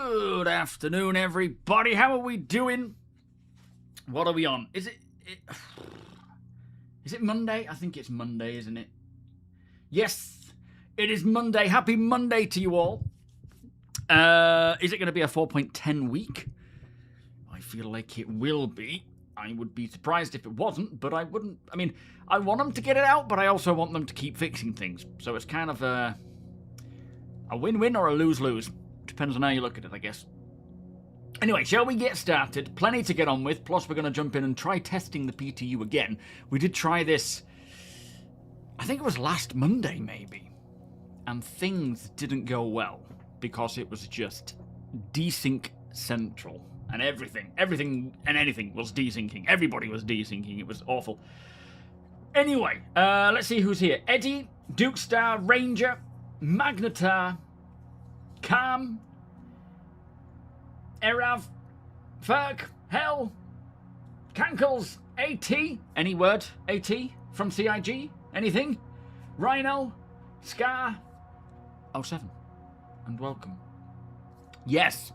Good afternoon, everybody. How are we doing? What are we on? Is it Monday? I think it's Monday, isn't it? Yes, it is Monday. Happy Monday to you all. Is it going to be a 4.10 week? I feel like it will be. I would be surprised if it wasn't, but I wouldn't. I mean, I want them to get it out, but I also want them to keep fixing things. So it's kind of a win-win or a lose-lose. Depends on how you look at it, I guess. Anyway, shall we get started? Plenty to get on with, plus we're going to jump in and try testing the PTU again. We did try this, I think it was last Monday, maybe. And things didn't go well, because it was just desync central. And everything and anything was desyncing. Everybody was desyncing. It was awful. Anyway, let's see who's here. Eddie, Duke Star, Ranger, Magnetar, Calm, Erav, Ferk, Hell, Cankles, AT, any word? AT from CIG? Anything? Rhino, Scar, 07, and welcome. Yes,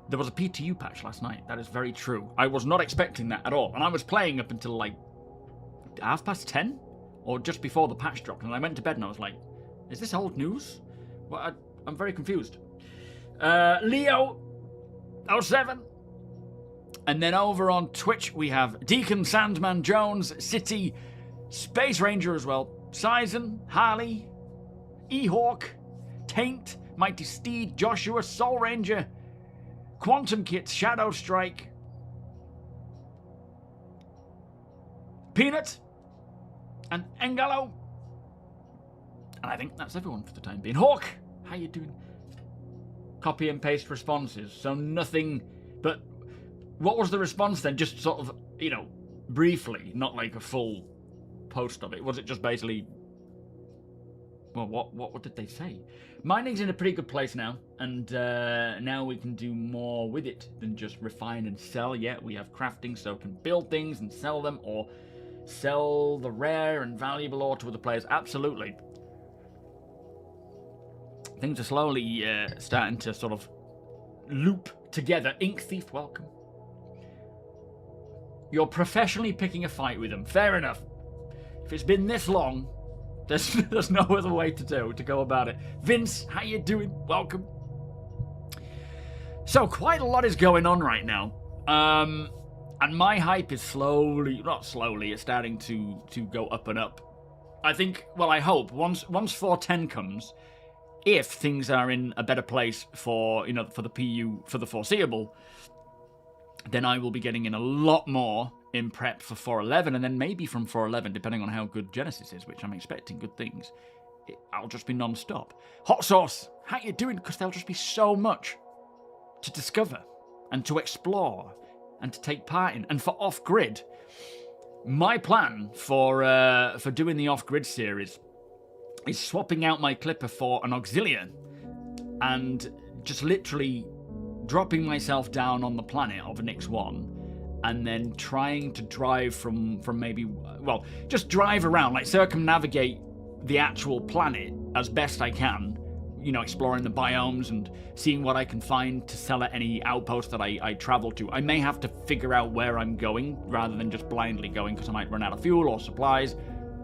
there was a PTU patch last night. That is very true. I was not expecting that at all, and I was playing up until like 10:30, or just before the patch dropped, and I went to bed and I was like, is this old news? Well, I'm very confused. Leo, 07. And then over on Twitch, we have Deacon Sandman Jones, City, Space Ranger as well, Sizen, Harley, E-Hawk, Taint, Mighty Steed, Joshua, Soul Ranger, Quantum Kit, Shadow Strike, Peanut, and Engalo. And I think that's everyone for the time being. Hawk, how you doing? Copy and paste responses. So nothing, but what was the response then? Just sort of, briefly, not like a full post of it. Was it just basically, well, what did they say? Mining's in a pretty good place now, and now we can do more with it than just refine and sell. Yeah, we have crafting, so we can build things and sell them, or sell the rare and valuable ore to other players. Absolutely. Things are slowly starting to sort of loop together. Ink Thief, welcome. You're professionally picking a fight with them. Fair enough. If it's been this long, there's no other way to go about it. Vince, how you doing? Welcome. So quite a lot is going on right now. And my hype is not slowly, it's starting to go up and up. I think, well, I hope, once 4.10 comes, if things are in a better place for the PU for the foreseeable, then I will be getting in a lot more in prep for 4.11, and then maybe from 4.11, depending on how good Genesis is, which I'm expecting good things, I'll just be non-stop. Hot Sauce, how you doing? Because there'll just be so much to discover and to explore and to take part in. And for off-grid, my plan for doing the off-grid series is swapping out my clipper for an auxilia and just literally dropping myself down on the planet of Nix 1 and then trying to drive from maybe, well, just drive around, like circumnavigate the actual planet as best I can, exploring the biomes and seeing what I can find to sell at any outpost that I travel to. I may have to figure out where I'm going rather than just blindly going, because I might run out of fuel or supplies.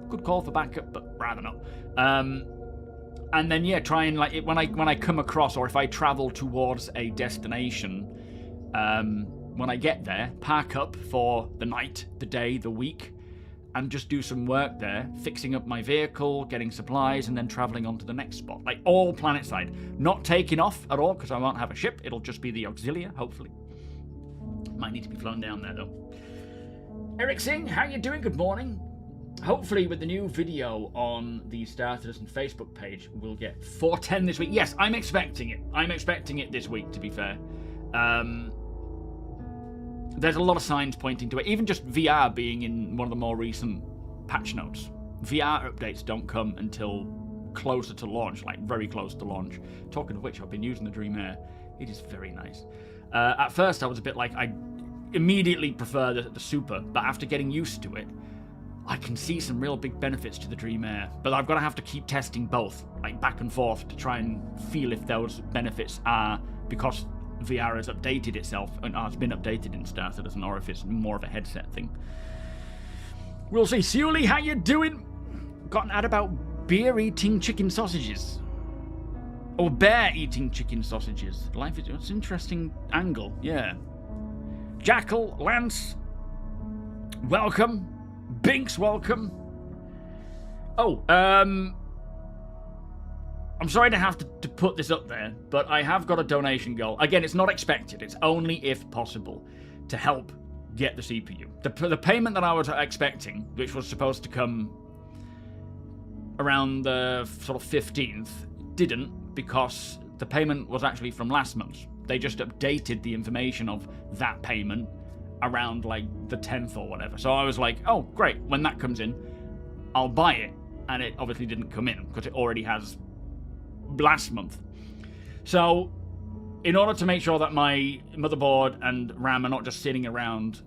Good call for backup, but rather not. And then try and when I come across, or if I travel towards a destination, when I get there, park up for the night, the day, the week, and just do some work there, fixing up my vehicle, getting supplies, and then traveling on to the next spot. Like all planet side, not taking off at all because I won't have a ship. It'll just be the auxilia, hopefully. Might need to be flown down there though. Eric Singh, how you doing? Good morning. Hopefully with the new video on the StarCitizen Facebook page, we'll get 4.10 this week. Yes, I'm expecting it. I'm expecting it this week, to be fair. There's a lot of signs pointing to it. Even just VR being in one of the more recent patch notes. VR updates don't come until closer to launch, like very close to launch. Talking of which, I've been using the Dream Air. It is very nice. At first, I was a bit like, I immediately prefer the Super, but after getting used to it, I can see some real big benefits to the Dream Air, but have to keep testing both, like back and forth, to try and feel if those benefits are because VR has updated itself and has been updated in Star Citizen, or if it's more of a headset thing. We'll see. Seuli, how you doing? Got an ad about beer eating chicken sausages. Or bear eating chicken sausages. Life is... It's an interesting angle, yeah. Jackal, Lance, welcome. Binks, welcome. Oh, I'm sorry to have to put this up there, but I have got a donation goal. Again, it's not expected. It's only if possible to help get the CPU. The payment that I was expecting, which was supposed to come around the sort of 15th, didn't, because the payment was actually from last month. They just updated the information of that payment around like the 10th or whatever. So I was like, oh, great. When that comes in, I'll buy it. And it obviously didn't come in because it already has last month. So in order to make sure that my motherboard and RAM are not just sitting around,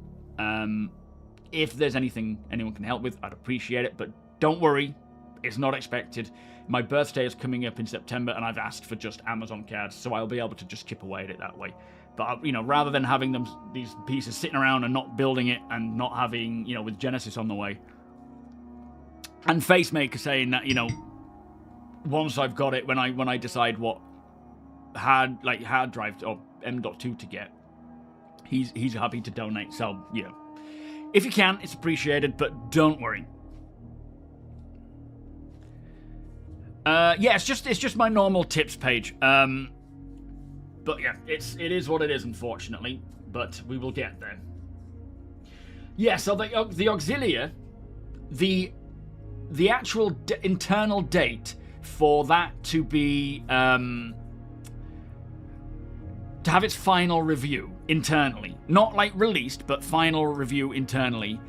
if there's anything anyone can help with, I'd appreciate it. But don't worry, it's not expected. My birthday is coming up in September, and I've asked for just Amazon cards, so I'll be able to just chip away at it that way. But, you know, rather than having these pieces sitting around and not building it and not having, you know, with Genesis on the way. And Facemaker saying that, you know, once I've got it, when I decide what hard drive or M.2 to get, he's happy to donate. So, yeah. If you can, it's appreciated, but don't worry. Yeah, it's just my normal tips page. But yeah, it is what it is, unfortunately. But we will get there. Yeah, so the Auxilia, the actual internal date for that to be to have its final review internally, not like released, but final review internally,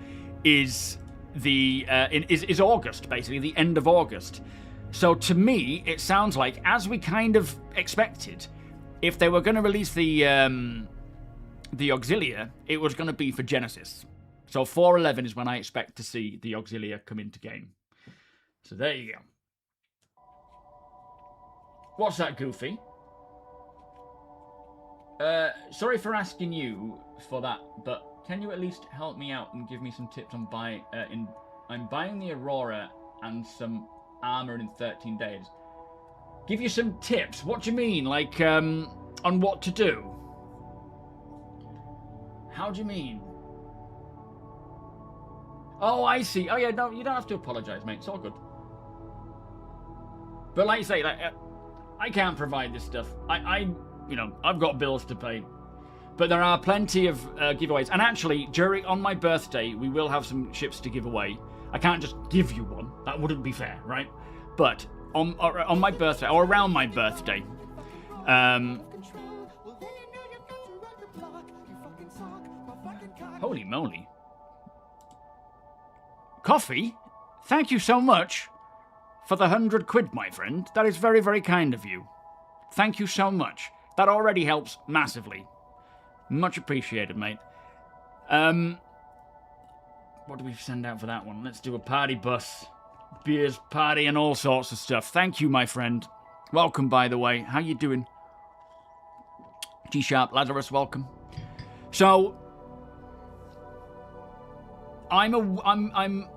is is August, basically the end of August. So to me, it sounds like, as we kind of expected, if they were going to release the Auxilia, it was going to be for Genesis. So 4.11 is when I expect to see the Auxilia come into game. So there you go. What's that, Goofy? Sorry for asking you for that, but can you at least help me out and give me some tips on I'm buying the Aurora and some armor in 13 days. Give you some tips? What do you mean? Like, on what to do? How do you mean? Oh, I see. Oh, yeah, no, you don't have to apologize, mate. It's all good. But like you say, like, I can't provide this stuff. You know, I've got bills to pay. But there are plenty of giveaways. And actually, on my birthday, we will have some ships to give away. I can't just give you one. That wouldn't be fair, right? But on my birthday, or around my birthday, holy moly. Coffee? Thank you so much for the 100 quid, my friend. That is very, very kind of you. Thank you so much. That already helps massively. Much appreciated, mate. What do we send out for that one? Let's do a party bus. Beers, party, and all sorts of stuff. Thank you, my friend. Welcome, by the way. How you doing? G-Sharp, Lazarus, welcome. So, I'm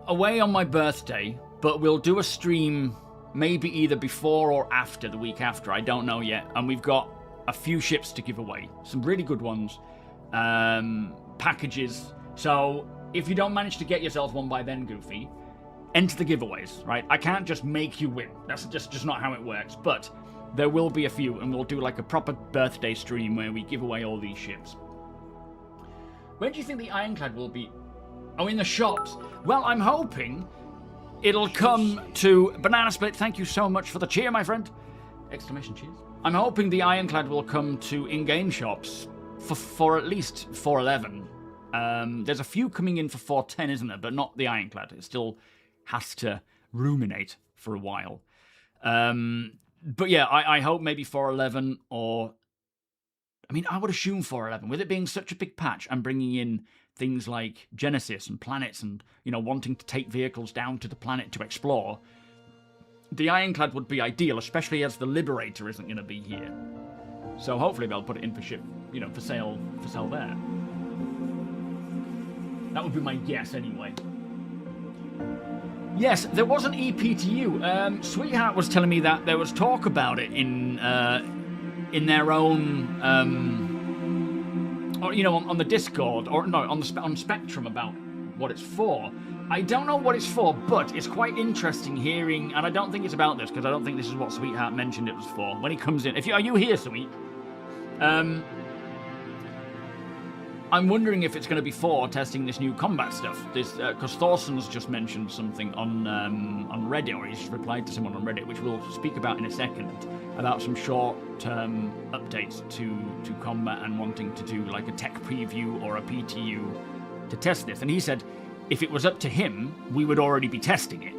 away on my birthday, but we'll do a stream maybe either before or after, the week after. I don't know yet. And we've got a few ships to give away. Some really good ones. Packages. So, if you don't manage to get yourself one by then, Goofy, enter the giveaways, right? I can't just make you win. That's just not how it works. But there will be a few, and we'll do like a proper birthday stream where we give away all these ships. Where do you think the Ironclad will be? Oh, in the shops. Well, I'm hoping it'll come to Banana Split. Thank you so much for the cheer, my friend. Exclamation cheers. I'm hoping the Ironclad will come to in-game shops for at least 4.11. There's a few coming in for 4.10, isn't there? But not the Ironclad. It still has to ruminate for a while. But yeah, I hope maybe 4.11 or... I mean, I would assume 4.11. With it being such a big patch and bringing in things like Genesis and planets and, you know, wanting to take vehicles down to the planet to explore, the Ironclad would be ideal, especially as the Liberator isn't going to be here. So hopefully they'll put it in for ship, you know, for sale there. That would be my guess anyway. Yes, there was an EPTU. Sweetheart was telling me that there was talk about it in their own, or you know, on the Discord, or no, on Spectrum about what it's for. I don't know what it's for, but it's quite interesting hearing, and I don't think it's about this because I don't think this is what Sweetheart mentioned it was for. When he comes in, are you here, Sweet? I'm wondering if it's going to be for testing this new combat stuff. This because Thorson's just mentioned something on Reddit, or he's replied to someone on Reddit, which we'll speak about in a second, about some short-term updates to combat and wanting to do like a tech preview or a PTU to test this. And he said if it was up to him, we would already be testing it.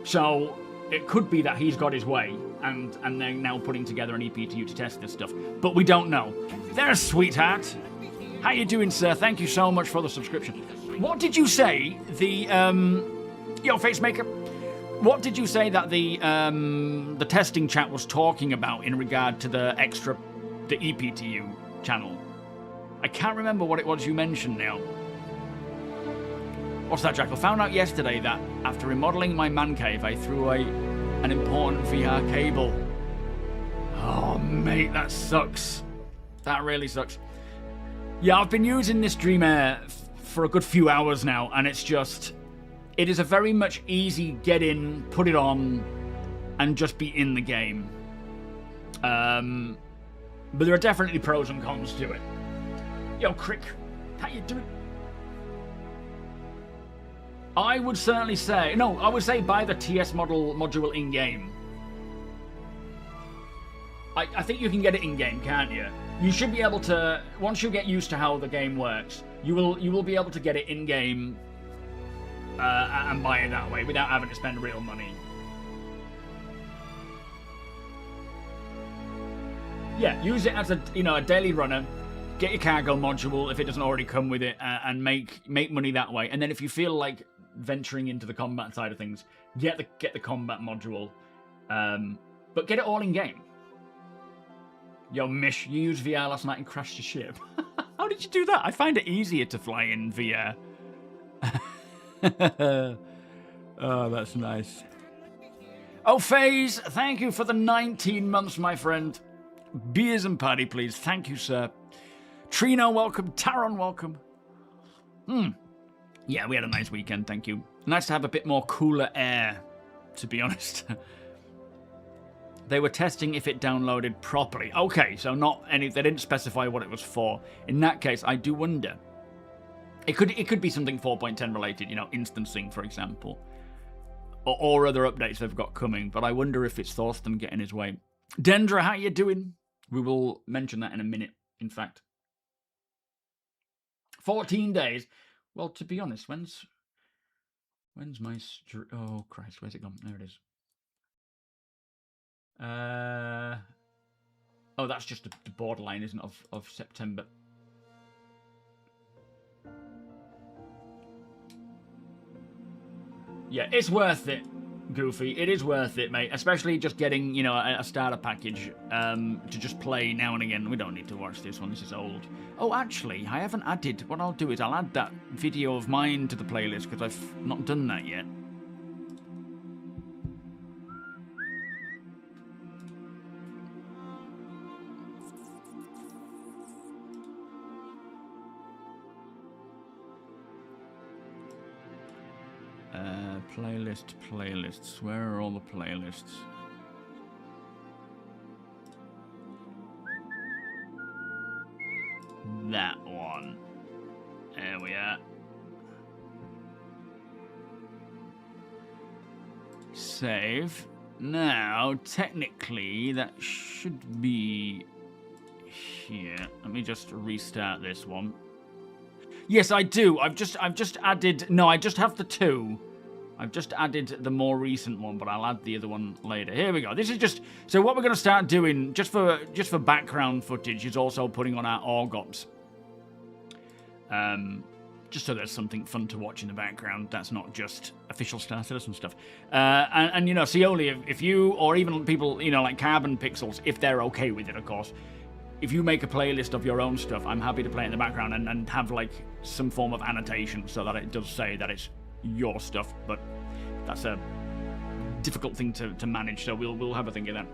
So it could be that he's got his way and they're now putting together an EPTU to test this stuff, but we don't know. There's Sweetheart. How you doing, sir? Thank you so much for the subscription. What did you say? Yo, Facemaker. What did you say that the testing chat was talking about in regard to the EPTU channel? I can't remember what it was you mentioned now. What's that, Jackal? Found out yesterday that after remodeling my man cave, I threw away an important VR cable. Oh, mate, that sucks. That really sucks. Yeah, I've been using this Dream Air for a good few hours now, and it is a very much easy get in, put it on, and just be in the game. But there are definitely pros and cons to it. Yo, Crick, how you doing? I would certainly say, I would say buy the TS module in-game. I think you can get it in-game, can't you? You should be able to, once you get used to how the game works, you will be able to get it in-game and buy it that way without having to spend real money. Yeah, use it as a daily runner. Get your cargo module if it doesn't already come with it, and make money that way. And then if you feel like venturing into the combat side of things, get the combat module, but get it all in-game. Yo, Mish, you used VR last night and crashed your ship. How did you do that? I find it easier to fly in VR. Oh, that's nice. Oh, FaZe, thank you for the 19 months, my friend. Beers and party, please. Thank you, sir. Trino, welcome. Taron, welcome. Yeah, we had a nice weekend, thank you. Nice to have a bit more cooler air, to be honest. They were testing if it downloaded properly. Okay, so they didn't specify what it was for. In that case, I do wonder. It could be something 4.10 related, instancing, for example. Or other updates they've got coming, but I wonder if it's Thorsten getting his way. Dendra, how you doing? We will mention that in a minute, in fact. 14 days. Well, to be honest, when's my oh Christ, where's it gone? There it is. Oh, that's just the borderline, isn't it, of September. Yeah, it's worth it, Goofy. It is worth it, mate. Especially just getting, a starter package to just play now and again. We don't need to watch this one. This is old. Oh, actually, I haven't added... What I'll do is I'll add that video of mine to the playlist because I've not done that yet. Playlists. Where are all the playlists? That one. There we are. Save. Now, technically, that should be here. Let me just restart this one. Yes, I do. I've just added... No, I just have the two. I've just added the more recent one, but I'll add the other one later. Here we go. This is just... So what we're going to start doing, just for background footage, is also putting on our AUG ops just so there's something fun to watch in the background. That's not just official Star Citizen stuff. And you know, Seoli, if you, or even people, you know, like Carbon Pixels, if they're okay with it, of course, if you make a playlist of your own stuff, I'm happy to play it in the background and have, like, some form of annotation so that it does say that it's your stuff, but that's a difficult thing to manage, so we'll have a think of that.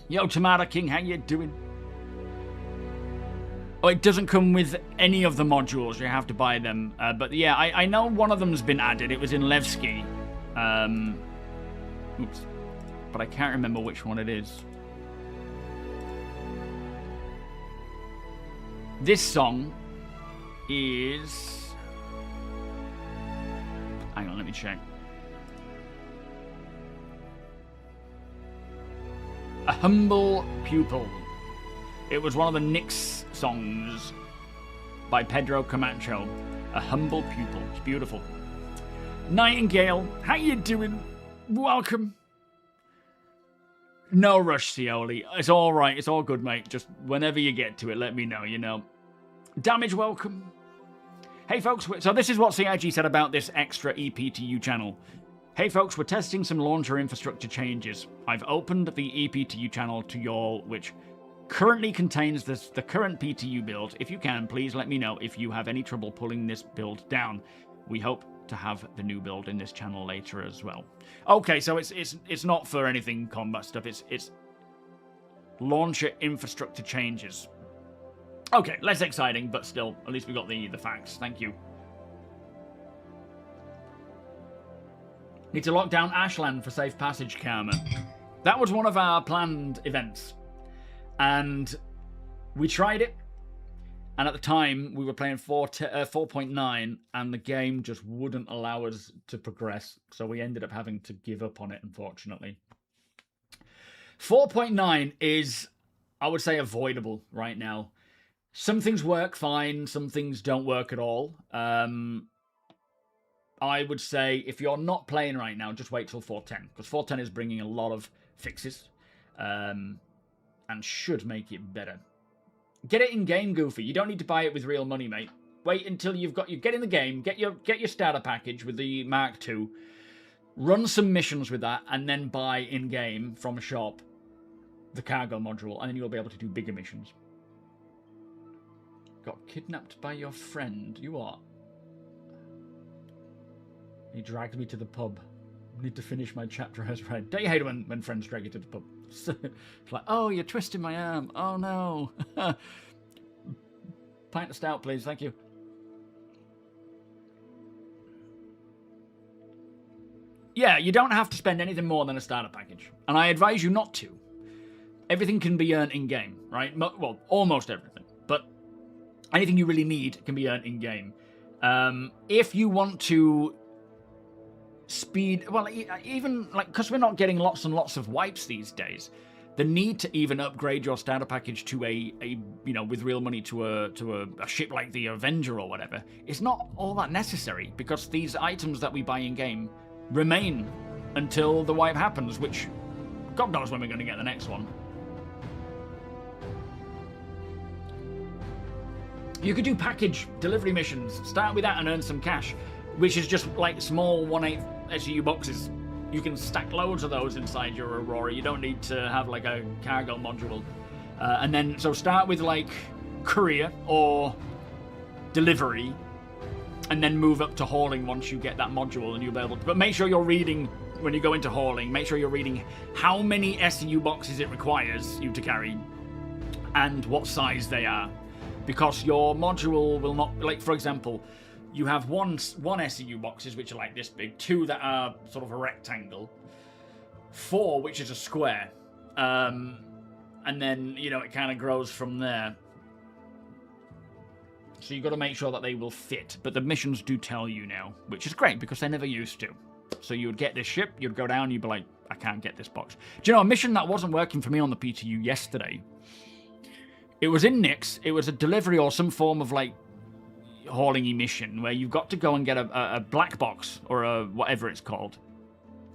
Yo, Tomato King, how you doing? Oh, it doesn't come with any of the modules. You have to buy them. But yeah, I know one of them's been added. It was in Levski. Oops. But I can't remember which one it is. This song is... Hang on, let me check. A Humble Pupil. It was one of the Knicks songs by Pedro Camacho. A Humble Pupil. It's beautiful. Nightingale, how you doing? Welcome. No rush, Seoli. It's all right. It's all good, mate. Just whenever you get to it, let me know, you know. Damage, welcome. Hey, folks. So this is what CIG said about this extra EPTU channel. Hey, folks. We're testing some launcher infrastructure changes. I've opened the EPTU channel to y'all, which currently contains the current PTU build. If you can, please let me know if you have any trouble pulling this build down. We hope to have the new build in this channel later as well. Okay, so it's not for anything combat stuff. It's launcher infrastructure changes. Okay, less exciting, but still, at least we got the facts. Thank you. Need to lock down Ashland for safe passage, Karma. That was one of our planned events. And we tried it, and at the time we were playing 4.9, and the game just wouldn't allow us to progress, so we ended up having to give up on it, unfortunately. 4.9 is, I would say, avoidable right now. Some things work fine, some things don't work at all. I would say if you're not playing right now, just wait till 4.10, because 4.10 is bringing a lot of fixes. And should make it better. Get it in game, Goofy. You don't need to buy it with real money, mate. Wait until you get in the game, get your starter package with the Mark II, run some missions with that, and then buy in game from a shop the cargo module, and then you'll be able to do bigger missions. Got kidnapped by your friend. You what? He dragged me to the pub. Need to finish my chapter as read. Don't you hate it when friends drag you to the pub? It's like, oh, you're twisting my arm. Oh, no. Pint of stout, please. Thank you. Yeah, you don't have to spend anything more than a starter package. And I advise you not to. Everything can be earned in-game, right? Well, almost everything. But anything you really need can be earned in-game. If you want to speed, well, even like, because we're not getting lots and lots of wipes these days, the need to even upgrade your starter package to a you know, with real money to a ship like the Avenger or whatever is not all that necessary, because these items that we buy in game remain until the wipe happens, which God knows when we're going to get the next one. You could do package delivery missions, start with that and earn some cash, which is just like small 1/8 SU boxes. You can stack loads of those inside your Aurora. You don't need to have like a cargo module. And then, so start with like courier or delivery, and then move up to hauling once you get that module, and you'll be able to, but make sure you're reading, when you go into hauling, make sure you're reading how many SU boxes it requires you to carry and what size they are. Because your module will not, like, for example, you have one SEU boxes, which are like this big, 2 that are sort of a rectangle, 4 which is a square, and then, you know, it kind of grows from there. So you've got to make sure that they will fit, but the missions do tell you now, which is great, because they never used to. So you would get this ship, you'd go down, you'd be like, I can't get this box. Do you know, a mission that wasn't working for me on the PTU yesterday, it was in Nix, it was a delivery or some form of, like, hauling mission where you've got to go and get a black box or a whatever it's called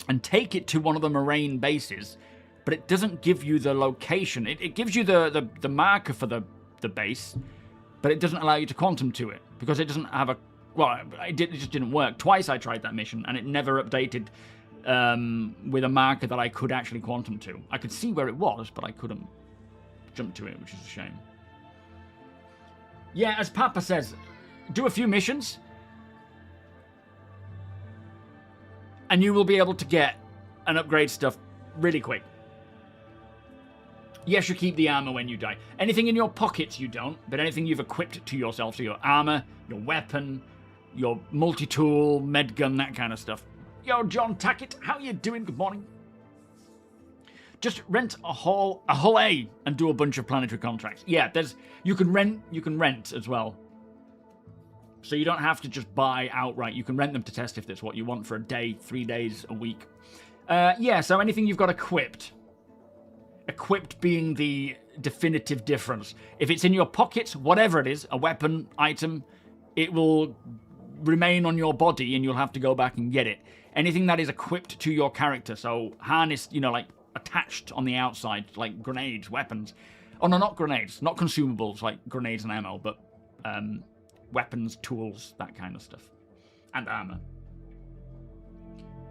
and take it to one of the Moraine bases, but it doesn't give you the location. It gives you the marker for the base, but it doesn't allow you to quantum to it because it doesn't have a Well, it just didn't work. Twice I tried that mission, and it never updated with a marker that I could actually quantum to. I could see where it was, but I couldn't jump to it, which is a shame. Yeah, as Papa says, do a few missions, and you will be able to get and upgrade stuff really quick. Yes, you keep the armor when you die. Anything in your pockets you don't, but anything you've equipped to yourself, so your armor, your weapon, your multi-tool, med gun, that kind of stuff. Yo, John Tackett, how you doing? Good morning. Just rent a Hull A and do a bunch of planetary contracts. Yeah, you can rent as well. So you don't have to just buy outright. You can rent them to test if that's what you want for a day, 3 days, a week. Yeah, so anything you've got equipped. Equipped being the definitive difference. If it's in your pockets, whatever it is, a weapon, item, it will remain on your body and you'll have to go back and get it. Anything that is equipped to your character, so harnessed, like attached on the outside, like grenades, weapons. Oh, no, not grenades, not consumables like grenades and ammo, but weapons, tools, that kind of stuff. And armor.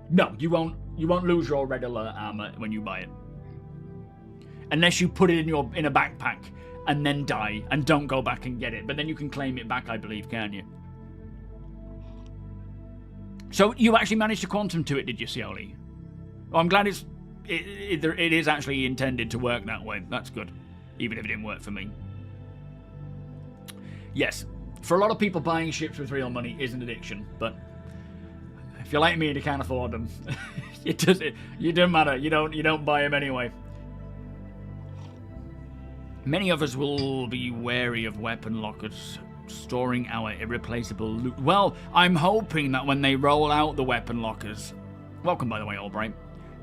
No, you won't lose your red alert armor when you buy it. Unless you put it in a backpack and then die and don't go back and get it. But then you can claim it back, I believe, can't you? So you actually managed to quantum to it, did you, Sioli? Well, I'm glad it is actually intended to work that way. That's good. Even if it didn't work for me. Yes. For a lot of people, buying ships with real money is an addiction. But if you're like me and you can't afford them, it doesn't matter. You don't buy them anyway. Many of us will be wary of weapon lockers storing our irreplaceable loot. Well, I'm hoping that when they roll out the weapon lockers, welcome by the way, Albright,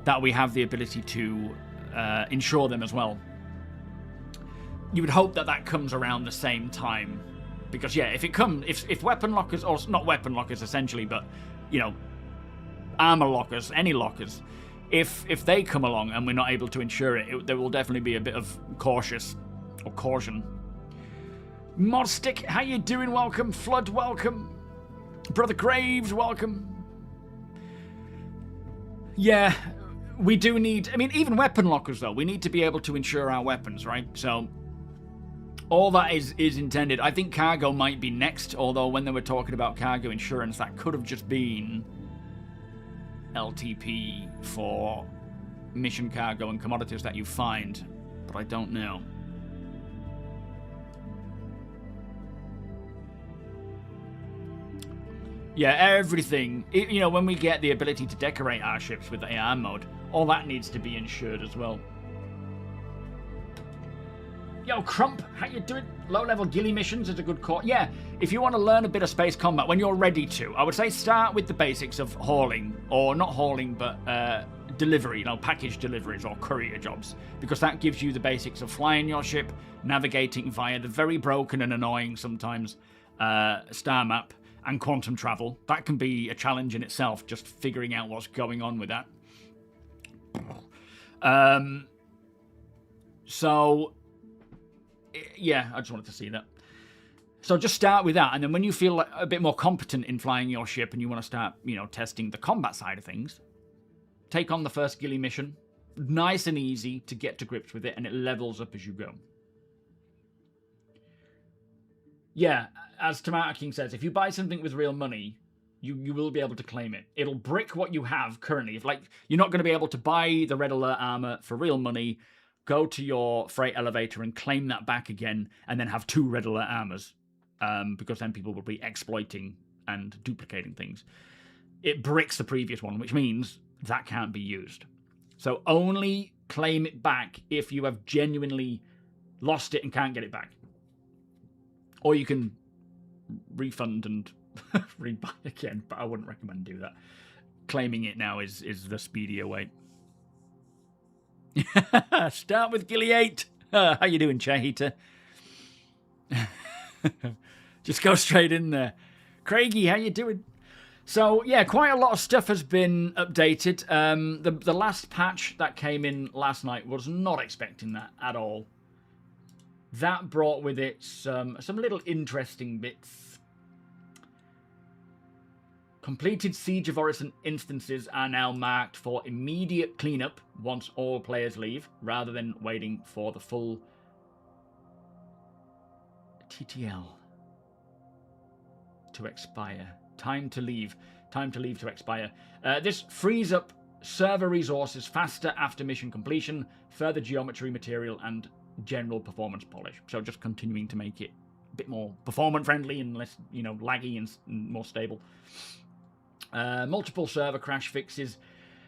that we have the ability to insure them as well. You would hope that comes around the same time, because yeah, if weapon lockers, or not weapon lockers essentially, but armor lockers, any lockers, if they come along and we're not able to insure it, there will definitely be a bit of caution. Modstick, how you doing? Welcome. Flood, welcome. Brother Graves, welcome. Yeah, we do need... I mean, even weapon lockers, though. We need to be able to insure our weapons, right? So, all that is intended. I think cargo might be next, although when they were talking about cargo insurance, that could have just been LTP for mission cargo and commodities that you find. But I don't know. Yeah, everything. When we get the ability to decorate our ships with the AR mode, all that needs to be insured as well. Yo, Crump, how you doing? Low-level ghillie missions is a good call. Yeah, if you want to learn a bit of space combat, when you're ready to, I would say start with the basics of hauling, or not hauling, but delivery, package deliveries or courier jobs, because that gives you the basics of flying your ship, navigating via the very broken and annoying sometimes star map, and quantum travel. That can be a challenge in itself, just figuring out what's going on with that. So, yeah, I just wanted to see that. So just start with that, and then when you feel a bit more competent in flying your ship and you want to start, testing the combat side of things, take on the first ghillie mission. Nice and easy to get to grips with it, and it levels up as you go. Yeah, as Tomato King says, if you buy something with real money, you will be able to claim it. It'll brick what you have currently. If you're not going to be able to buy the Red Alert armor for real money, go to your freight elevator and claim that back again, and then have 2 Red Alert armors, because then people will be exploiting and duplicating things. It bricks the previous one, which means that can't be used. So only claim it back if you have genuinely lost it and can't get it back. Or you can refund and rebuy again, but I wouldn't recommend do that. Claiming it now is the speedier way. Start with Ghillie 8. How you doing, Chahita? Just go straight in there. Craigie, how you doing? So, yeah, quite a lot of stuff has been updated. The last patch that came in last night was not expecting that at all. That brought with it some little interesting bits. Completed Siege of Orison instances are now marked for immediate cleanup once all players leave, rather than waiting for the full TTL to expire. Time to leave to expire. This frees up server resources faster after mission completion, further geometry material, and general performance polish. So just continuing to make it a bit more performance friendly and less, laggy and more stable. Multiple server crash fixes.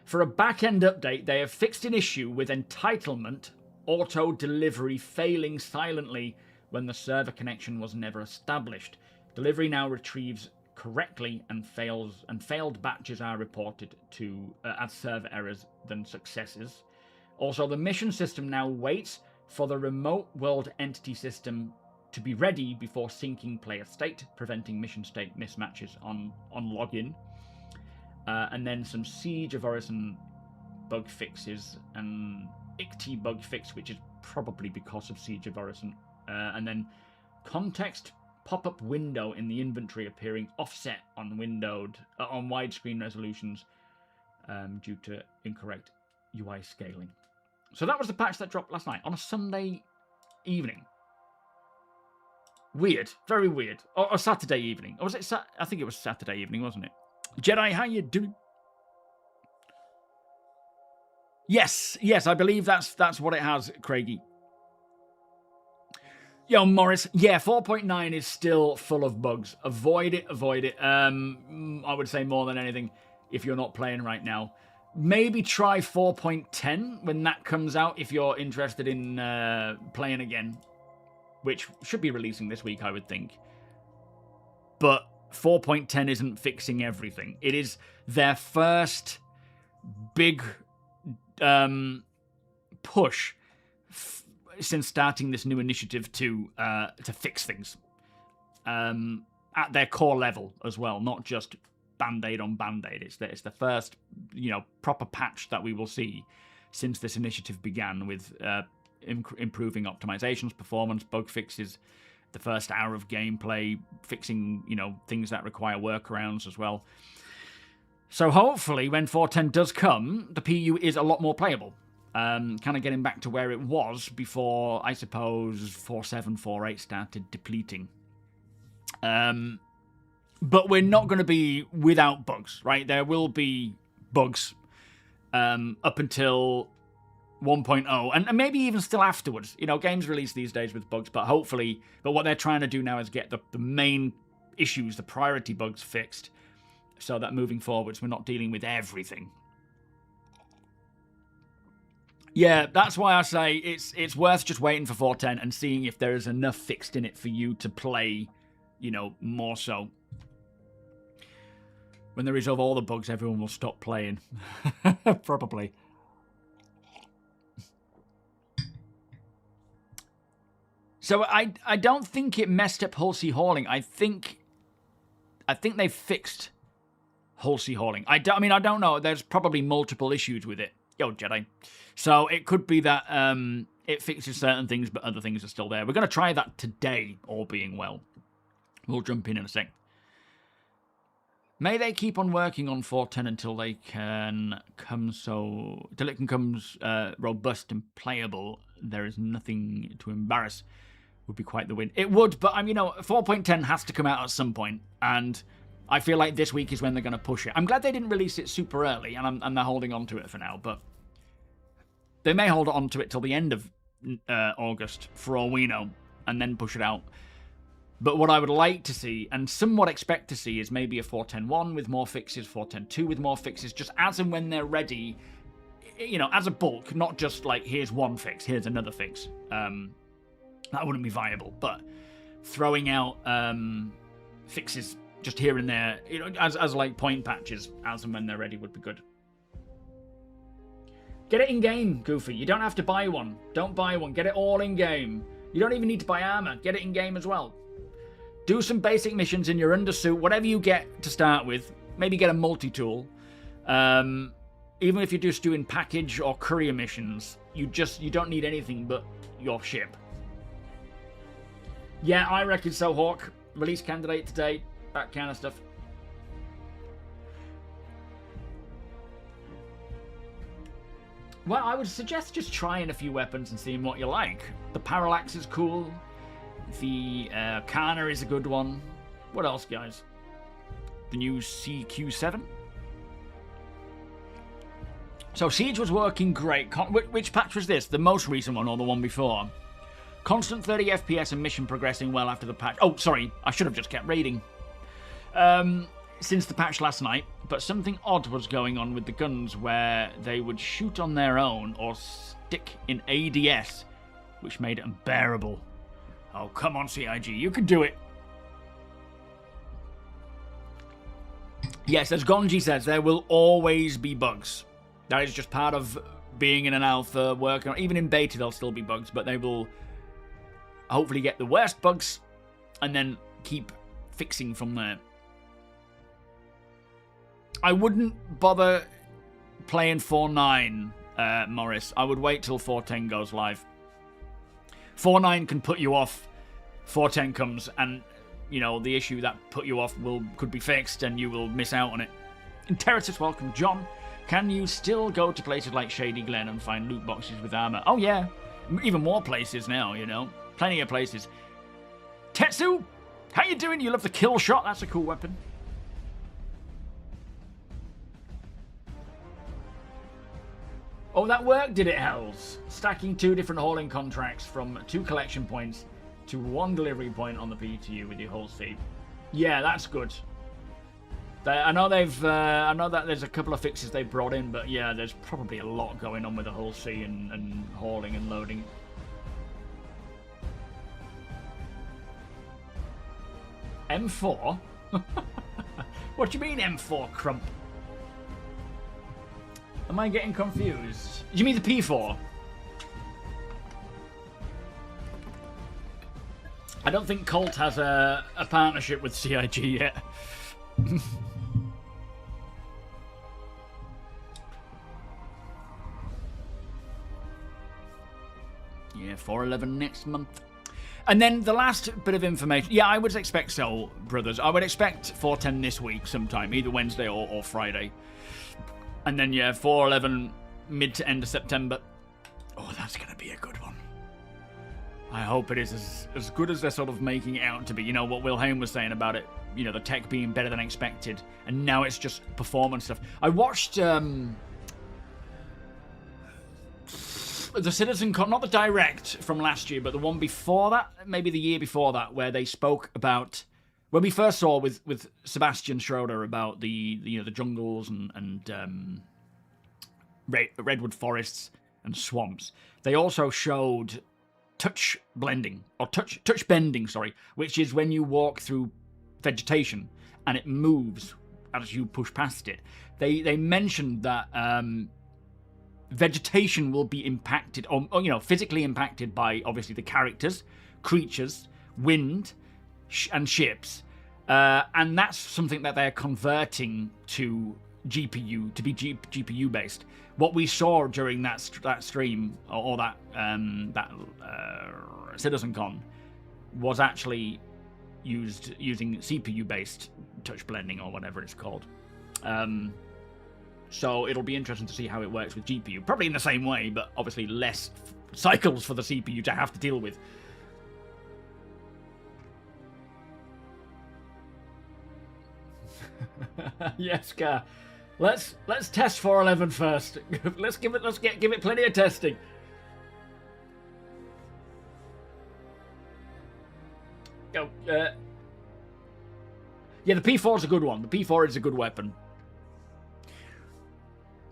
For a back-end update, they have fixed an issue with entitlement auto-delivery failing silently when the server connection was never established. Delivery now retrieves correctly and failed batches are reported to as server errors than successes. Also, the mission system now waits for the remote world entity system to be ready before syncing player state, preventing mission state mismatches on login. And then some Siege of Orison bug fixes and ICT bug fix, which is probably because of Siege of Orison. And then context pop-up window in the inventory appearing offset on widescreen resolutions due to incorrect UI scaling. So that was the patch that dropped last night on a Sunday evening. Weird, very weird. Or Saturday evening. Or was it? I think it was Saturday evening, wasn't it? Jedi, how you doing? Yes, I believe that's what it has, Craigie. Yo, Morris, yeah, 4.9 is still full of bugs. Avoid it. I would say more than anything, if you're not playing right now. Maybe try 4.10 when that comes out, if you're interested in playing again. Which should be releasing this week, I would think. But 4.10 isn't fixing everything. It is their first big push since starting this new initiative to fix things at their core level as well, not just band-aid on band-aid. It's the first proper patch that we will see since this initiative began, with improving optimizations, performance, bug fixes, the first hour of gameplay, fixing things that require workarounds as well. So hopefully when 4.10 does come, the PU is a lot more playable. Kind of getting back to where it was before, I suppose, 4.7, 4.8 started depleting. But we're not going to be without bugs, right? There will be bugs up until 1.0, and maybe even still afterwards. Games release these days with bugs, but what they're trying to do now is get the main issues, the priority bugs fixed, so that moving forwards, we're not dealing with everything. Yeah, that's why I say it's worth just waiting for 4.10 and seeing if there is enough fixed in it for you to play, more so. When they resolve all the bugs, everyone will stop playing. Probably. So I don't think it messed up Hull-C hauling. I think they fixed Hull-C hauling. I don't know. There's probably multiple issues with it. Yo, Jedi. So it could be that it fixes certain things, but other things are still there. We're going to try that today, all being well. We'll jump in a sec. May they keep on working on 4.10 until it can come robust and playable. There is nothing to embarrass. Would be quite the win. It would, but 4.10 has to come out at some point, and I feel like this week is when they're going to push it. I'm glad they didn't release it super early, and they're holding on to it for now, but they may hold on to it till the end of August, for all we know, and then push it out. But what I would like to see, and somewhat expect to see, is maybe a 4.10.1 with more fixes, 4.10.2 with more fixes, just as and when they're ready, as a bulk, not just like, here's one fix, here's another fix. That wouldn't be viable, but throwing out fixes just here and there, as like point patches, as and when they're ready, would be good. Get it in-game, Goofy. You don't have to buy one. Don't buy one. Get it all in-game. You don't even need to buy armor. Get it in-game as well. Do some basic missions in your undersuit, whatever you get to start with. Maybe get a multi-tool. Even if you're just doing package or courier missions, you don't need anything but your ship. Yeah, I reckon so, Hawk. Release candidate today. That kind of stuff. Well, I would suggest just trying a few weapons and seeing what you like. The Parallax is cool. The Kana is a good one. What else, guys? The new CQ7. So Siege was working great. Which patch was this? The most recent one or the one before? Constant 30 FPS and mission progressing well after the patch. Oh, sorry. I should have just kept raiding. Since the patch last night, but something odd was going on with the guns where they would shoot on their own or stick in ADS, which made it unbearable. Oh, come on, CIG. You can do it. Yes, as Gonji says, there will always be bugs. That is just part of being in an alpha, working on, even in beta, there'll still be bugs, but they will hopefully get the worst bugs and then keep fixing from there. I wouldn't bother playing 4.9, Morris. I would wait till 4.10 goes live. 4.9 can put you off. 4.10 comes, and you know the issue that put you off could be fixed, and you will miss out on it. Imperatus, welcome, John. Can you still go to places like Shady Glen and find loot boxes with armor? Oh yeah, even more places now. You know, plenty of places. Tetsu, how you doing? You love the kill shot? That's a cool weapon. Oh, that worked, did it, Hells? Stacking 2 different hauling contracts from 2 collection points to 1 delivery point on the PTU with your whole seat. Yeah, that's good. I know I know that there's a couple of fixes they brought in, but yeah, there's probably a lot going on with the whole C and hauling and loading. M4? What do you mean M4, Crump? Am I getting confused? Do you mean the P4? I don't think Colt has a partnership with CIG yet. Yeah, 4.11 next month. And then the last bit of information. Yeah, I would expect so, brothers. I would expect 4.10 this week sometime, either Wednesday or Friday. And then, yeah, 4.11 mid to end of September. Oh, that's going to be a good one. I hope it is as good as they're sort of making it out to be. You know, what Wilhelm was saying about it, you know, the tech being better than expected. And now it's just performance stuff. I watched the Citizen Con, not the direct from last year, but the one before that, maybe the year before that, where they spoke about, when we first saw with Sebastian Schroeder about the jungles and redwood forests and swamps. They also showed touch blending, or touch bending, sorry, which is when you walk through vegetation and it moves as you push past it. They mentioned that vegetation will be impacted, or physically impacted by obviously the characters, creatures, wind, and ships, and that's something that they're converting to GPU, to be GPU based. What we saw during that stream or that CitizenCon was actually using CPU based touch blending or whatever it's called. So it'll be interesting to see how it works with GPU. Probably in the same way, but obviously less cycles for the CPU to have to deal with. Yes, Gar. Let's test 4.11 first. Let's give it plenty of testing. Go. Yeah, the P4 is a good one. The P4 is a good weapon.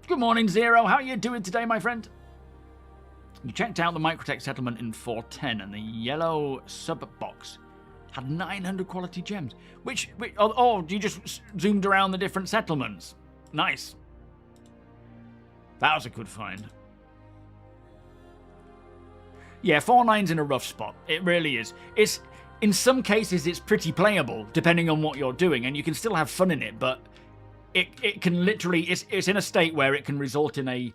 Good morning, Zero. How are you doing today, my friend? You checked out the Microtech settlement in 4.10, and the yellow sub-box had 900 quality gems. Which you just zoomed around the different settlements. Nice. That was a good find. Yeah, 4.9's in a rough spot. It really is. In some cases, it's pretty playable, depending on what you're doing, and you can still have fun in it, but it can literally... It's in a state where it can result in a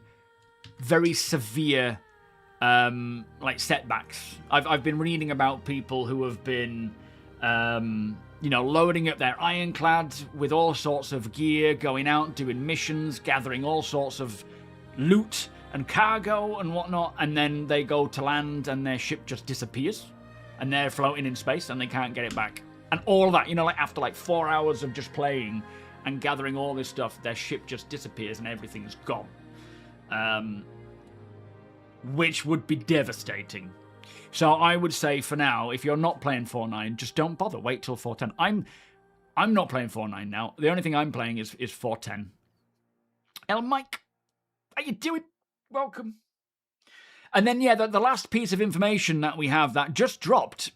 very severe, setbacks. I've been reading about people who have been... loading up their ironclads with all sorts of gear, going out, doing missions, gathering all sorts of loot, and cargo and whatnot, and then they go to land and their ship just disappears, and they're floating in space and they can't get it back. And all that, you know, like after like 4 hours of just playing and gathering all this stuff, their ship just disappears and everything's gone. Which would be devastating. So I would say for now, if you're not playing 4.9, just don't bother. Wait till 4.10. I'm not playing 4.9 now. The only thing I'm playing is 4.10. El Mike, how you doing? Welcome. And then, yeah, the last piece of information that we have that just dropped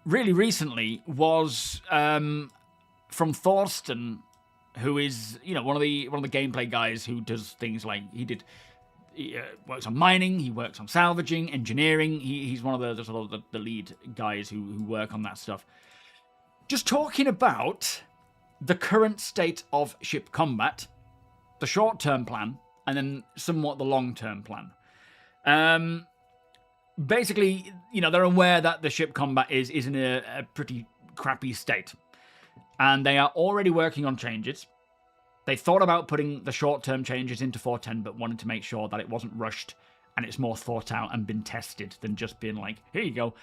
really recently was from Thorsten, who is, you know, one of the gameplay guys who does things like he works on mining, he works on salvaging, engineering. He's one of the lead guys who work on that stuff. Just talking about the current state of ship combat, the short-term plan, and then somewhat the long-term plan. Basically, you know, they're aware that the ship combat is in a pretty crappy state. And they are already working on changes. They thought about putting the short-term changes into 4.10, but wanted to make sure that it wasn't rushed and it's more thought out and been tested than just being like, here you go.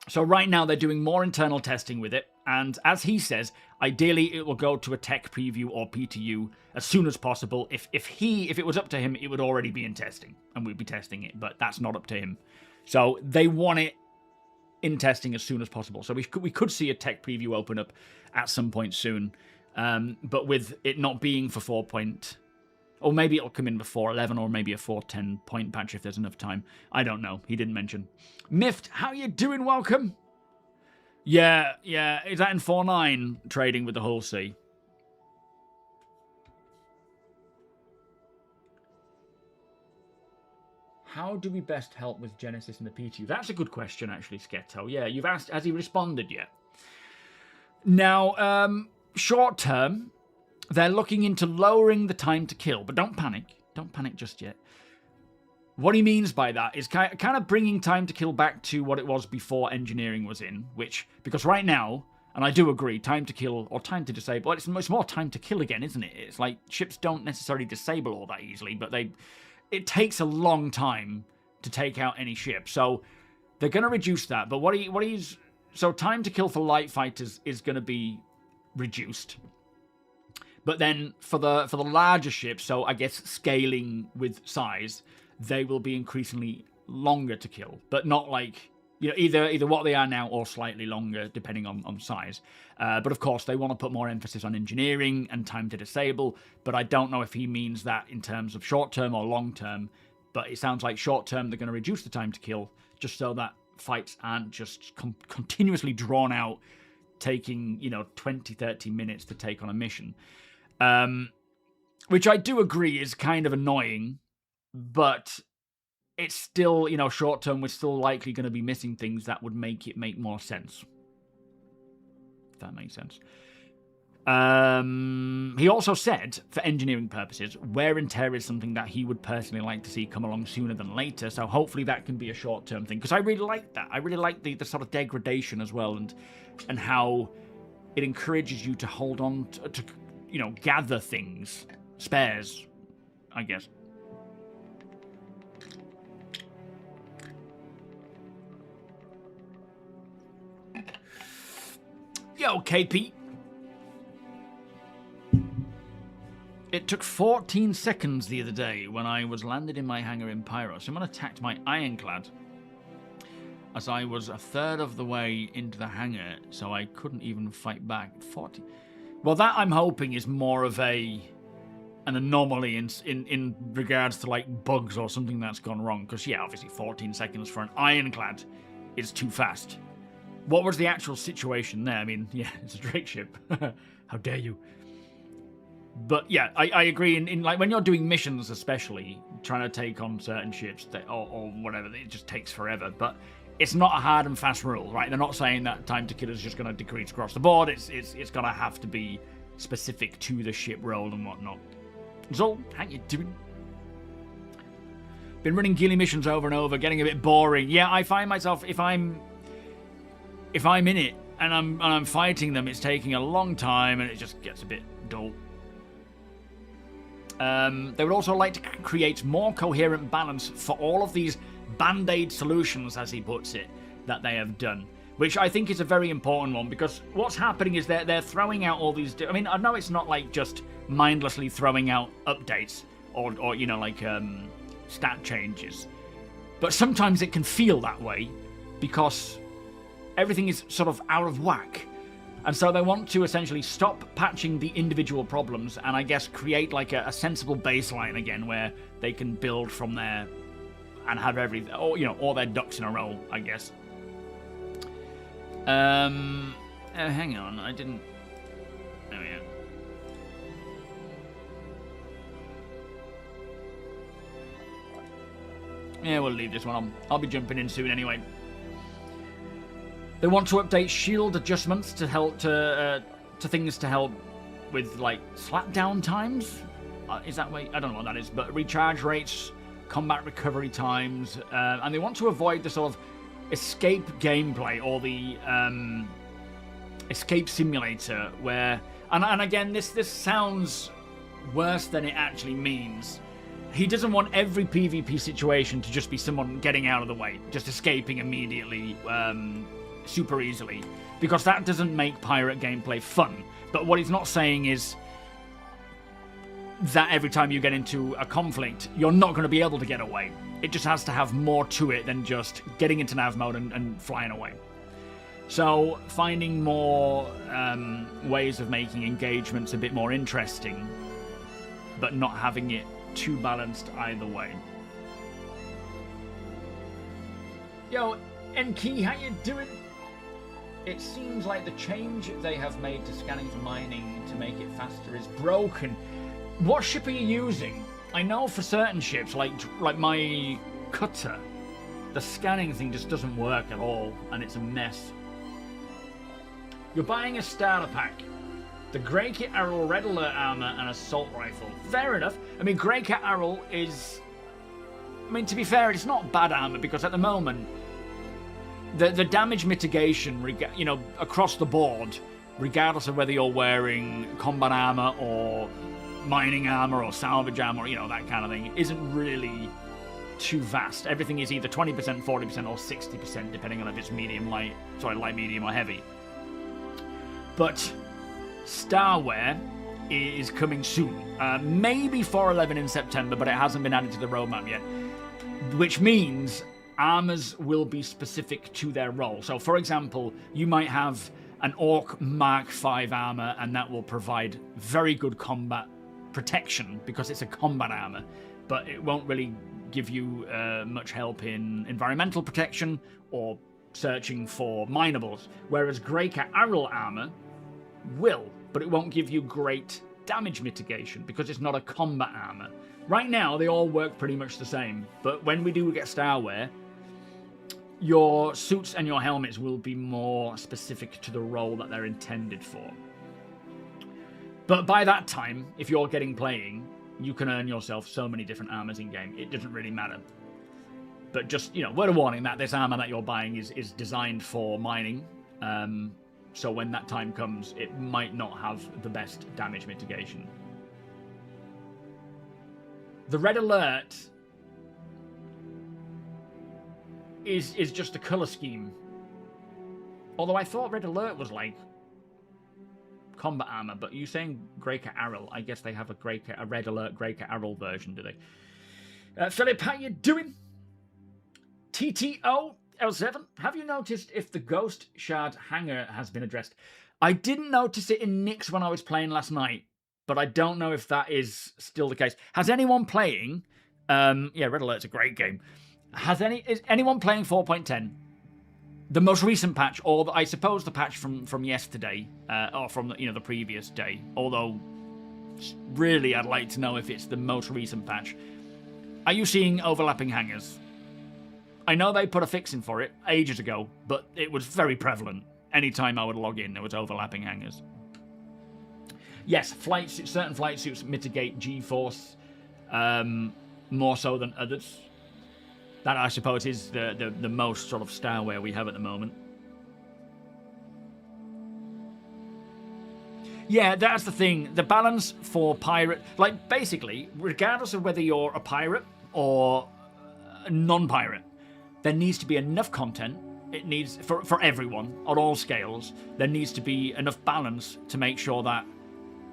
So right now they're doing more internal testing with it. And as he says, ideally it will go to a tech preview or PTU as soon as possible. If it was up to him, it would already be in testing and we'd be testing it, but that's not up to him. So they want it in testing as soon as possible. So we could see a tech preview open up at some point soon. But with it not being for 4. Or maybe it'll come in before 11, or maybe a 4.10 point patch if there's enough time. I don't know. He didn't mention. Miffed, how you doing? Welcome. Yeah. Is that in 4.9 trading with the Hull Sea? How do we best help with Genesis and the PTU? That's a good question, actually, Sketto. Yeah, you've asked. Has he responded yet? Now, short term, they're looking into lowering the time to kill, but don't panic. Don't panic just yet. What he means by that is kind of bringing time to kill back to what it was before engineering was in, because right now, and I do agree, time to kill or time to disable, it's more time to kill again, isn't it? It's like ships don't necessarily disable all that easily, but it takes a long time to take out any ship. So they're going to reduce that, but so time to kill for light fighters is going to be reduced. But then for the larger ships, so I guess scaling with size, they will be increasingly longer to kill, but not like, you know, either what they are now or slightly longer depending on size. But of course they want to put more emphasis on engineering and time to disable, but I don't know if he means that in terms of short term or long term. But it sounds like short term they're going to reduce the time to kill just so that fights aren't just continuously drawn out, taking, you know, 20-30 minutes to take on a mission. Which I do agree is kind of annoying, but it's still, you know, short term, we're still likely going to be missing things that would make it make more sense. If that makes sense. He also said, for engineering purposes, wear and tear is something that he would personally like to see come along sooner than later, so hopefully that can be a short-term thing, because I really like that. I really like the sort of degradation as well, and how it encourages you to hold on to you know, gather things. Spares, I guess. Yo, KP. It took 14 seconds the other day when I was landed in my hangar in Pyro. Someone attacked my ironclad as I was a third of the way into the hangar, so I couldn't even fight back. 40. Well, that I'm hoping is more of an anomaly in regards to like bugs or something that's gone wrong. Because yeah, obviously 14 seconds for an ironclad is too fast. What was the actual situation there? I mean, yeah, it's a Drake ship. How dare you? But yeah, I agree. In like when you're doing missions, especially trying to take on certain ships or whatever, it just takes forever. But it's not a hard and fast rule, right? They're not saying that time to kill is just going to decrease across the board. It's going to have to be specific to the ship role and whatnot. So, how you doing? Been running ghillie missions over and over, getting a bit boring. Yeah, I find myself if I'm in it and I'm fighting them, it's taking a long time and it just gets a bit dull. They would also like to create more coherent balance for all of these band-aid solutions, as he puts it, that they have done. Which I think is a very important one, because what's happening is they're throwing out all these... I mean, I know it's not like just mindlessly throwing out updates or you know, like stat changes. But sometimes it can feel that way because everything is sort of out of whack. And so they want to essentially stop patching the individual problems and I guess create like a sensible baseline again where they can build from there and have everything, or, you know, all their ducks in a row, I guess. Hang on, I didn't... Oh, yeah. Yeah, we'll leave this one on. I'll be jumping in soon anyway. They want to update shield adjustments to help to things to help with like slapdown times. Is that way? I don't know what that is, but recharge rates, combat recovery times, and they want to avoid the sort of escape gameplay or the escape simulator where, and again, this sounds worse than it actually means. He doesn't want every PvP situation to just be someone getting out of the way, just escaping immediately, super easily, because that doesn't make pirate gameplay fun. But what he's not saying is that every time you get into a conflict, you're not going to be able to get away. It just has to have more to it than just getting into nav mode and flying away. So finding more ways of making engagements a bit more interesting, but not having it too balanced either way. Yo, Enki, how you doing? It seems like the change they have made to scanning for mining to make it faster is broken. What ship are you using? I know for certain ships, like my cutter, the scanning thing just doesn't work at all, and it's a mess. You're buying a starter pack. The Grey Kit Arrow, Red Alert armor, and assault rifle. Fair enough. I mean, Grey Kit Arrow is... I mean, to be fair, it's not bad armor, because at the moment, the damage mitigation, you know, across the board, regardless of whether you're wearing combat armor or mining armor or salvage armor, you know, that kind of thing, isn't really too vast. Everything is either 20%, 40%, or 60%, depending on if it's light, medium, or heavy. But Starware is coming soon. Maybe 4.11 in September, but it hasn't been added to the roadmap yet. Which means armors will be specific to their role. So, for example, you might have an Orc Mark V armor, and that will provide very good combat protection because it's a combat armor, but it won't really give you much help in environmental protection or searching for minables. Whereas Grey Cat Arrow armor will, but it won't give you great damage mitigation because it's not a combat armor. Right now, they all work pretty much the same, but when we do get Starware, your suits and your helmets will be more specific to the role that they're intended for. But by that time, if you're playing, you can earn yourself so many different armors in-game. It doesn't really matter. But just, you know, word of warning that this armor that you're buying is designed for mining. So when that time comes, it might not have the best damage mitigation. The Red Alert is just a color scheme. Although I thought Red Alert was like combat armor, but you saying Grey Cat Arrow, I guess they have a Red Alert Grey Cat Arrow version, do they? Philip, how you doing? TTO L7, have you noticed if the Ghost Shard hangar has been addressed? I didn't notice it in Nix when I was playing last night, but I don't know if that is still the case. Has anyone playing... yeah, Red Alert's a great game. Is anyone playing 4.10? The most recent patch, or I suppose the patch from yesterday, or from the previous day. Although, really, I'd like to know if it's the most recent patch. Are you seeing overlapping hangars? I know they put a fix in for it ages ago, but it was very prevalent. Anytime I would log in, there was overlapping hangars. Yes, certain flight suits mitigate G-force more so than others. That, I suppose, is the most sort of Starware we have at the moment. Yeah, that's the thing. The balance for pirate, like basically, regardless of whether you're a pirate or a non-pirate, there needs to be enough content. It needs, for everyone, on all scales, there needs to be enough balance to make sure that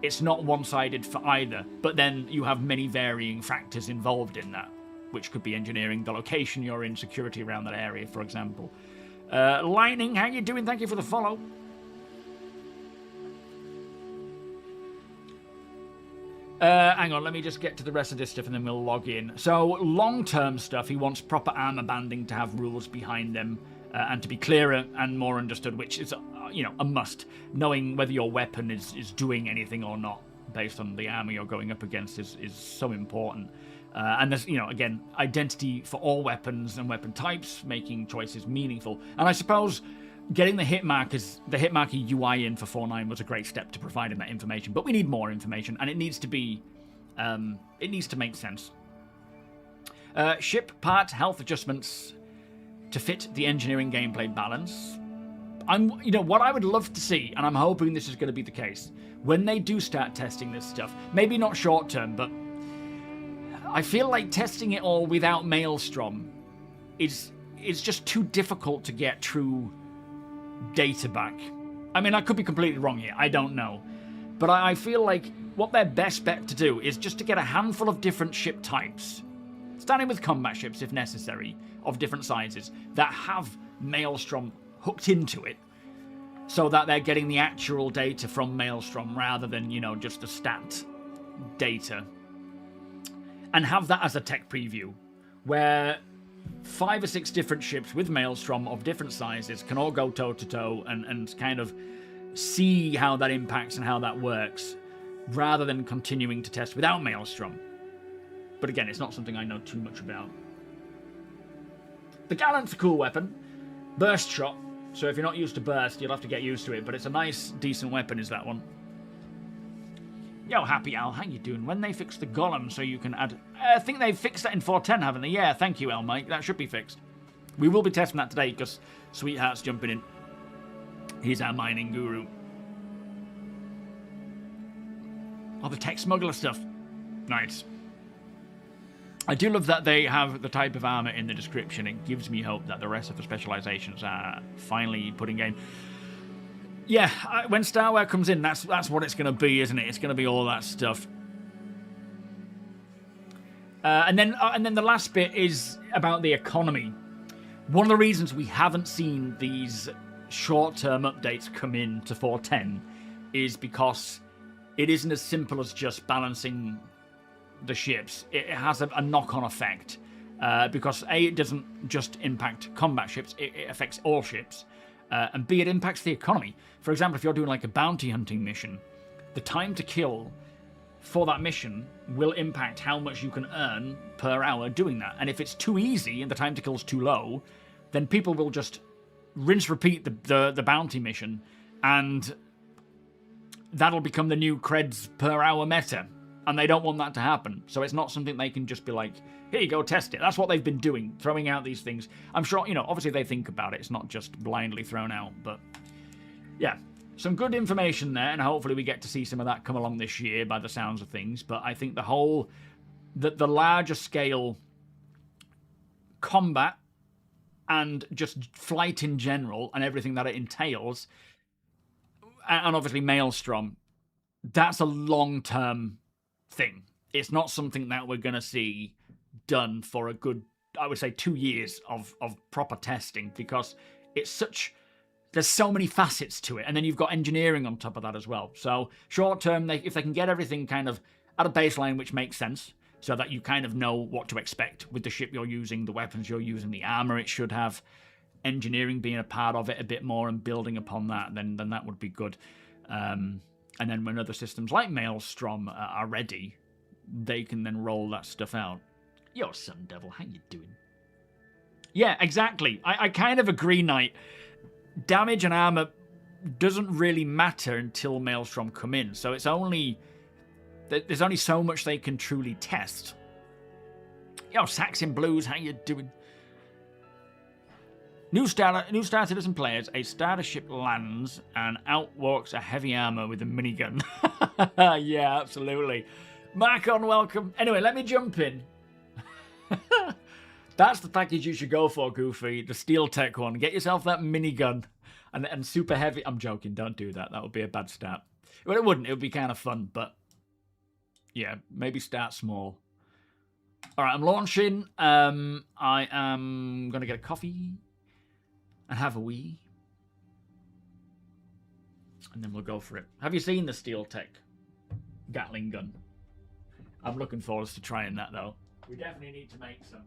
it's not one-sided for either, but then you have many varying factors involved in that, which could be engineering, the location you're in, security around that area, for example. Lightning, how you doing? Thank you for the follow. Hang on, let me just get to the rest of this stuff and then we'll log in. So, long-term stuff, he wants proper armor banding to have rules behind them and to be clearer and more understood, which is, a must. Knowing whether your weapon is doing anything or not based on the armor you're going up against is so important. And there's, again, identity for all weapons and weapon types, making choices meaningful. And I suppose getting the hit marker UI in for 4.9 was a great step to providing that information, but we need more information, and it needs to be, it needs to make sense. Ship part health adjustments to fit the engineering gameplay balance. What I would love to see, and I'm hoping this is going to be the case, when they do start testing this stuff, maybe not short term, but I feel like testing it all without Maelstrom is just too difficult to get true data back. I mean, I could be completely wrong here, I don't know. But I feel like what their best bet to do is just to get a handful of different ship types, starting with combat ships if necessary, of different sizes, that have Maelstrom hooked into it, so that they're getting the actual data from Maelstrom rather than, just the stat data. And have that as a tech preview, where 5 or 6 different ships with Maelstrom of different sizes can all go toe-to-toe and kind of see how that impacts and how that works, rather than continuing to test without Maelstrom. But again, it's not something I know too much about. The Gallant's a cool weapon. Burst shot, so if you're not used to burst, you'll have to get used to it, but it's a nice, decent weapon, is that one. Yo, Happy Al, how you doing? When they fix the golem so you can add... I think they've fixed that in 4.10, haven't they? Yeah, thank you, Al, Mike. That should be fixed. We will be testing that today, because Sweetheart's jumping in. He's our mining guru. Oh, the tech smuggler stuff. Nice. I do love that they have the type of armor in the description. It gives me hope that the rest of the specializations are finally put in game. Yeah, when Starware comes in, that's what it's going to be, isn't it? It's going to be all that stuff. And then the last bit is about the economy. One of the reasons we haven't seen these short-term updates come in to 4.10 is because it isn't as simple as just balancing the ships. It has a knock-on effect. Because A, it doesn't just impact combat ships, it affects all ships. And B, it impacts the economy. For example, if you're doing like a bounty hunting mission, the time to kill for that mission will impact how much you can earn per hour doing that. And if it's too easy and the time to kill is too low, then people will just rinse repeat the bounty mission, and that'll become the new creds per hour meta. And they don't want that to happen. So it's not something they can just be like, here you go, test it. That's what they've been doing, throwing out these things. I'm sure, obviously they think about it. It's not just blindly thrown out. But yeah, some good information there. And hopefully we get to see some of that come along this year by the sounds of things. But I think the larger scale combat and just flight in general and everything that it entails, and obviously Maelstrom, that's a long-term thing. It's not something that we're going to see done for a good, I would say, 2 years of proper testing, because there's so many facets to it, and then you've got engineering on top of that as well. So short term, if they can get everything kind of at a baseline which makes sense, so that you kind of know what to expect with the ship you're using, the weapons you're using, the armor it should have, engineering being a part of it a bit more and building upon that, then that would be good. And then when other systems like Maelstrom are ready, they can then roll that stuff out. Yo, Sun Devil, how you doing? Yeah, exactly. I kind of agree, Knight. Damage and armor doesn't really matter until Maelstrom come in. So there's only so much they can truly test. Yo, Saxon Blues, how you doing? New Star Citizen players, a starter ship lands and out walks a heavy armor with a minigun. Yeah, absolutely. Marcon, welcome. Anyway, let me jump in. That's the package you should go for, Goofy. The Steel Tech one. Get yourself that minigun and super heavy. I'm joking. Don't do that. That would be a bad start. Well, it wouldn't. It would be kind of fun, but yeah, maybe start small. All right, I'm launching. I am going to get a coffee and have a wee. And then we'll go for it. Have you seen the Steel Tech Gatling gun? I'm looking forward to trying that, though. We definitely need to make some.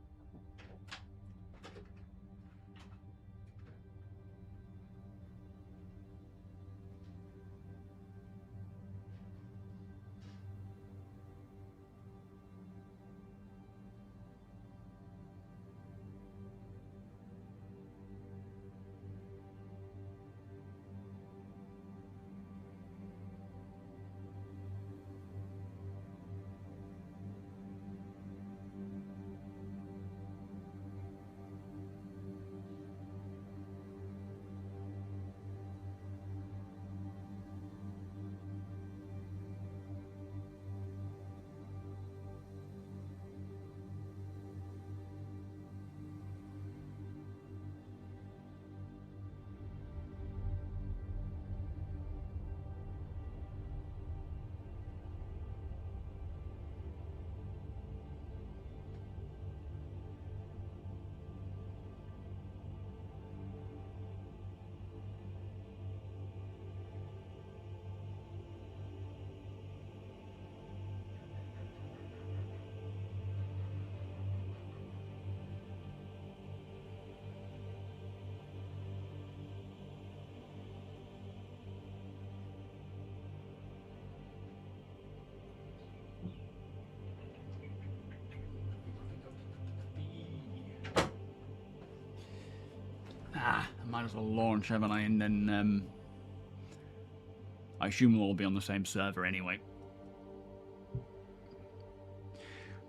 I might as well launch, haven't I? And then I assume we'll all be on the same server anyway.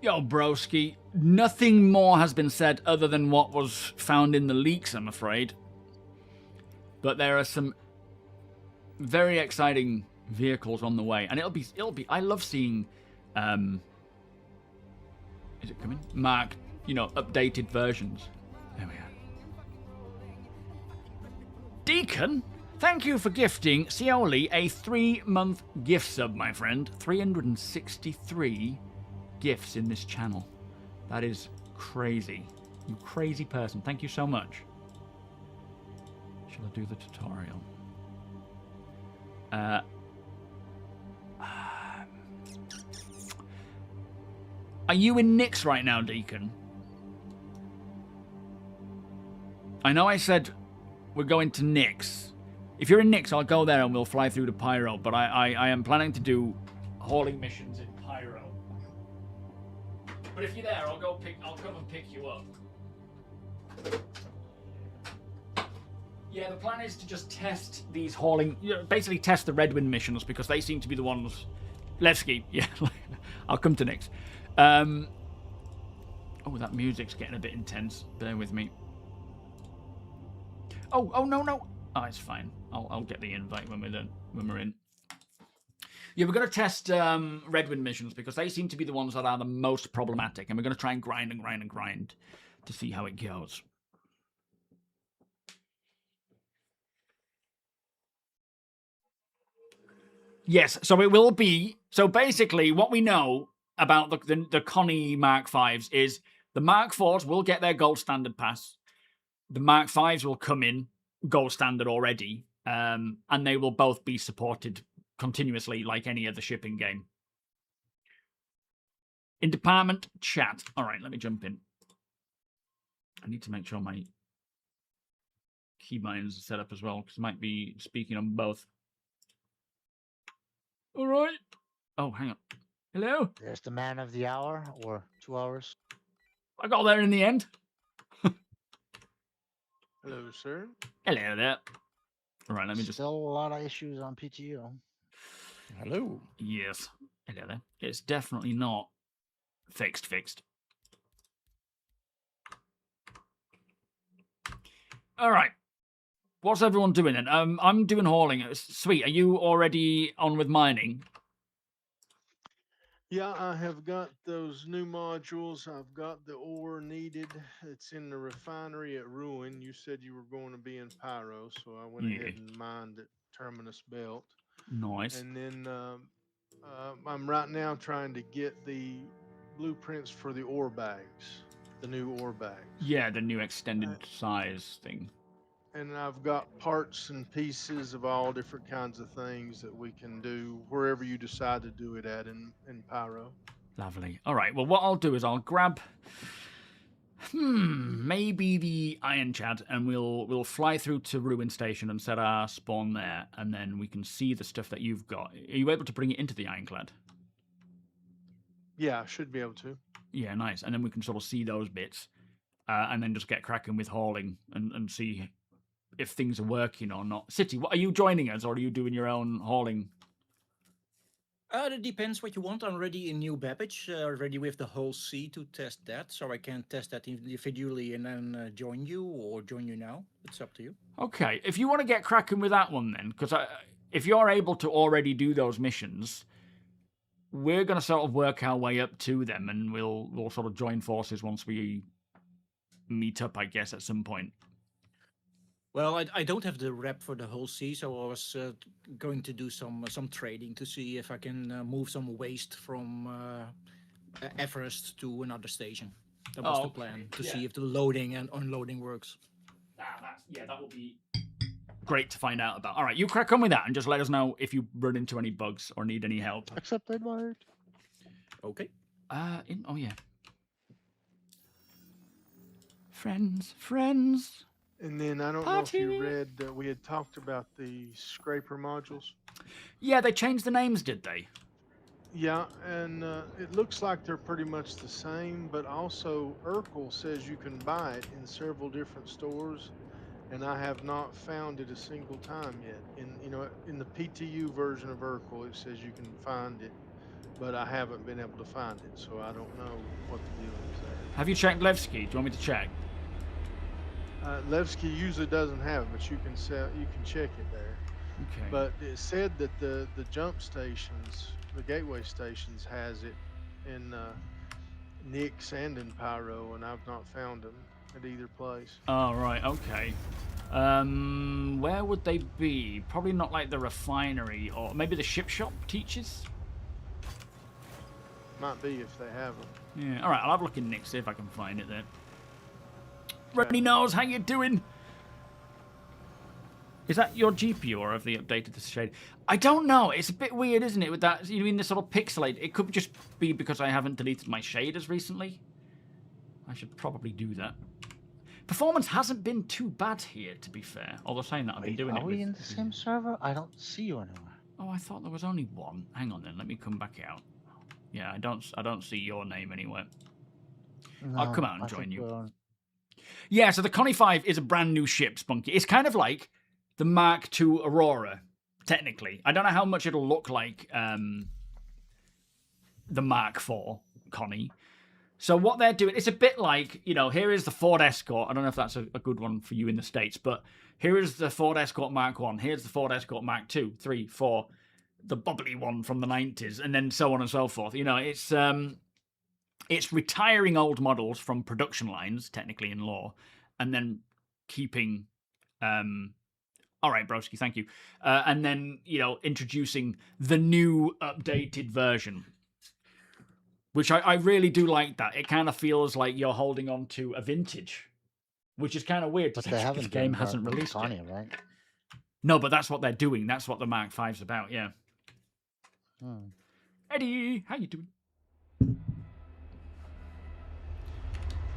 Yo, broski. Nothing more has been said other than what was found in the leaks, I'm afraid. But there are some very exciting vehicles on the way, and it'll be. I love seeing. Is it coming? Updated versions. There we are. Deacon, thank you for gifting Cioli a 3-month gift sub, my friend. 363 gifts in this channel. That is crazy. You crazy person. Thank you so much. Shall I do the tutorial? Are you in Nix right now, Deacon? I know I said we're going to Nix. If you're in Nix, I'll go there and we'll fly through to Pyro. But I am planning to do hauling missions in Pyro. But if you're there, I'll come and pick you up. Yeah, the plan is to just test these hauling, basically test the Redwind missions because they seem to be the ones. Levski, yeah, I'll come to Nix. Oh, that music's getting a bit intense. Bear with me. Oh no. Oh, it's fine. I'll get the invite when we're in. Yeah, we're going to test Redwind missions because they seem to be the ones that are the most problematic, and we're going to try and grind to see how it goes. Yes, so it will be. So basically, what we know about the Connie Mark 5s is the Mark 4s will get their gold standard pass. The Mark 5s will come in gold standard already, and they will both be supported continuously like any other shipping game. In department chat. All right, let me jump in. I need to make sure my keybinds are set up as well because I might be speaking on both. All right. Oh, hang on. Hello? There's the man of the hour, or 2 hours. I got there in the end. Hello, sir. Hello there. All right, let me just... Still a lot of issues on PTU. Hello. Yes. Hello there. It's definitely not fixed. All right. What's everyone doing then? I'm doing hauling. Sweet. Are you already on with mining? Yeah, I have got those new modules. I've got the ore needed. It's in the refinery at Ruin. You said you were going to be in Pyro, so I went Yeah. ahead and mined at Terminus Belt. Nice. And then I'm right now trying to get the blueprints for the ore bags, the new ore bags. Yeah, the new extended size thing. And I've got parts and pieces of all different kinds of things that we can do wherever you decide to do it at in Pyro. Lovely. All right. Well, what I'll do is I'll grab, maybe the Iron Chad, and we'll fly through to Ruin Station and set our spawn there, and then we can see the stuff that you've got. Are you able to bring it into the Ironclad? Yeah, I should be able to. Yeah, nice. And then we can sort of see those bits, and then just get cracking with hauling and see if things are working or not. City, what are you joining us, or are you doing your own hauling? It depends what you want. I'm already in New Babbage, ready with the whole C to test that, so I can test that individually and then join you or join you now. It's up to you. Okay, if you want to get cracking with that one then, because if you're able to already do those missions, we're going to sort of work our way up to them, and we'll sort of join forces once we meet up, I guess, at some point. Well, I don't have the rep for the whole C, so I was going to do some trading to see if I can move some waste from Everest to another station. That was the plan, to see if the loading and unloading works. That will be great to find out about. All right, you crack on with that and just let us know if you run into any bugs or need any help. Accepted word. Okay. Oh yeah. Friends. And then I don't know if you read that we had talked about the scraper modules. Yeah, they changed the names, did they? Yeah, and it looks like they're pretty much the same, but also Urkel says you can buy it in several different stores, and I have not found it a single time yet. In the PTU version of Urkel, it says you can find it, but I haven't been able to find it, so I don't know what the deal is there. Have you checked Levski? Do you want me to check? Levski usually doesn't have it, but you can check it there. Okay. But it said that the jump stations, the gateway stations, has it in Nix and in Pyro, and I've not found them at either place. Oh, right, okay. Where would they be? Probably not like the refinery, or maybe the ship shop teaches? Might be if they have them. Yeah, alright, I'll have a look in Nix, see if I can find it there. Redney knows, how you doing? Is that your GPU, or have they updated the shade? I don't know. It's a bit weird, isn't it, with that? You mean the sort of pixelate? It could just be because I haven't deleted my shaders recently. I should probably do that. Performance hasn't been too bad here, to be fair. Although saying that, I've been doing it. Are we in the same server? I don't see you anywhere. Oh, I thought there was only one. Hang on then, let me come back out. Yeah, I don't see your name anywhere. No, I'll come out and I join think you. we're on- Yeah, so the Connie 5 is a brand new ship, Spunky. It's kind of like the Mark II Aurora, technically. I don't know how much it'll look like the Mark IV Connie. So what they're doing, it's a bit like, here is the Ford Escort. I don't know if that's a good one for you in the States, but here is the Ford Escort Mark I. Here's the Ford Escort Mark II, 3, 4, the bubbly one from the 90s, and then so on and so forth. It's retiring old models from production lines, technically in law, and then keeping... all right, broski, thank you. And then, introducing the new updated version. Which I really do like that. It kind of feels like you're holding on to a vintage. Which is kind of weird, But because they haven't the game hasn't released Connie, yet. right? No, but that's what they're doing. That's what the Mark V's about, yeah. Eddie, how you doing?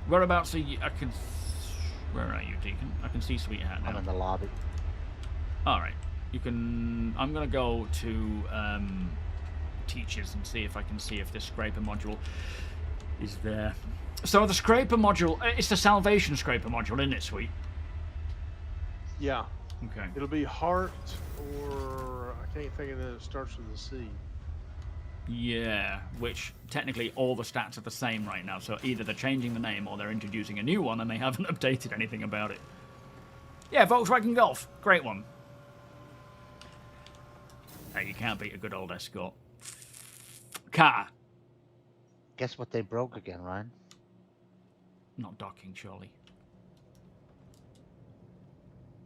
Whereabouts are you? Where are you, Deacon? I can see Sweetheart now. I'm in the lobby. All right. I'm going to go to teachers and see if I can see if this scraper module is there. So the scraper module, it's the salvation scraper module, isn't it, Sweet? Yeah. Okay. It'll be Heart, or I can't think of it. It starts with a C. Yeah, which technically all the stats are the same right now. So either they're changing the name or they're introducing a new one and they haven't updated anything about it. Yeah, Volkswagen Golf. Great one. Hey, you can't beat a good old Escort. Car. Guess what they broke again, Ryan? Not docking, surely.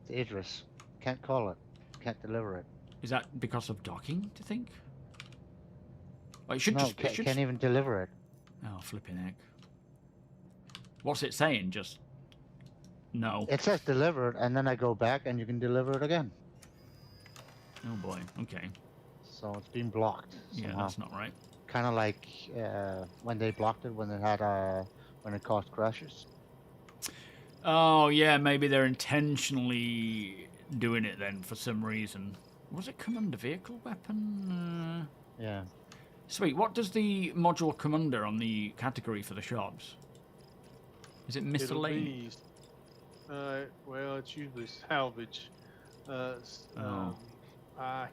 The Idris. Can't call it. Can't deliver it. Is that because of docking, do you think? Well, it should No, just... It should can't even deliver it. Oh, flipping heck. What's it saying? Just... No. It says delivered, and then I go back and you can deliver it again. Oh boy, okay. So it's been blocked. Yeah, somehow. that's not right. Kind of like when they blocked it when it had when it caused crashes. Oh, yeah, maybe they're intentionally doing it then for some reason. Was it come under vehicle weapon? Yeah. Sweet, what does the module come under on the category for the shops? Is it It'll miscellaneous? be, well, it's usually salvage. I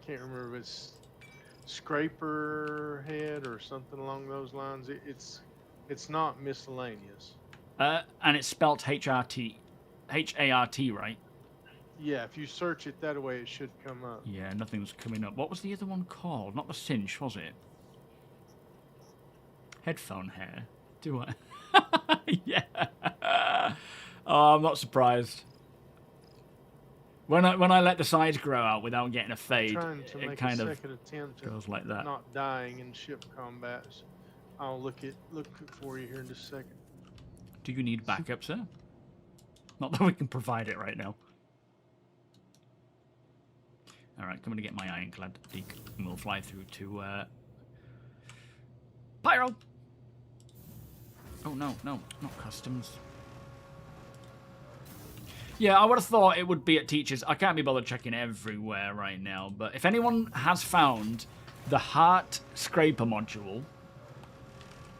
can't remember if it's scraper head or something along those lines. It's not miscellaneous. And it's spelt H-R-T. H-A-R-T, right? Yeah, if you search it that way, it should come up. Yeah, nothing's coming up. What was the other one called? Not the cinch, was it? Headphone hair. Do I? Yeah. Oh, I'm not surprised. When I let the sides grow out without getting a fade, Trying to it make kind a of second attempt goes at like that. not dying in ship combats. I'll look for you here in just a second. Do you need backup, sir? Not that we can provide it right now. Alright, coming to get my ironclad peak, and we'll fly through to Pyro! Oh no, not customs. Yeah, I would have thought it would be at Teachers. I can't be bothered checking everywhere right now, but if anyone has found the Heart Scraper module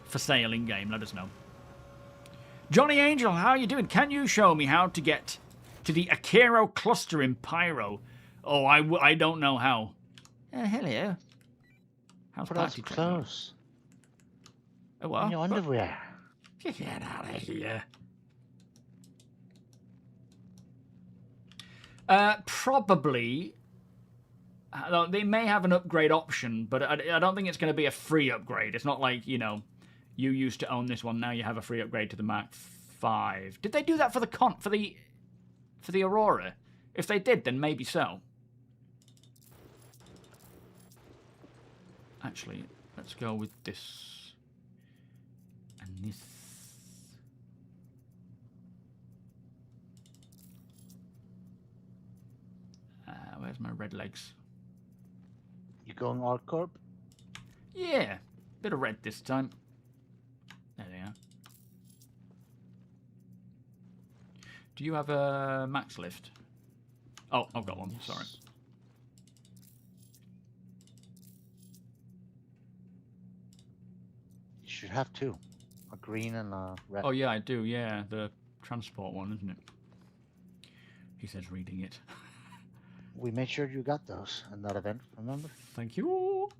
for sale in game, let us know. Johnny Angel, how are you doing? Can you show me how to get to the Akero cluster in Pyro? Oh, I don't know how. Hello. How's Put on party some time? clothes. Oh, what? In your underwear. Get out of here. Probably. They may have an upgrade option, but I don't think it's going to be a free upgrade. It's not like, you know, you used to own this one, now you have a free upgrade to the Mark 5. Did they do that for the Aurora? If they did, then maybe so. Actually, let's go with this and this. Where's my red legs? You going all corp? Yeah, bit of red this time. There they are. Do you have a max lift? Oh, I've got one. Sorry. You should have two. A green and a red. Oh yeah, I do. Yeah, the transport one, isn't it? He says reading it. We made sure you got those in that event, remember? Thank you. What's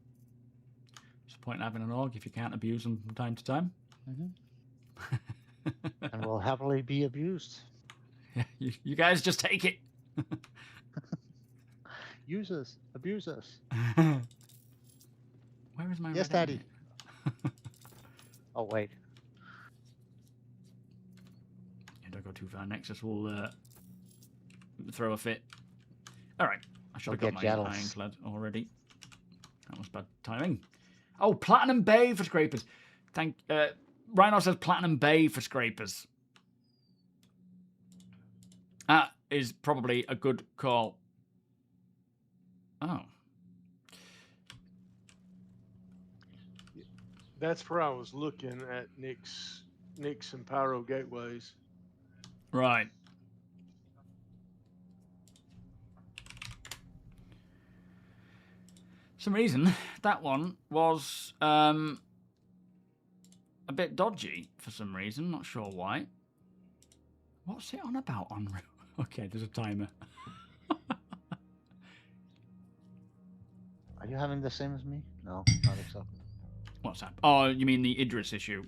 the point in having an org if you can't abuse them from time to time? And will happily be abused. Yeah, you guys just take it. Use us. Abuse us. Where is my Yes, red Daddy. helmet? Oh, wait. Yeah, don't go too far. Nexus will throw a fit. All right, I should have Don't got get my jealous. ironclad already. That was bad timing. Oh, Platinum Bay for scrapers. Rhino says Platinum Bay for scrapers. That is probably a good call. Oh. That's where I was looking at Nick's and Pyro gateways. Right. Some reason that one was a bit dodgy for some reason. Not sure why. What's it on about on? Okay, there's a timer. Are you having the same as me? No, not exactly. What's that? Oh, you mean the Idris issue?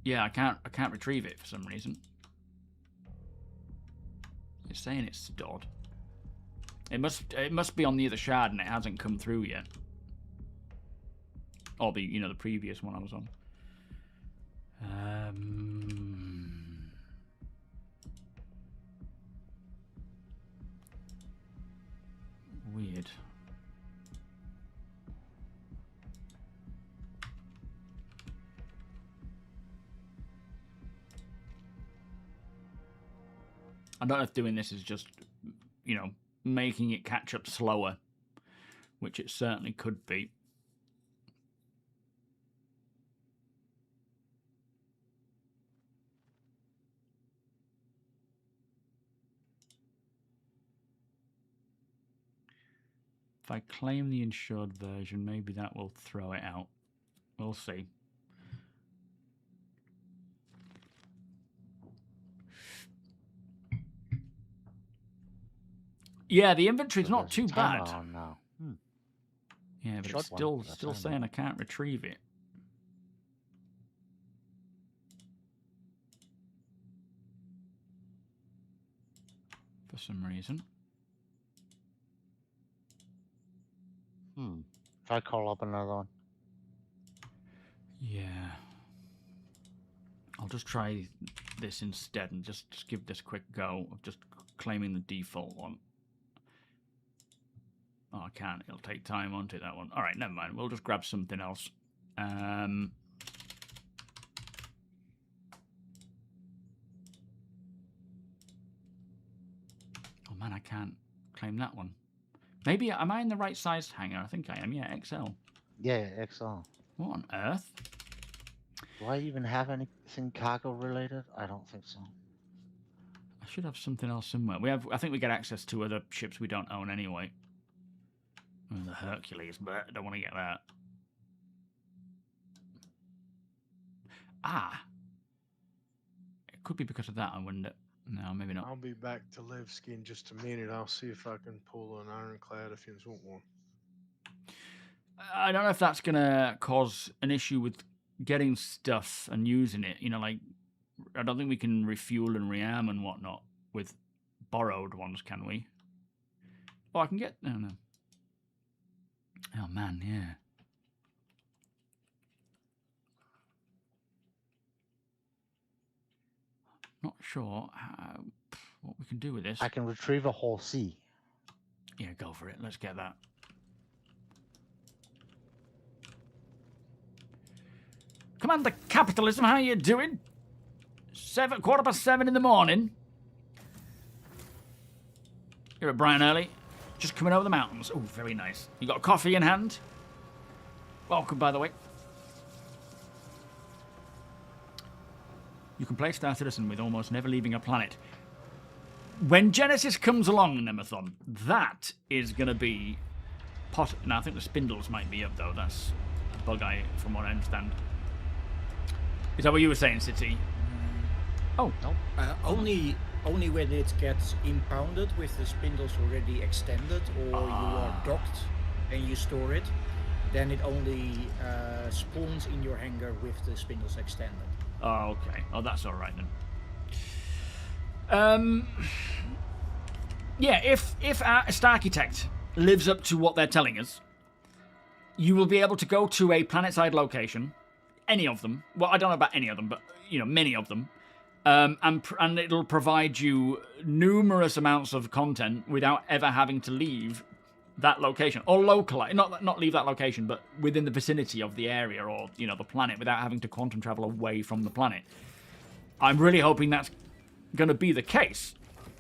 Yeah, I can't retrieve it for some reason. It's saying it's stored. It must be on the other shard and it hasn't come through yet. Or the the previous one I was on. Weird. I don't know if doing this is just, making it catch up slower, which it certainly could be. If I claim the insured version, maybe that will throw it out. We'll see. Yeah, the inventory's So not there's too a timer bad. on now. Yeah, but Short it's one, still that's still fine. saying I can't retrieve it. For some reason. Try call up another one. Yeah. I'll just try this instead and just give this a quick go of just claiming the default one. Oh, I can't. It'll take time, won't it, that one? All right, never mind. We'll just grab something else. Oh, man, I can't claim that one. Maybe, am I in the right sized hangar? I think I am. Yeah, XL. Yeah, XL. What on earth? Do I even have anything cargo related? I don't think so. I should have something else somewhere. I think we get access to other ships we don't own anyway. Oh, the Hercules, but I don't want to get that. Ah. It could be because of that, I wonder. No, maybe not. I'll be back to Levski in just a minute. I'll see if I can pull an ironclad if you want one. I don't know if that's going to cause an issue with getting stuff and using it. I don't think we can refuel and rearm and whatnot with borrowed ones, can we? Oh, I can get... No, no. Oh, man, yeah. Not sure what we can do with this. I can retrieve a whole sea. Yeah, go for it. Let's get that. Commander Capitalism, how you doing? 7:15 in the morning. You're at Brian Early. Just coming over the mountains. Oh, very nice. You got a coffee in hand? Welcome, by the way. You can play Star Citizen with almost never leaving a planet. When Genesis comes along, Nemathon, that is going to be... Now, I think the spindles might be up, though. That's a bug from what I understand. Is that what you were saying, City? Oh. Nope. Only when it gets impounded with the spindles already extended, or you are docked and you store it, then it only spawns in your hangar with the spindles extended. Oh, okay. Oh, that's all right then. Yeah, if our Starcitect lives up to what they're telling us, you will be able to go to a planet-side location, any of them. Well, I don't know about any of them, but many of them, and it'll provide you numerous amounts of content without ever having to leave that location or localize, not leave that location, but within the vicinity of the area or the planet, without having to quantum travel away from the planet. I'm really hoping that's going to be the case,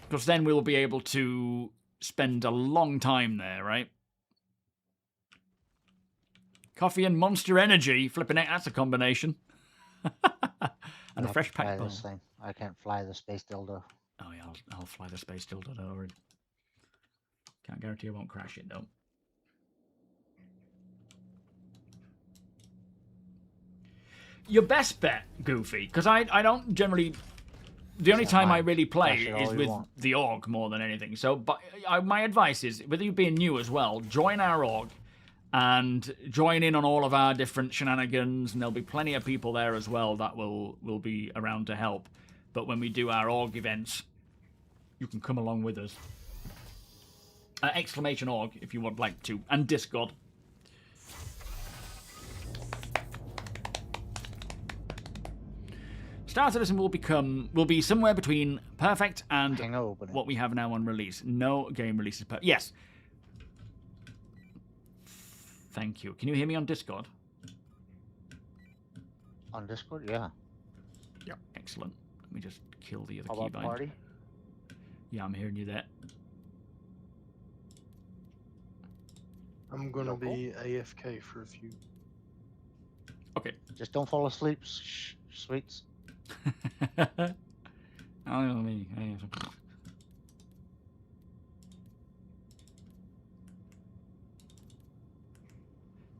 because then we'll be able to spend a long time there, right? Coffee and Monster Energy, flipping it, that's a combination. And a fresh packed bowl. I can't fly the space dildo. Oh yeah, I'll fly the space dildo over it. Can't guarantee I won't crash it though. Your best bet, Goofy, because I don't generally... The only time I really play is with the org more than anything. So, but my advice is, whether you being new as well, join our org and join in on all of our different shenanigans, and there'll be plenty of people there as well that will be around to help. But when we do our org events, you can come along with us. Exclamation org if you would like to, and Discord. Star Citizen will be somewhere between perfect and what we have now on release. No game releases per. Yes. Thank you. Can you hear me on Discord? On Discord, yeah. Yeah. Excellent. Let me just kill the other How about keybind. party? Yeah, I'm hearing you there. I'm gonna Local? be AFK for a few. Okay. Just don't fall asleep, sweets.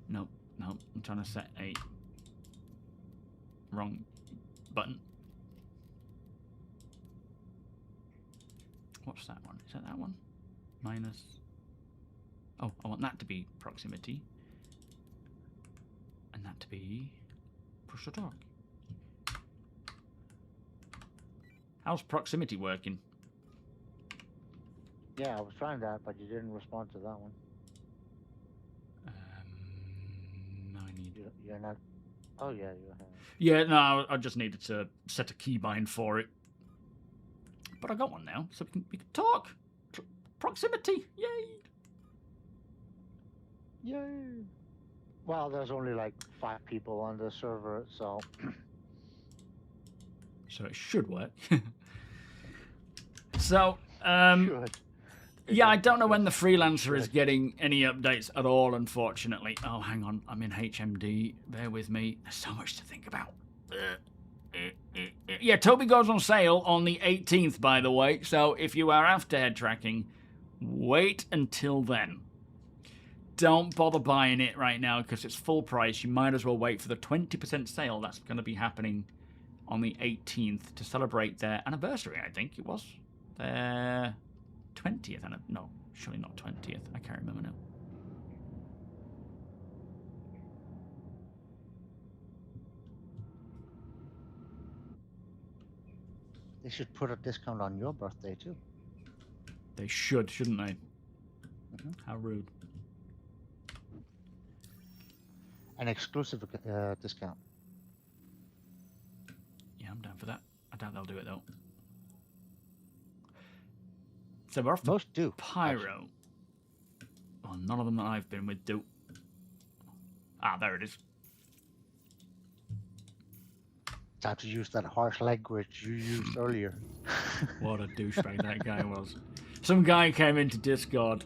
Nope, nope. I'm trying to set a wrong button. What's that one? Is that one? Minus. Oh, I want that to be proximity. And that to be push to talk. How's proximity working? Yeah, I was trying that, but you didn't respond to that one. No, I need. You're not. Oh yeah, you have. Yeah, no, I just needed to set a keybind for it. But I got one now, so we can talk. Proximity, yay! Yay! Well, there's only like 5 people on the server, so. So it should work. So, Should. yeah, I don't know when the freelancer is getting any updates at all, unfortunately. Oh, hang on, I'm in HMD. Bear with me. There's so much to think about. Yeah, TOBII goes on sale on the 18th, by the way. So if you are after head tracking, wait until then. Don't bother buying it right now because it's full price. You might as well wait for the 20% sale that's going to be happening on the 18th to celebrate their anniversary, I think it was. Their 20th, no, surely not 20th. I can't remember now. They should put a discount on your birthday too. They should, shouldn't they? Mhm. How rude. An exclusive discount. Yeah, I'm down for that. I doubt they'll do it though. So we're off to Most do. Pyro. Well, none of them that I've been with do. Ah, there it is. Time to use that harsh language you used earlier. What a douchebag that guy was. Some guy came into Discord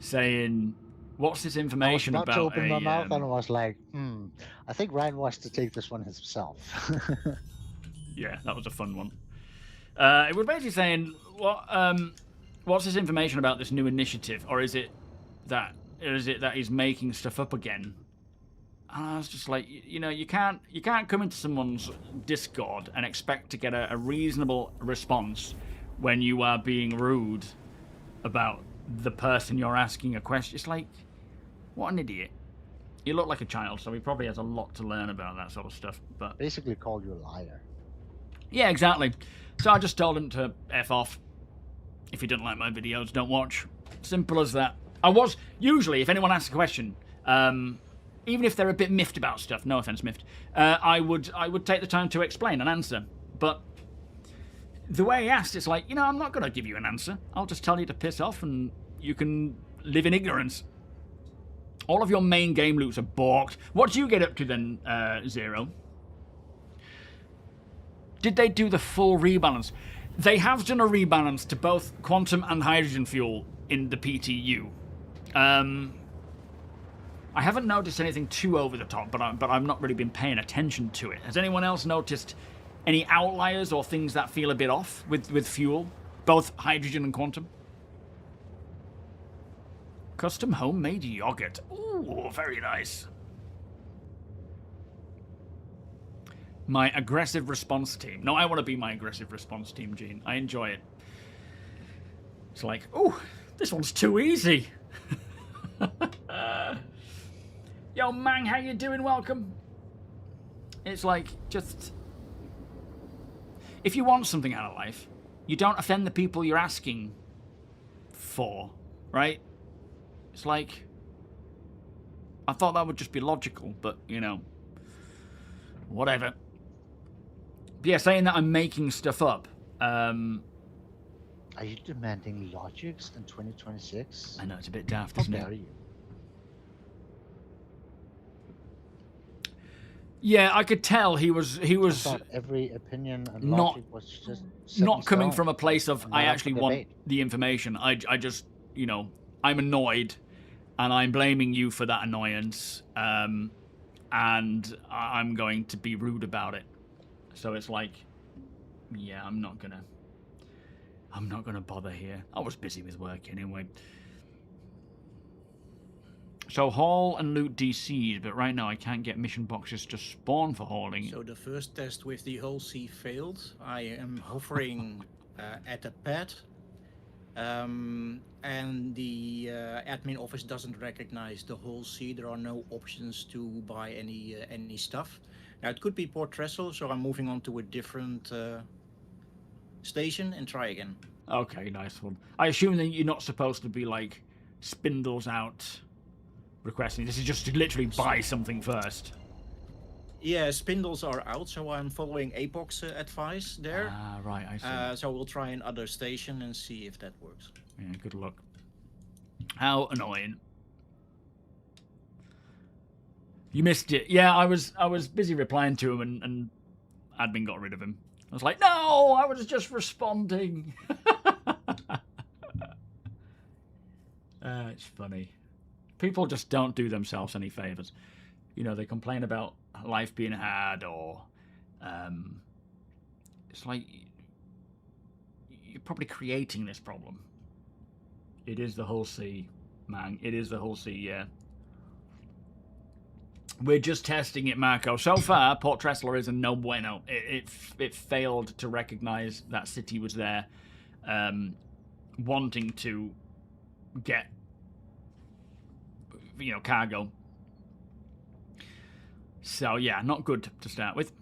saying, "What's this information I was about to open my mouth and I a?" was like, I think Ryan wants to take this one himself. Yeah, that was a fun one. It was basically saying, what's this information about this new initiative, or is it that he's making stuff up again? And I was just like, you know, you can't come into someone's Discord and expect to get a reasonable response when you are being rude about the person you're asking a question. It's like, what an idiot. You look like a child, so he probably has a lot to learn about that sort of stuff. But Basically called you a liar. yeah, exactly. So I just told him to F off. If you don't like my videos, don't watch. Simple as that. I was, usually, if anyone asks a question, even if they're a bit miffed about stuff, no offense, miffed, I would take the time to explain and answer. But the way he asked, it's like, you know, I'm not going to give you an answer. I'll just tell you to piss off and you can live in ignorance. All of your main game loots are balked. What do you get up to then, Zero? Did they do the full rebalance? They have done a rebalance to both quantum and hydrogen fuel in the PTU. I haven't noticed anything too over the top, but I've not really been paying attention to it. Has anyone else noticed any outliers or things that feel a bit off with fuel, both hydrogen and quantum? Custom homemade yogurt. Ooh, very nice. My aggressive response team. No, I want to be my aggressive response team, Gene. I enjoy it. It's like, ooh, this one's too easy. Yo, Mang, how you doing? Welcome. It's like, just... if you want something out of life, you don't offend the people you're asking for, right? It's like, I thought that would just be logical, but, you know, whatever. But yeah, saying that I'm making stuff up. Are you demanding logics in 2026? I know, it's a bit daft, How isn't dare it? you? Yeah, I could tell he was I thought every opinion and not- logic was just set not in coming stone from a place of, and I not up actually for want debate. the information. I just, you know, I'm annoyed, and I'm blaming you for that annoyance, and I'm going to be rude about it. So it's like, yeah, I'm not gonna bother here. I was busy with work anyway. So haul and loot DCs, but right now I can't get mission boxes to spawn for hauling. So the first test with the whole sea failed. I am hovering at a pad, and the admin office doesn't recognize the whole sea. There are no options to buy any stuff. Now it could be Port Trestle, so I'm moving on to a different station and try again. Okay, nice one. I assume that you're not supposed to be like spindles out requesting. This is just to literally buy something first. Yeah, spindles are out, so I'm following Apox advice there. Ah, right, I see. So we'll try another station and see if that works. Yeah, good luck. How annoying. You missed it. Yeah, I was busy replying to him, and admin got rid of him. I was like, no, I was just responding. It's funny. People just don't do themselves any favors. You know, they complain about life being hard, or it's like you're probably creating this problem. It is the whole sea, man. It is the whole sea, yeah. We're just testing it, Marco. So far, Port Trestle is a no bueno. It failed to recognize that city was there, wanting to get, you know, cargo. So yeah, not good to start with.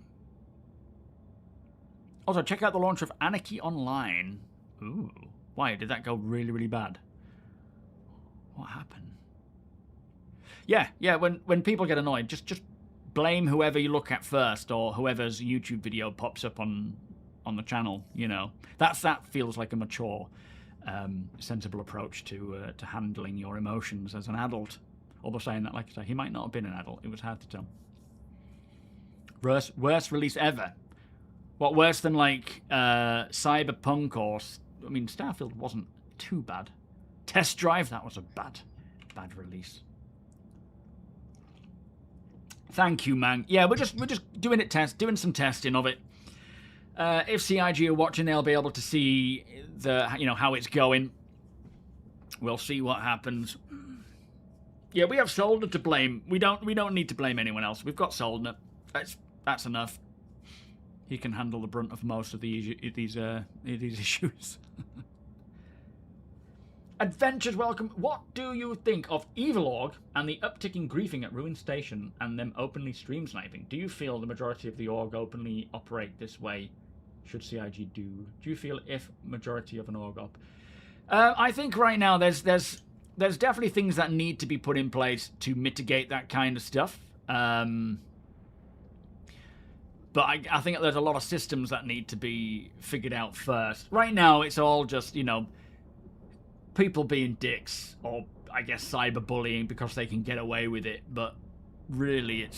Also, check out the launch of Anarchy Online. Ooh, why did that go really, really bad? What happened? Yeah. When people get annoyed, just blame whoever you look at first, or whoever's YouTube video pops up on the channel. You know, that feels like a mature, sensible approach to handling your emotions as an adult. Although saying that, like I say, he might not have been an adult. It was hard to tell. Worst release ever. What, worse than like Cyberpunk or... I mean, Starfield wasn't too bad. Test Drive, that was a bad release. Thank you, man. Yeah, we're just doing some testing of it. If CIG are watching, they'll be able to see how it's going. We'll see what happens. Yeah, we have Soldner to blame. We don't need to blame anyone else. We've got Soldner. That's enough. He can handle the brunt of most of these issues. Adventures, welcome. What do you think of Evilorg and the uptick in griefing at Ruin Station and them openly stream sniping? Do you feel the majority of the org openly operate this way? Should CIG do? Do you feel if majority of an org op? I think right now there's definitely things that need to be put in place to mitigate that kind of stuff. But I think there's a lot of systems that need to be figured out first. Right now, it's all just, people being dicks, or I guess cyberbullying because they can get away with it. But really,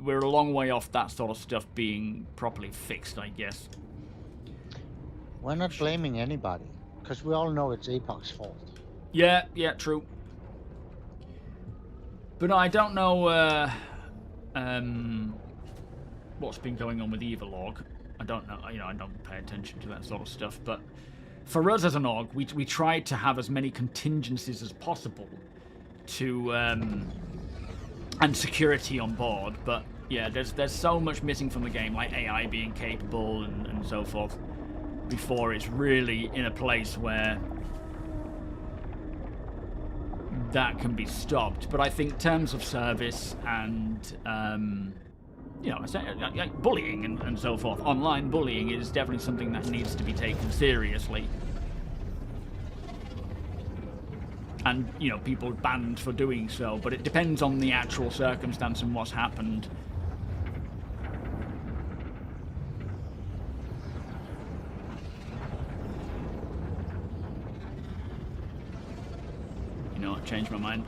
we're a long way off that sort of stuff being properly fixed, I guess. We're not blaming anybody, because we all know it's Apox's fault. Yeah, true. But no, I don't know what's been going on with Evilorg. I don't know. I don't pay attention to that sort of stuff. But for us as an org, we tried to have as many contingencies as possible to and security on board. But yeah, there's so much missing from the game, like AI being capable and so forth, before it's really in a place where that can be stopped. But I think terms of service and you know, like bullying and so forth. Online bullying is definitely something that needs to be taken seriously. And, you know, people banned for doing so, but it depends on the actual circumstance and what's happened. You know what, changed my mind.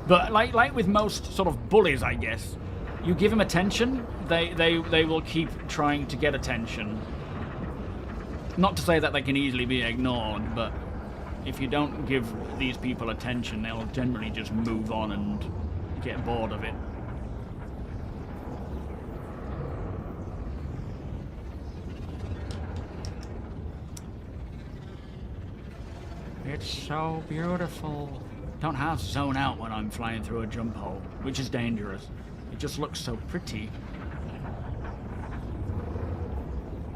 But like with most sort of bullies, I guess, you give them attention, they will keep trying to get attention. Not to say that they can easily be ignored, but if you don't give these people attention, they'll generally just move on and get bored of it. It's so beautiful. Don't have to zone out when I'm flying through a jump hole, which is dangerous. It just looks so pretty.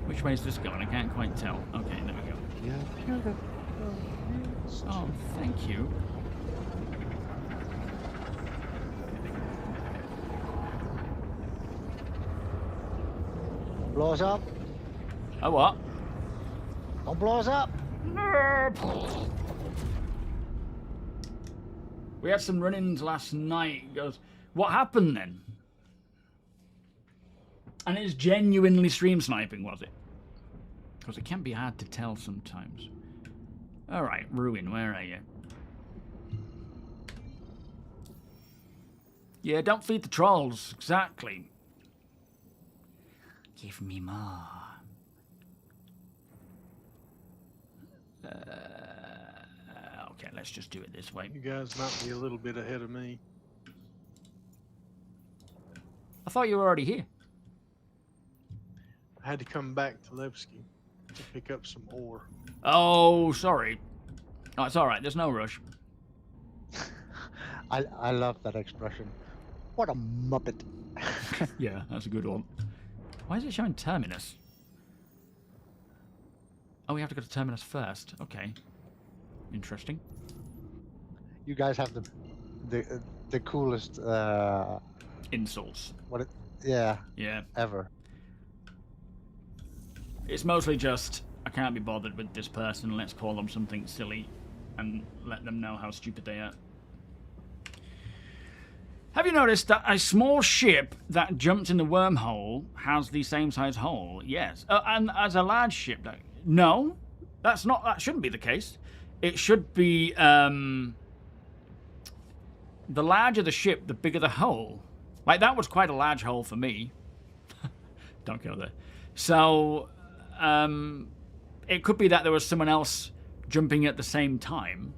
Which way is this going? I can't quite tell. Okay, there we go. Yeah, beautiful. Oh, thank you. Blow us up. Oh, what? Don't blow us up. We had some run-ins last night. He goes, what happened then? And it's genuinely stream sniping, was it? Because it can be hard to tell sometimes. Alright, Ruin, where are you? Yeah, don't feed the trolls. Exactly. Give me more. Okay, let's just do it this way. You guys might be a little bit ahead of me. I thought you were already here. I had to come back to Levski to pick up some ore. Oh, sorry. Oh, it's alright, there's no rush. I love that expression. What a muppet. Yeah, that's a good one. Why is it showing Terminus? Oh, we have to go to Terminus first. Okay. Interesting. You guys have the coolest Insults. yeah, Yeah. ever. It's mostly just, I can't be bothered with this person, let's call them something silly and let them know how stupid they are. Have you noticed that a small ship that jumped in the wormhole has the same size hole? Yes. And as a large ship, no, that shouldn't be the case. It should be, the larger the ship, the bigger the hole. Like, that was quite a large hole for me. Don't go there. So, it could be that there was someone else jumping at the same time.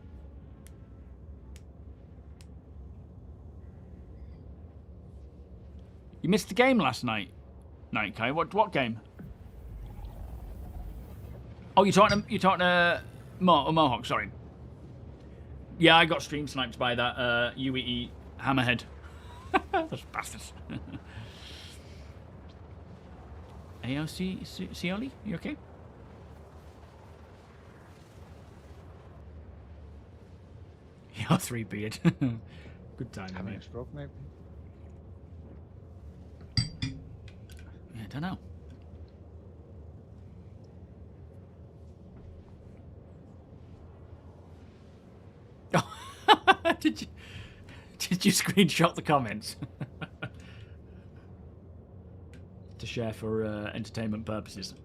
You missed the game last night, Kai. What game? Oh, you're talking to Mohawk. Sorry. Yeah, I got stream sniped by that UEE Hammerhead. Those bastards. AOC Cioli, you okay? Your 3 beard. Good time, Having mate. a stroke, maybe. Yeah, I don't know. Did you screenshot the comments to share for entertainment purposes?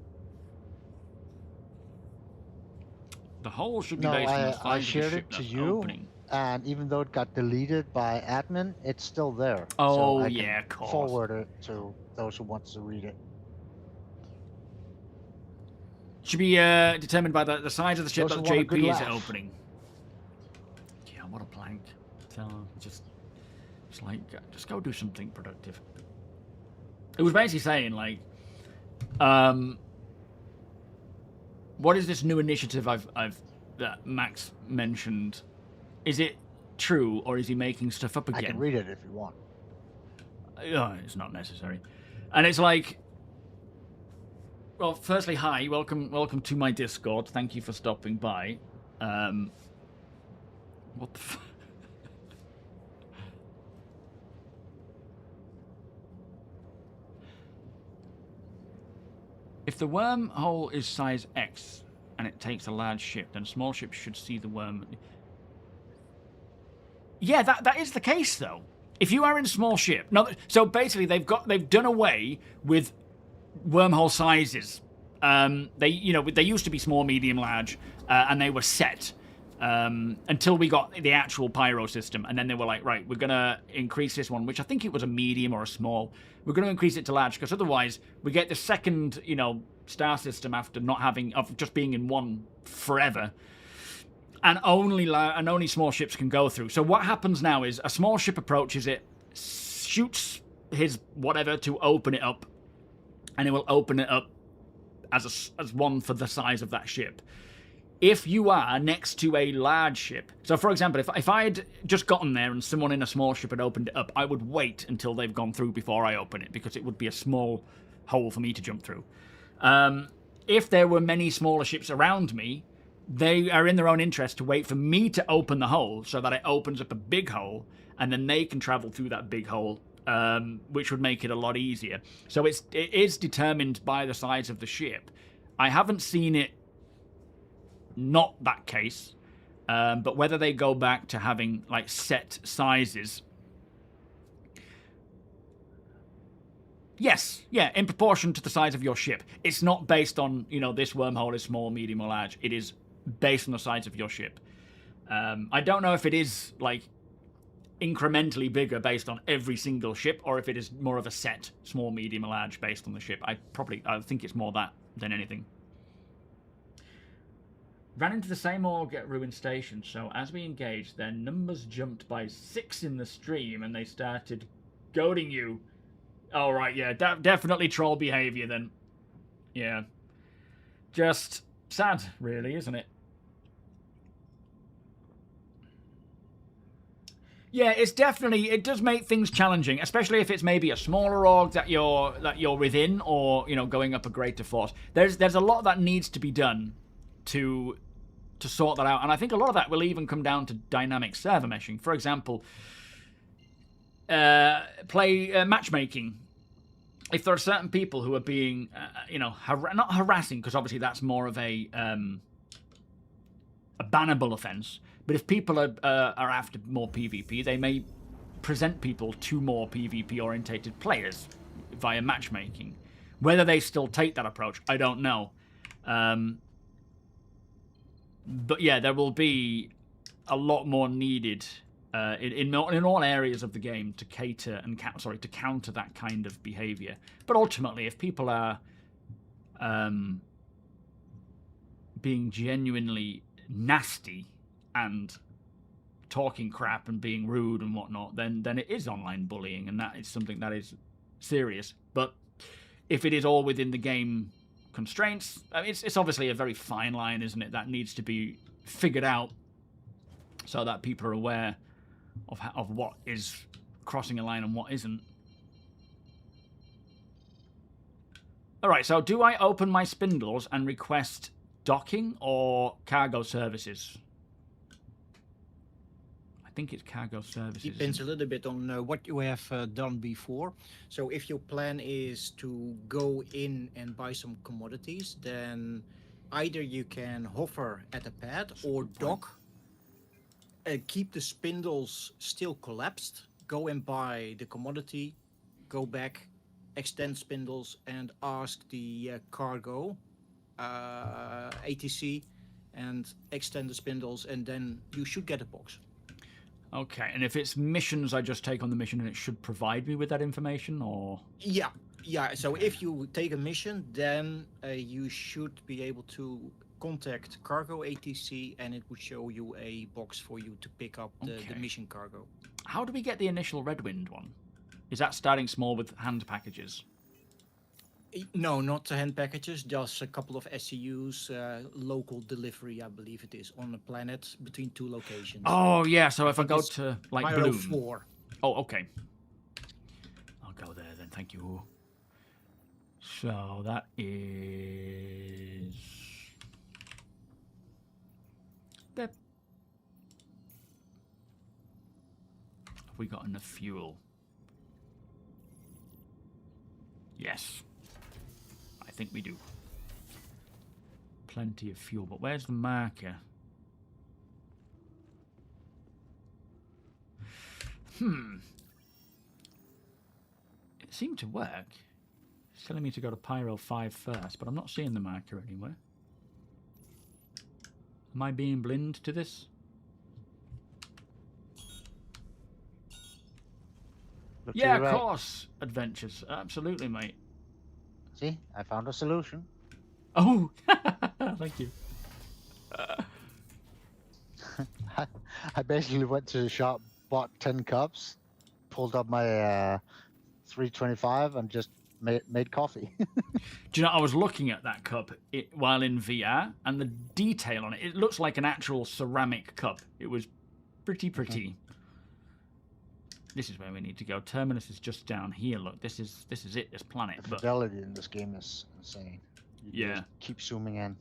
The hole should be No, based on the size I of the shared ship it to that's you, opening. and even though it got deleted by admin, it's still there. Oh, so I yeah, can of course. forward it to those who want to read it. Should be determined by the size of the ship Those that who want a good JP is laugh. opening. Yeah, what a plank. So just go do something productive. It was basically saying like, what is this new initiative that Max mentioned? Is it true or is he making stuff up again? I can read it if you want. It's not necessary. And it's like, well, firstly, hi, welcome to my Discord. Thank you for stopping by. What the f... If the wormhole is size X and it takes a large ship, then small ships should see the worm. Yeah, that is the case though. If you are in a small ship, no, so basically they've done away with wormhole sizes. They used to be small, medium, large, and they were set until we got the actual pyro system, and then they were like, right, we're gonna increase this one, which I think it was a medium or a small. We're gonna increase it to large because otherwise we get the second, star system after of just being in one forever. And only small ships can go through. So what happens now is a small ship approaches it, shoots his whatever to open it up, and it will open it up as one for the size of that ship. If you are next to a large ship, so for example, if I had just gotten there and someone in a small ship had opened it up, I would wait until they've gone through before I open it, because it would be a small hole for me to jump through. If there were many smaller ships around me, they are in their own interest to wait for me to open the hole so that it opens up a big hole, and then they can travel through that big hole, which would make it a lot easier. So it is determined by the size of the ship. I haven't seen it not that case, but whether they go back to having like set sizes. Yes, yeah, in proportion to the size of your ship. It's not based on, this wormhole is small, medium, or large. It is based on the size of your ship. I don't know if it is, like, incrementally bigger based on every single ship, or if it is more of a set, small, medium, or large, based on the ship. I think it's more that than anything. Ran into the same org at Ruin Station, so as we engaged, their numbers jumped by 6 in the stream, and they started goading you. Oh, right, yeah, definitely troll behavior then. Yeah. Just sad, really, isn't it? Yeah, it does make things challenging, especially if it's maybe a smaller org that you're within, or, going up a greater force. There's a lot that needs to be done to sort that out, and I think a lot of that will even come down to dynamic server meshing. For example, matchmaking. If there are certain people who are being, not harassing, because obviously that's more of a bannable offence, but if people are after more PvP, they may present people to more PvP-orientated players via matchmaking. Whether they still take that approach, I don't know. But yeah, there will be a lot more needed in all areas of the game to cater and to counter that kind of behavior. But ultimately, if people are being genuinely nasty and talking crap and being rude and whatnot, then it is online bullying, and that is something that is serious. But if it is all within the game constraints, I mean, it's obviously a very fine line, isn't it? That needs to be figured out so that people are aware of what is crossing a line and what isn't. Alright, so do I open my spindles and request docking or cargo services? I think it's cargo services. Depends a little bit on what you have done before. So if your plan is to go in and buy some commodities, then either you can hover at a pad or dock. Keep the spindles still collapsed, go and buy the commodity, go back, extend spindles, and ask the cargo ATC and extend the spindles, and then you should get a box. Okay, and if it's missions, I just take on the mission and it should provide me with that information, or? Yeah. So if you take a mission, then you should be able to contact cargo ATC, and it would show you a box for you to pick up the mission cargo. How do we get the initial Red Wind one? Is that starting small with hand packages? No, not hand packages, just a couple of SCUs, local delivery, I believe it is, on the planet between 2 locations. Oh, yeah, so if I go to, like, Pyro Bloom. 4. Oh, okay. I'll go there then, thank you. So that is... we got enough fuel? Yes. I think we do. Plenty of fuel, but where's the marker? It seemed to work. It's telling me to go to Pyro 5 first, but I'm not seeing the marker anywhere. Am I being blind to this? Look to Yeah, your of right. course. Adventures. Absolutely, mate. See, I found a solution. Oh! Thank you. I basically went to the shop, bought 10 cups, pulled up my 325, and just made coffee. Do you know, I was looking at that cup while in VR, and the detail on it, it looks like an actual ceramic cup. It was pretty. This is where we need to go. Terminus is just down here. Look, this is it, this planet. The But fidelity in this game is insane. You Yeah. just keep zooming in.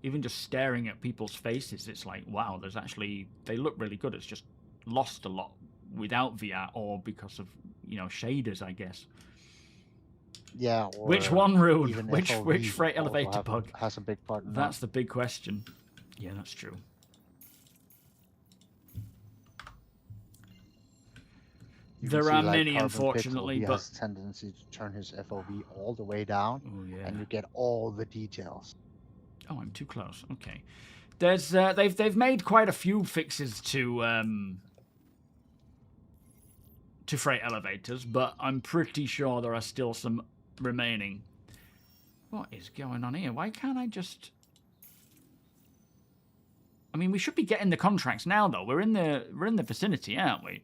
even just staring at people's faces, it's like, wow, there's actually, they look really good. It's just lost a lot without VR, or because of, you know, shaders, I guess. Yeah. Or Which one, Rune? even Which FOV freight also elevator bug? has a big part in That's that. the big question. Yeah, that's true. You can There see, are like, many, Carbon unfortunately, Pixel, he but has a tendency to turn his FOV all the way down, oh yeah. and you get all the details. Oh, I'm too close. Okay. There's they've made quite a few fixes to freight elevators, but I'm pretty sure there are still some remaining. What is going on here? Why can't I just? I mean, we should be getting the contracts now, though. We're in the vicinity, aren't we?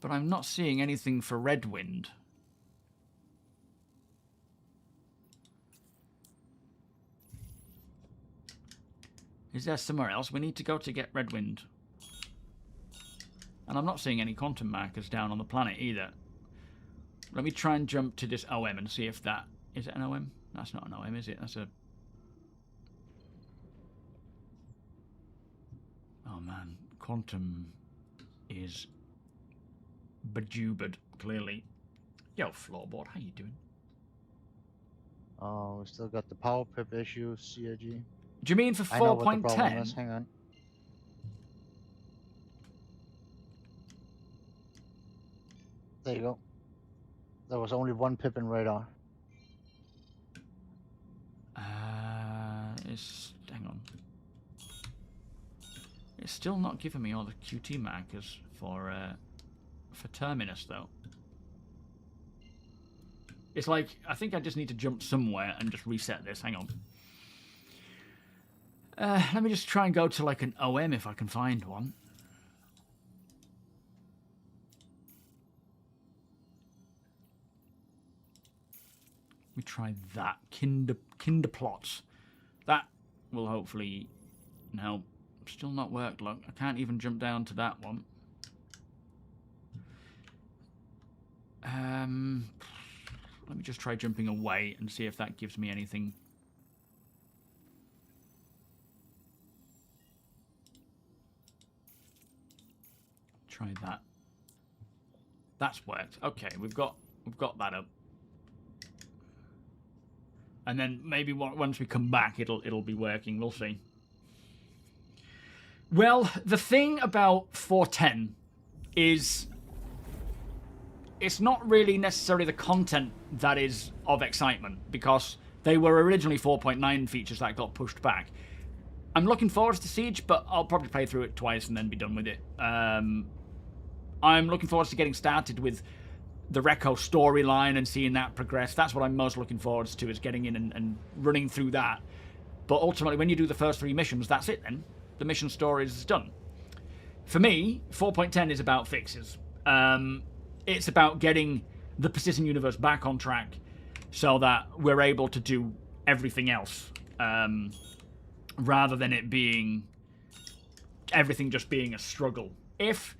But I'm not seeing anything for Redwind. Is there somewhere else we need to go to get Redwind? And I'm not seeing any quantum markers down on the planet either. Let me try and jump to this OM and see if that... Is it an OM? That's not an OM, is it? That's a... Oh, man. Quantum is bejubered, clearly. Yo, Floorboard, how you doing? Oh, we still got the power pip issue, CIG. Do you mean for I know what the problem 4.10? is. Hang on. There you go. There was only one pip in radar. Hang on. It's still not giving me all the QT markers for Terminus, though. It's like, I think I just need to jump somewhere and just reset this. Hang on. Let me just try and go to like an OM if I can find one. Let me try that. Kinder plots. That will hopefully... No, still not worked. Look, I can't even jump down to that one. Let me just try jumping away and see if that gives me anything. Try that. That's worked. Okay, we've got that up. And then maybe once we come back, it'll be working. We'll see. Well, the thing about 4.10 is it's not really necessarily the content that is of excitement, because they were originally 4.9 features that got pushed back. I'm looking forward to Siege, but I'll probably play through it twice and then be done with it. I'm looking forward to getting started with the Reco storyline and seeing that progress. That's what I'm most looking forward to, is getting in and running through that. But ultimately, when you do the first 3 missions, that's it then. The mission story is done. For me, 4.10 is about fixes. It's about getting the persistent universe back on track so that we're able to do everything else, rather than it being everything just being a struggle. If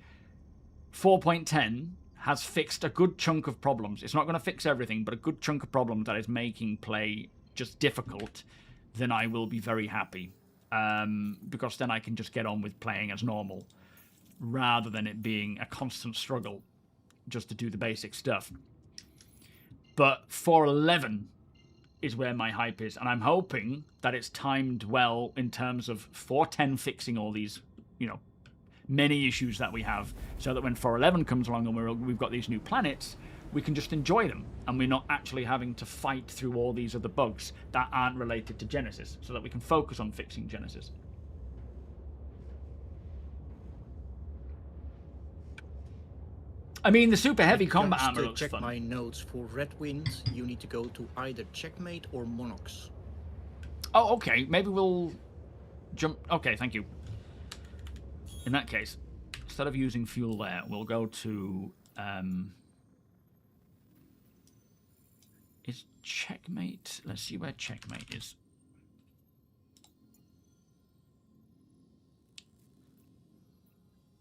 4.10 has fixed a good chunk of problems, it's not going to fix everything, but a good chunk of problems that is making play just difficult, then I will be very happy. because then I can just get on with playing as normal, rather than it being a constant struggle just to do the basic stuff. But 4.11 is where my hype is, and I'm hoping that it's timed well in terms of 4.10 fixing all these, many issues that we have, so that when 4.11 comes along and we've got these new planets, we can just enjoy them, and we're not actually having to fight through all these other bugs that aren't related to Genesis, so that we can focus on fixing Genesis. I mean, the super heavy combat armor looks check fun. my notes. For Red Wind, you need to go to either Checkmate or Monox. Oh, okay. Maybe we'll jump. Okay, thank you. In that case, instead of using fuel there, we'll go to... Is Checkmate... Let's see where Checkmate is.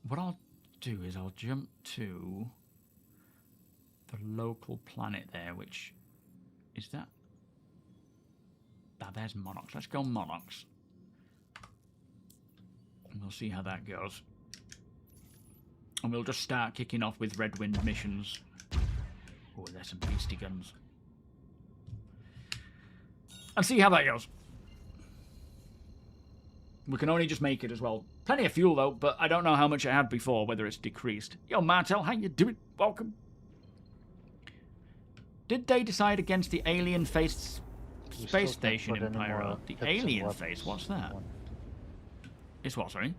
What I'll do is I'll jump to the local planet there, which... Is that... Ah, there's Monox. Let's go Monox. And we'll see how that goes. And we'll just start kicking off with Red Wind missions. Oh, there's some beastie guns. And see how that goes. We can only just make it as well. Plenty of fuel, though, but I don't know how much I had before, whether it's decreased. Yo, Martel, how you doing? Welcome. Did they decide against the alien-faced space station in Pyro? The alien face? What's that? It's what, sorry?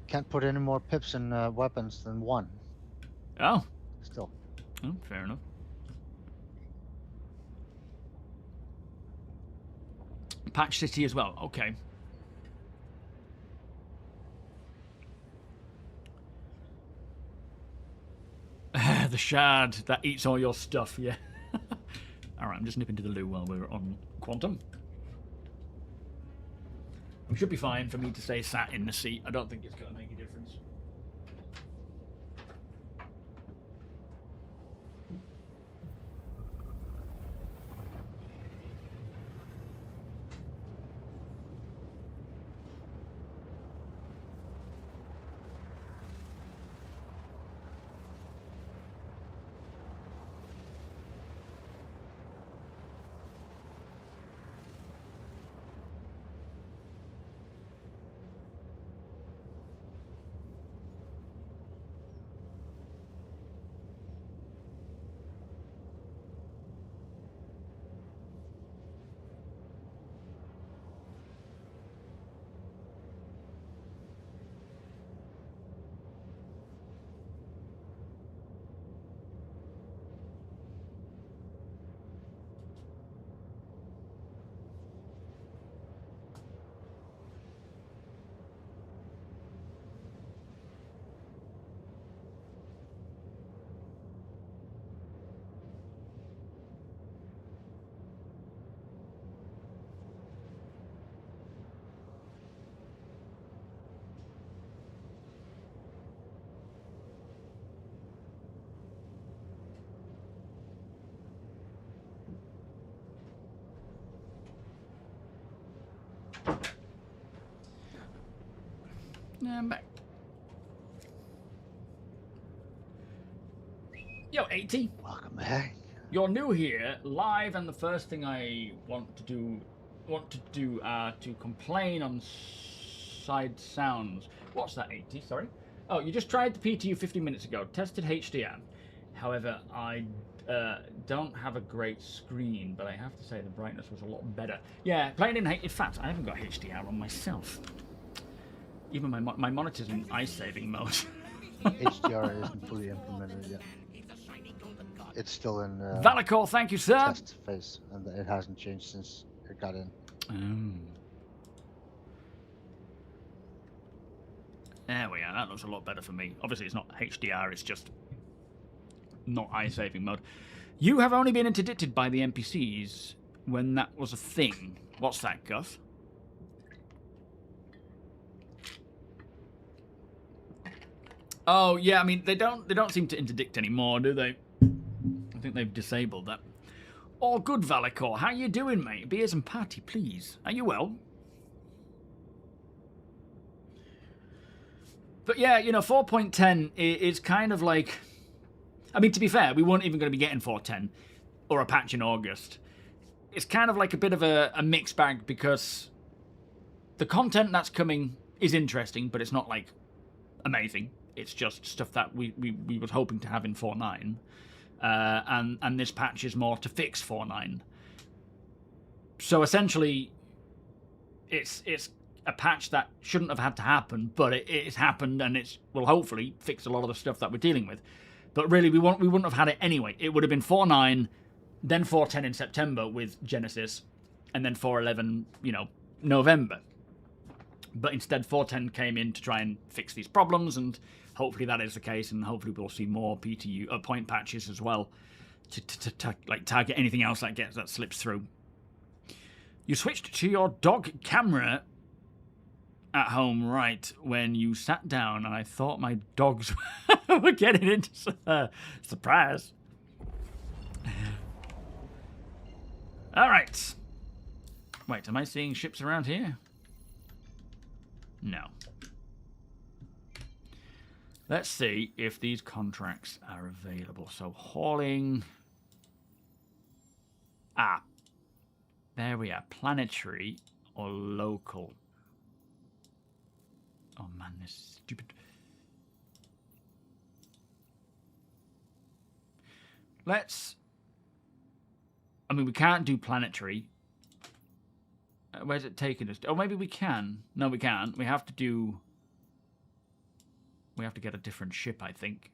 Can't put any more pips in weapons than one. Oh. Still. Oh, fair enough. Patch City as well. Okay. The shard that eats all your stuff, yeah. Alright, I'm just nipping to the loo while we're on Quantum. It should be fine for me to stay sat in the seat. I don't think it's going to make a difference. I'm back. Yo, 80. Welcome back. You're new here, live, and the first thing I want to do to complain on side sounds. What's that, 80? Sorry. Oh, you just tried the PTU 50 minutes ago. Tested HDR. However, I don't have a great screen, but I have to say the brightness was a lot better. Yeah, playing in fact, I haven't got HDR on myself. Even my monitor's in ice-saving mode. HDR isn't fully implemented yet. It's still in Valicor, thank you, sir. test phase, and it hasn't changed since it got in. There we are. That looks a lot better for me. Obviously, it's not HDR. It's just not eye-saving mode. You have only been interdicted by the NPCs when that was a thing. What's that, Guff? Oh yeah, I mean they don't seem to interdict anymore, do they? I think they've disabled that. All good, Valicor. How you doing, mate? Beers and party, please. Are you well? But yeah, 4.10 is kind of like... I mean, to be fair, we weren't even going to be getting 4.10 or a patch in August. It's kind of like a bit of a mixed bag because the content that's coming is interesting, but it's not like amazing. It's just stuff that we was hoping to have in 4.9. And this patch is more to fix 4.9. So essentially, it's a patch that shouldn't have had to happen, but it's happened, and it will hopefully fix a lot of the stuff that we're dealing with. But really, we wouldn't have had it anyway. It would have been 4.9, then 4.10 in September with Genesis, and then 4.11, November. But instead, 4.10 came in to try and fix these problems, and hopefully that is the case, and hopefully we'll see more PTU point patches as well to like target anything else that slips through. You switched to your dog camera at home right when you sat down, and I thought my dogs were getting into surprise. All right. Wait, am I seeing ships around here? No. Let's see if these contracts are available. So hauling. There we are. Planetary or local. Oh man, this is stupid. I mean, we can't do planetary. Where's it taking us? Oh, maybe we can. No, we can't. We have to get a different ship, I think.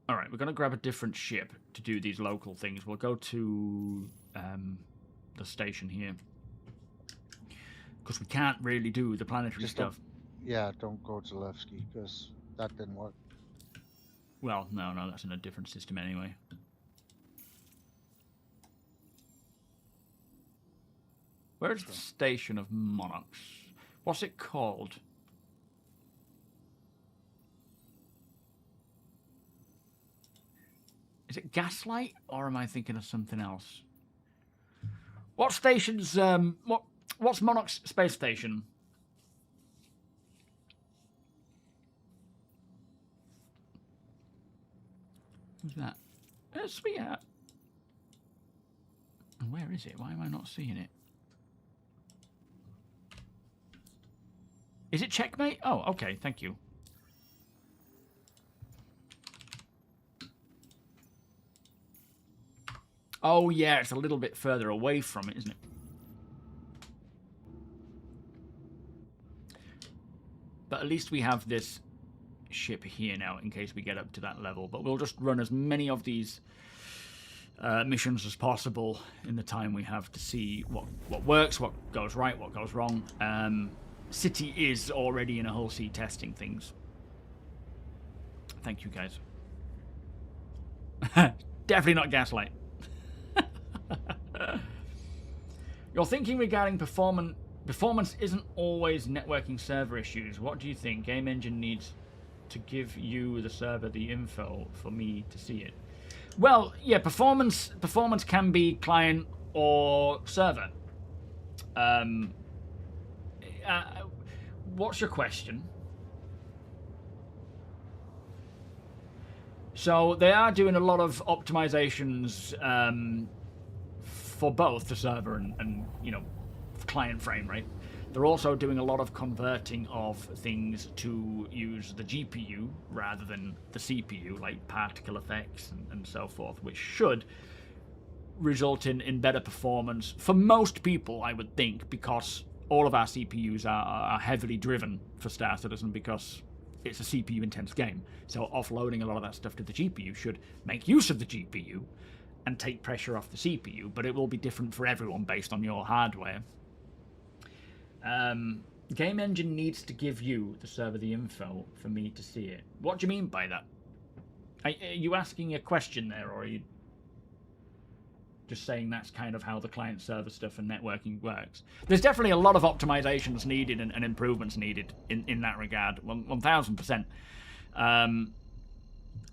All right, we're going to grab a different ship to do these local things. We'll go to the station here. Because we can't really do the planetary stuff. Don't go to Levski, because that didn't work. Well, no, that's in a different system anyway. Where's the station of Monarchs? What's it called? Is it Gaslight, or am I thinking of something else? What station's what's Monarch's space station? Who's that? Sweetheart. Where is it? Why am I not seeing it? Is it Checkmate? Oh, okay, thank you. Oh, yeah, it's a little bit further away from it, isn't it? But at least we have this ship here now in case we get up to that level. But we'll just run as many of these missions as possible in the time we have to see what works, what goes right, what goes wrong. City is already in a whole sea testing things. Thank you, guys. Definitely not Gaslight. You're thinking regarding performance isn't always networking server issues. What do you think? Game Engine needs to give you, the server, the info for me to see it. Well, yeah, performance can be client or server. What's your question? So they are doing a lot of optimizations for both the server and client frame rate. They're also doing a lot of converting of things to use the GPU rather than the CPU, like particle effects and so forth, which should result in better performance for most people, I would think, because all of our CPUs are heavily driven for Star Citizen because it's a CPU-intense game. So offloading a lot of that stuff to the GPU should make use of the GPU and take pressure off the CPU, but it will be different for everyone based on your hardware. Game Engine needs to give you, the server, the info for me to see it. What do you mean by that? Are you asking a question there, or are you just saying that's kind of how the client-server stuff and networking works? There's definitely a lot of optimizations needed and improvements needed in that regard, 1000%. And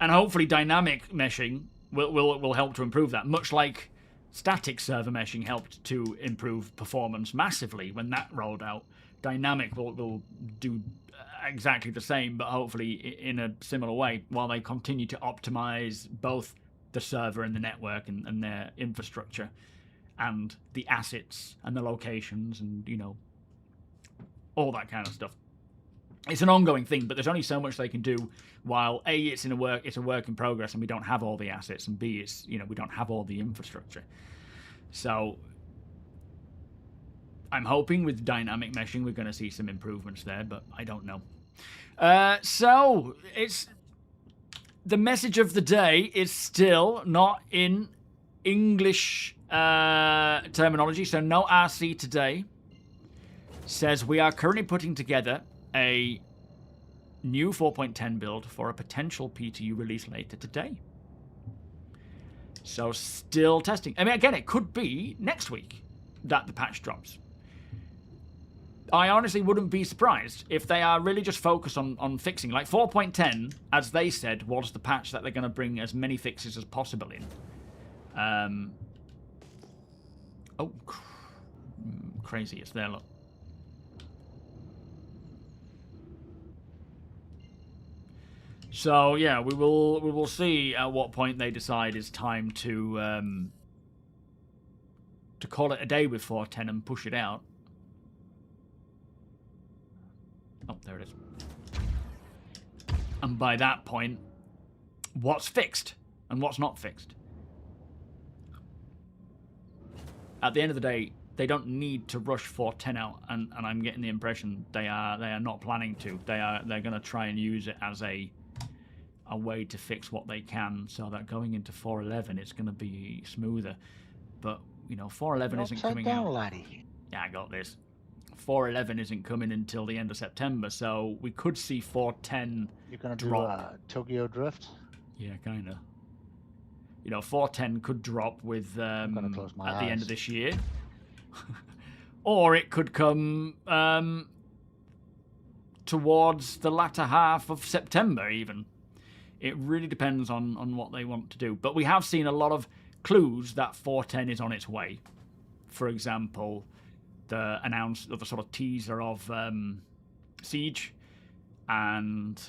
hopefully dynamic meshing will help to improve that, much like Static server meshing helped to improve performance massively when that rolled out. Dynamic will do exactly the same, but hopefully in a similar way, while they continue to optimize both the server and the network and their infrastructure and the assets and the locations and, you know, all that kind of stuff. It's an ongoing thing, but there's only so much they can do while A, it's a work in progress and we don't have all the assets, and B, it's, you know, we don't have all the infrastructure. So I'm hoping with dynamic meshing we're going to see some improvements there, but I don't know. So it's the message of the day is still not in English terminology, so no RC today. Says we are currently putting together a new 4.10 build for a potential PTU release later today. So still testing. I mean, again, it could be next week that the patch drops. I honestly wouldn't be surprised if they are really just focused on fixing. Like 4.10, as they said, was the patch that they're going to bring as many fixes as possible in. Oh, crazy! It's there. Look. So yeah, we will see at what point they decide it's time to call it a day with 4.10 and push it out. Oh, there it is. And by that point, what's fixed and what's not fixed? At the end of the day, they don't need to rush 4.10 out, and I'm getting the impression they are not planning to. They're going to try and use it as a way to fix what they can, so that going into 4.11 it's going to be smoother. But you know, 4.11 isn't coming out. Laddie. Yeah, I got this. 4.11 isn't coming until the end of September, so we could see 4.10 You're gonna drop. do Tokyo Drift? Yeah, kind of. You know, 4.10 could drop with I'm gonna close my at the end eyes. of this year, or it could come towards the latter half of September even. It really depends on what they want to do. But we have seen a lot of clues that 4.10 is on its way. For example, the sort of teaser of Siege, and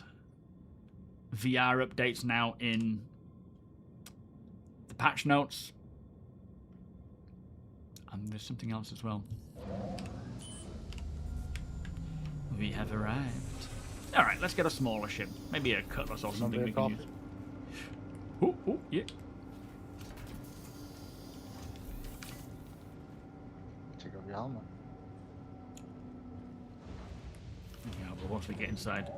VR updates now in the patch notes. And there's something else as well. We have arrived. All right, let's get a smaller ship. Maybe a cutlass or something we can use. Oh, yeah. Take off your helmet. Yeah, but once we get inside.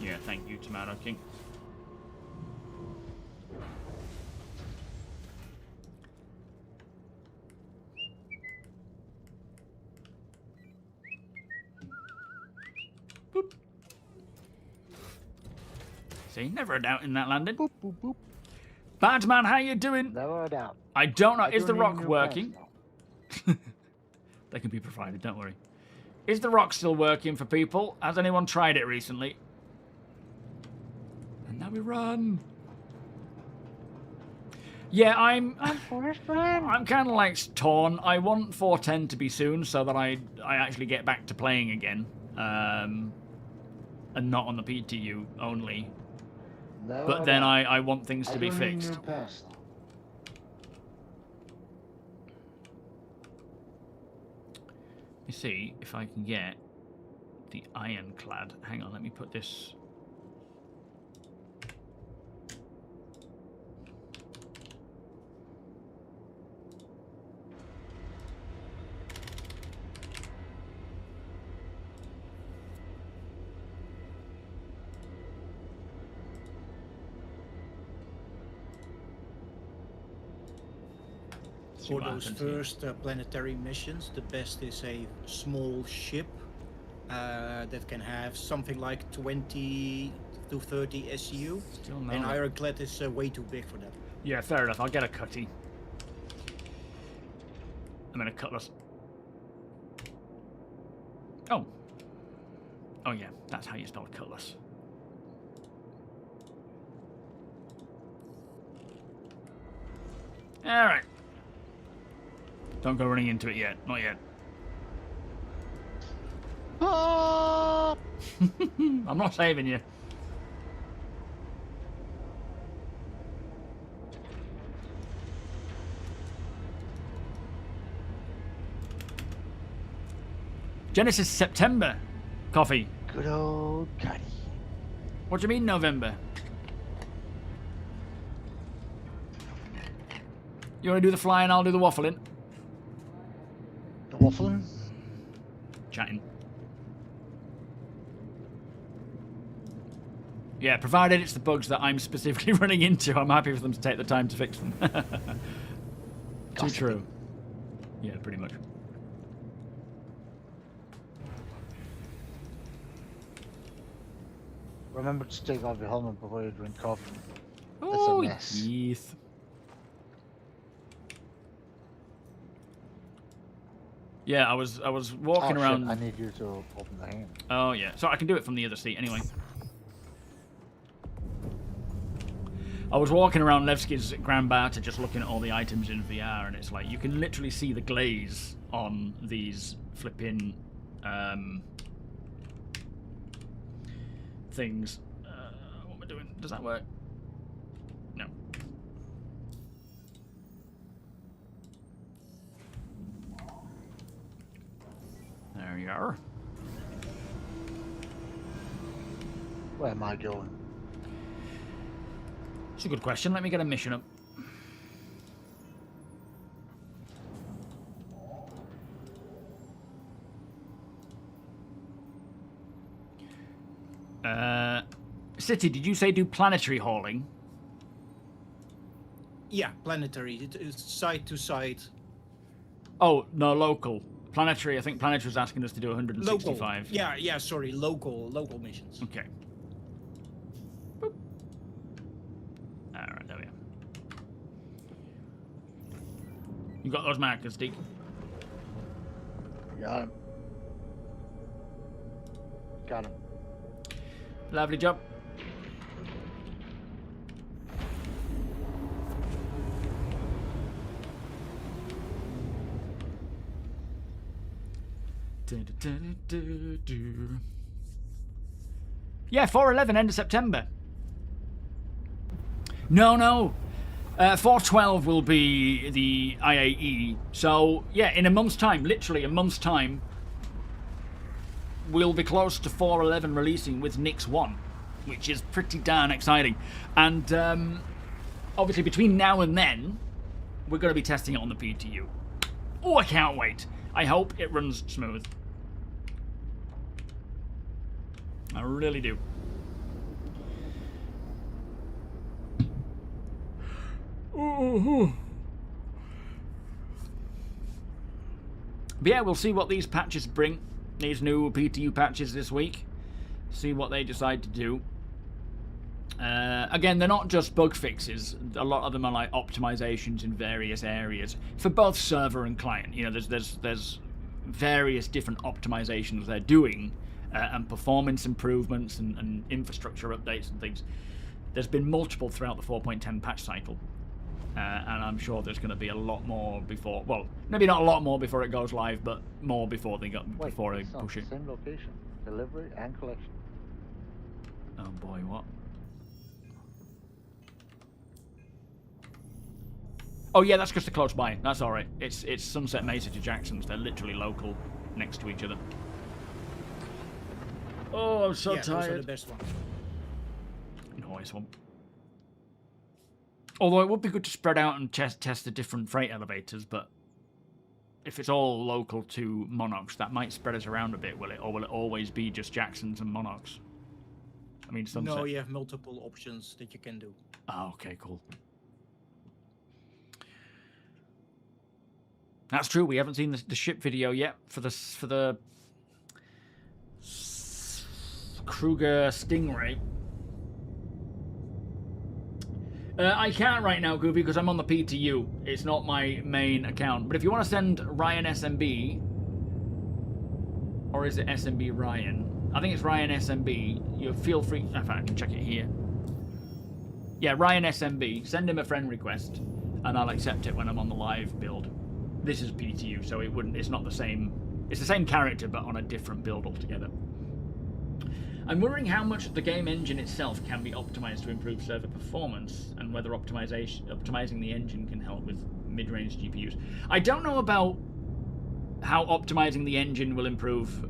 Yeah, thank you, Tomato King. Boop. See, never a doubt in that landing. Boop, boop, boop. Badman, how you doing? Never a doubt. I don't know. I Is the don't rock even know working? past They can be provided, don't worry. Is the rock still working for people? Has anyone tried it recently? And now we run. Yeah, I'm kind of like torn. I want 4.10 to be soon so that I actually get back to playing again. And not on the PTU only. Never But a then doubt. I want things to be don't even fixed. know past. Let me see if I can get the ironclad. Hang on, let me put this. See For what those happens here. first planetary missions, the best is a small ship that can have something like 20 to 30 SU. Still no And luck. Ironclad is way too big for that. Yeah, fair enough. I'll get a cutty. I'm in a cutlass. Oh. Oh yeah, that's how you spell cutlass. Alright. Don't go running into it yet. Not yet. Ah! I'm not saving you. Genesis September. Coffee. Good old Cuddy. What do you mean November? You want to do the flying, I'll do the waffling? The waffling? Chatting. Yeah, provided it's the bugs that I'm specifically running into, I'm happy for them to take the time to fix them. Too true. Yeah, pretty much. Remember to take off your helmet before you drink coffee. Oh, It's a mess. yes. Yeah, I was walking around. Shit, I need you to open the hand. Oh yeah, so I can do it from the other seat anyway. I was walking around Levski's Grand Bata just looking at all the items in VR, and it's like you can literally see the glaze on these flipping things. What am I doing? Does that work? No. There you are. Where am I going? It's a good question. Let me get a mission up. City, did you say do planetary hauling? Yeah, planetary. It's side to side. Oh, no, local. Planetary, I think Planetary was asking us to do 165. Local. Yeah, sorry, local missions. Okay. Boop. Alright, there we are. You got those markers, Deke? Got him. Got him. Lovely job. Yeah, 4/11, end of September. No. 4/12 will be the IAE. So, yeah, in a month's time, literally a month's time, we'll be close to 4/11 releasing with Nix 1, which is pretty darn exciting. And obviously between now and then, we're going to be testing it on the PTU. Oh, I can't wait. I hope it runs smooth. I really do. But yeah, we'll see what these patches bring. These new PTU patches this week. See what they decide to do. Again, they're not just bug fixes. A lot of them are like optimizations in various areas for both server and client. You know, there's various different optimizations they're doing, and performance improvements and infrastructure updates and things. There's been multiple throughout the 4.10 patch cycle, and I'm sure there's going to be a lot more before. Well, maybe not a lot more before it goes live, but more before they before they push it. Same location, delivery and collection. Oh boy, what? Oh yeah, that's just the close by. That's all right. It's Sunset Mesa to Jackson's. They're literally local, next to each other. Oh, I'm so yeah, tired. Those are the best ones. Nice one. Although it would be good to spread out and test the different freight elevators, but if it's all local to Monarchs, that might spread us around a bit, will it? Or will it always be just Jacksons and Monarchs? I mean, Sunset. No, you have multiple options that you can do. Oh, okay, cool. That's true. We haven't seen the ship video yet for the Kruger Stingray. I can't right now, Goofy, because I'm on the PTU. It's not my main account. But if you want to send Ryan SMB, or is it SMB Ryan? I think it's Ryan SMB. You feel free. In fact, I can check it here. Yeah, Ryan SMB. Send him a friend request, and I'll accept it when I'm on the live build. This is PTU, so it wouldn't. It's not the same. It's the same character, but on a different build altogether. I'm wondering how much the game engine itself can be optimized to improve server performance, and whether optimizing the engine can help with mid-range GPUs. I don't know about how optimizing the engine will improve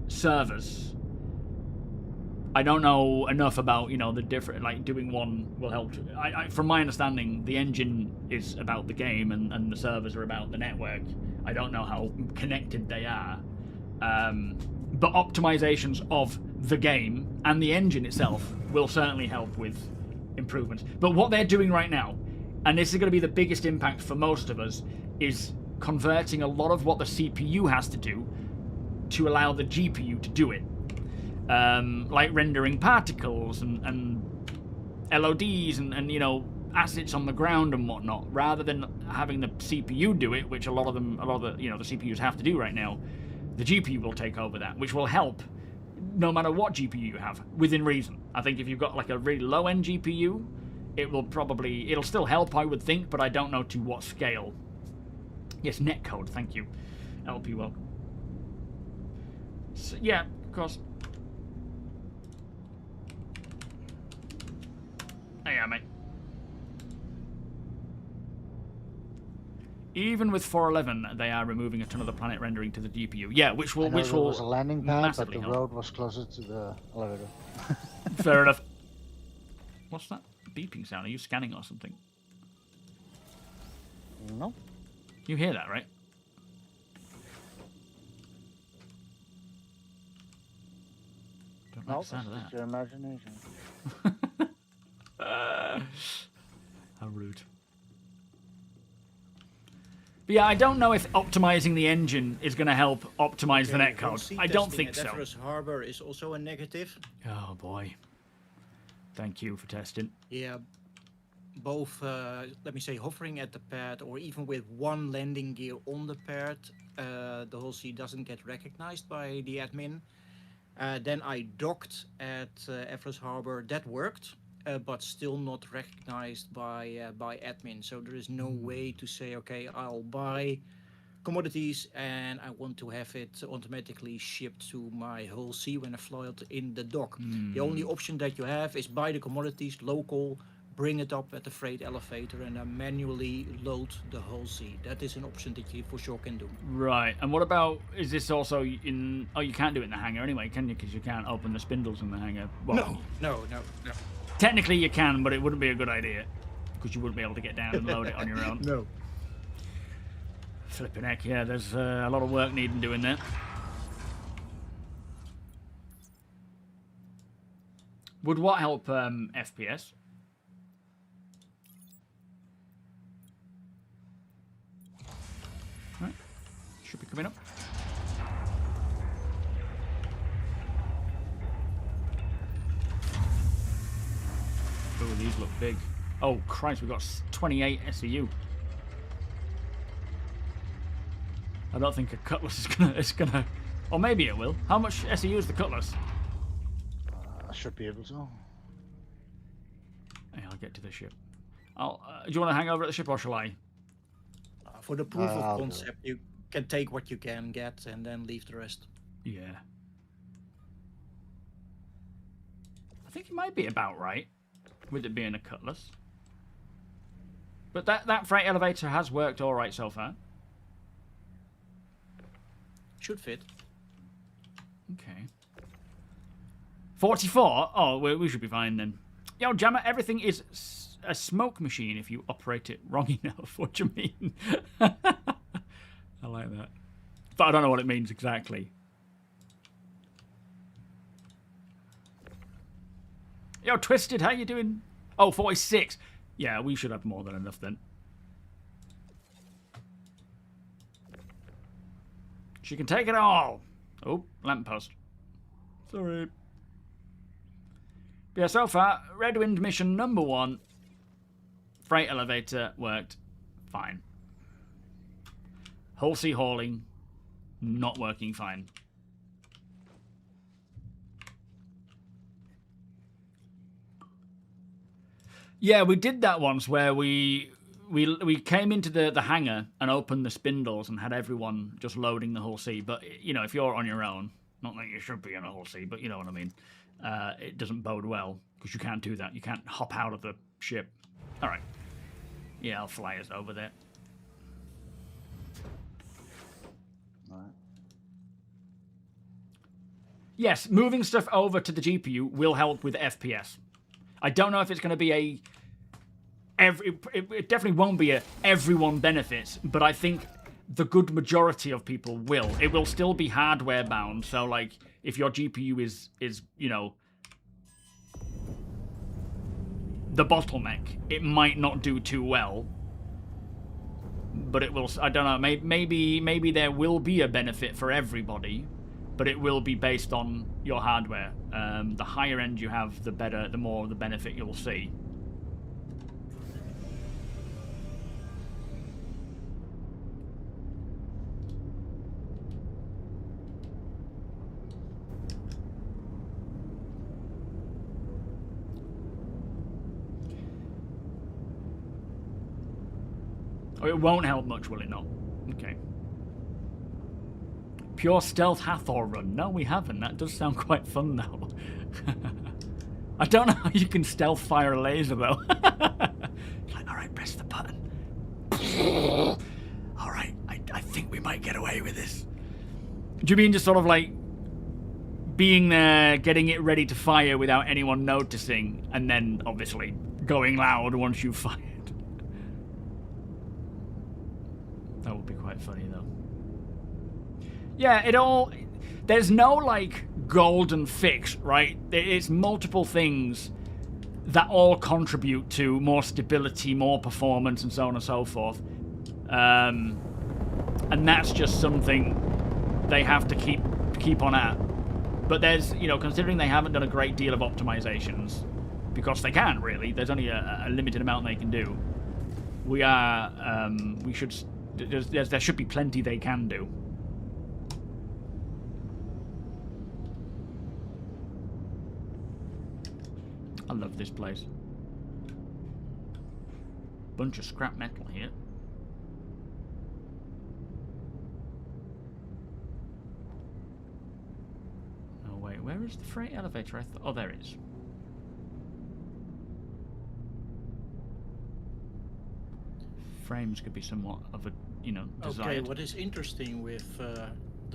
servers. I don't know enough about, you know, the different, like, doing one will help. From my understanding, the engine is about the game, and the servers are about the network. I don't know how connected they are. But optimizations of the game and the engine itself will certainly help with improvements. But what they're doing right now, and this is going to be the biggest impact for most of us, is converting a lot of what the CPU has to do to allow the GPU to do it. Like rendering particles and LODs and you know, assets on the ground and whatnot, rather than having the CPU do it, which a lot of the you know, the CPUs have to do right now. The GPU will take over that, which will help no matter what GPU you have, within reason. I think if you've got like a really low-end GPU, it'll still help, I would think, but I don't know to what scale. Yes, netcode, thank you. LP, welcome. So, yeah, of course. Oh, yeah, mate. Even with 4.11, they are removing a ton of the planet rendering to the GPU. Yeah, which will there was a landing pad, but the help. road was closer to the elevator. Fair enough. What's that beeping sound? Are you scanning or something? No. You hear that, right? Don't like the sound of that. It's your imagination. How rude. But yeah, I don't know if optimizing the engine is going to help optimize the netcode. I don't think so. Everest Harbor is also a negative. Oh boy. Thank you for testing. Yeah, both, let me say, hovering at the pad or even with one landing gear on the pad, the hull C doesn't get recognized by the admin. Then I docked at Everest Harbor. That worked. But still not recognized by admin. So there is no way to say, okay, I'll buy commodities and I want to have it automatically shipped to my hull C when I fly it in the dock. The only option that you have is buy the commodities local, bring it up at the freight elevator, and then manually load the hull C. That is an option that you for sure can do. Right. And what about, is this also in... Oh, you can't do it in the hangar anyway, can you? Because you can't open the spindles in the hangar. Well, No. technically you can, but it wouldn't be a good idea. Because you wouldn't be able to get down and load it on your own. No. Flipping heck, yeah, there's a lot of work needing doing there. Would what help FPS? Right, should be coming up. Oh, these look big. Oh Christ, we've got 28 SEU. I don't think a Cutlass is gonna, or maybe it will. How much SEU is the Cutlass? I should be able to. Yeah, I'll get to the ship. Do you want to hang over at the ship, or shall I? For the proof of concept, you can take what you can get and then leave the rest. Yeah. I think it might be about right, with it being a Cutlass. But that freight elevator has worked all right so far. Should fit. Okay. 44? Oh, we should be fine then. Yo, Jammer, everything is a smoke machine if you operate it wrong enough. What do you mean? I like that. But I don't know what it means exactly. Yo, Twisted, how you doing? Oh, 46. Yeah, we should have more than enough then. She can take it all. Oh, lamppost. Sorry. But yeah, so far, Red Wind mission number 1. Freight elevator worked fine. Hull C hauling, not working fine. Yeah, we did that once where we came into the hangar and opened the spindles and had everyone just loading the whole sea. But you know, if you're on your own, not that you should be on a whole sea, but you know what I mean. It doesn't bode well because you can't do that. You can't hop out of the ship. All right. Yeah, I'll fly us over there. All right. Yes, moving stuff over to the GPU will help with FPS. I don't know if it's going to be a it definitely won't be a everyone benefits, but I think the good majority of people will. It will still be hardware bound, so like if your GPU is you know the bottleneck, it might not do too well. But it will, I don't know, maybe there will be a benefit for everybody, but it will be based on your hardware. The higher end you have, the better, the more the benefit you'll see. Oh, it won't help much, will it not? Okay. Pure stealth Hathor run. No, we haven't. That does sound quite fun, though. I don't know how you can stealth fire a laser, though. Like, all right, press the button. All right, I think we might get away with this. Do you mean just sort of like being there, getting it ready to fire without anyone noticing, and then obviously going loud once you've fired? That would be quite funny, though. Yeah, there's no, like, golden fix, right? It's multiple things that all contribute to more stability, more performance, and so on and so forth. And that's just something they have to keep on at. But there's, you know, considering they haven't done a great deal of optimizations, because they can't, really. There's only a limited amount they can do. We should... There should be plenty they can do. I love this place. Bunch of scrap metal here. Oh wait, where is the freight elevator? Oh, there it is. Frames could be somewhat of a, you know, desired. Okay, what is interesting with the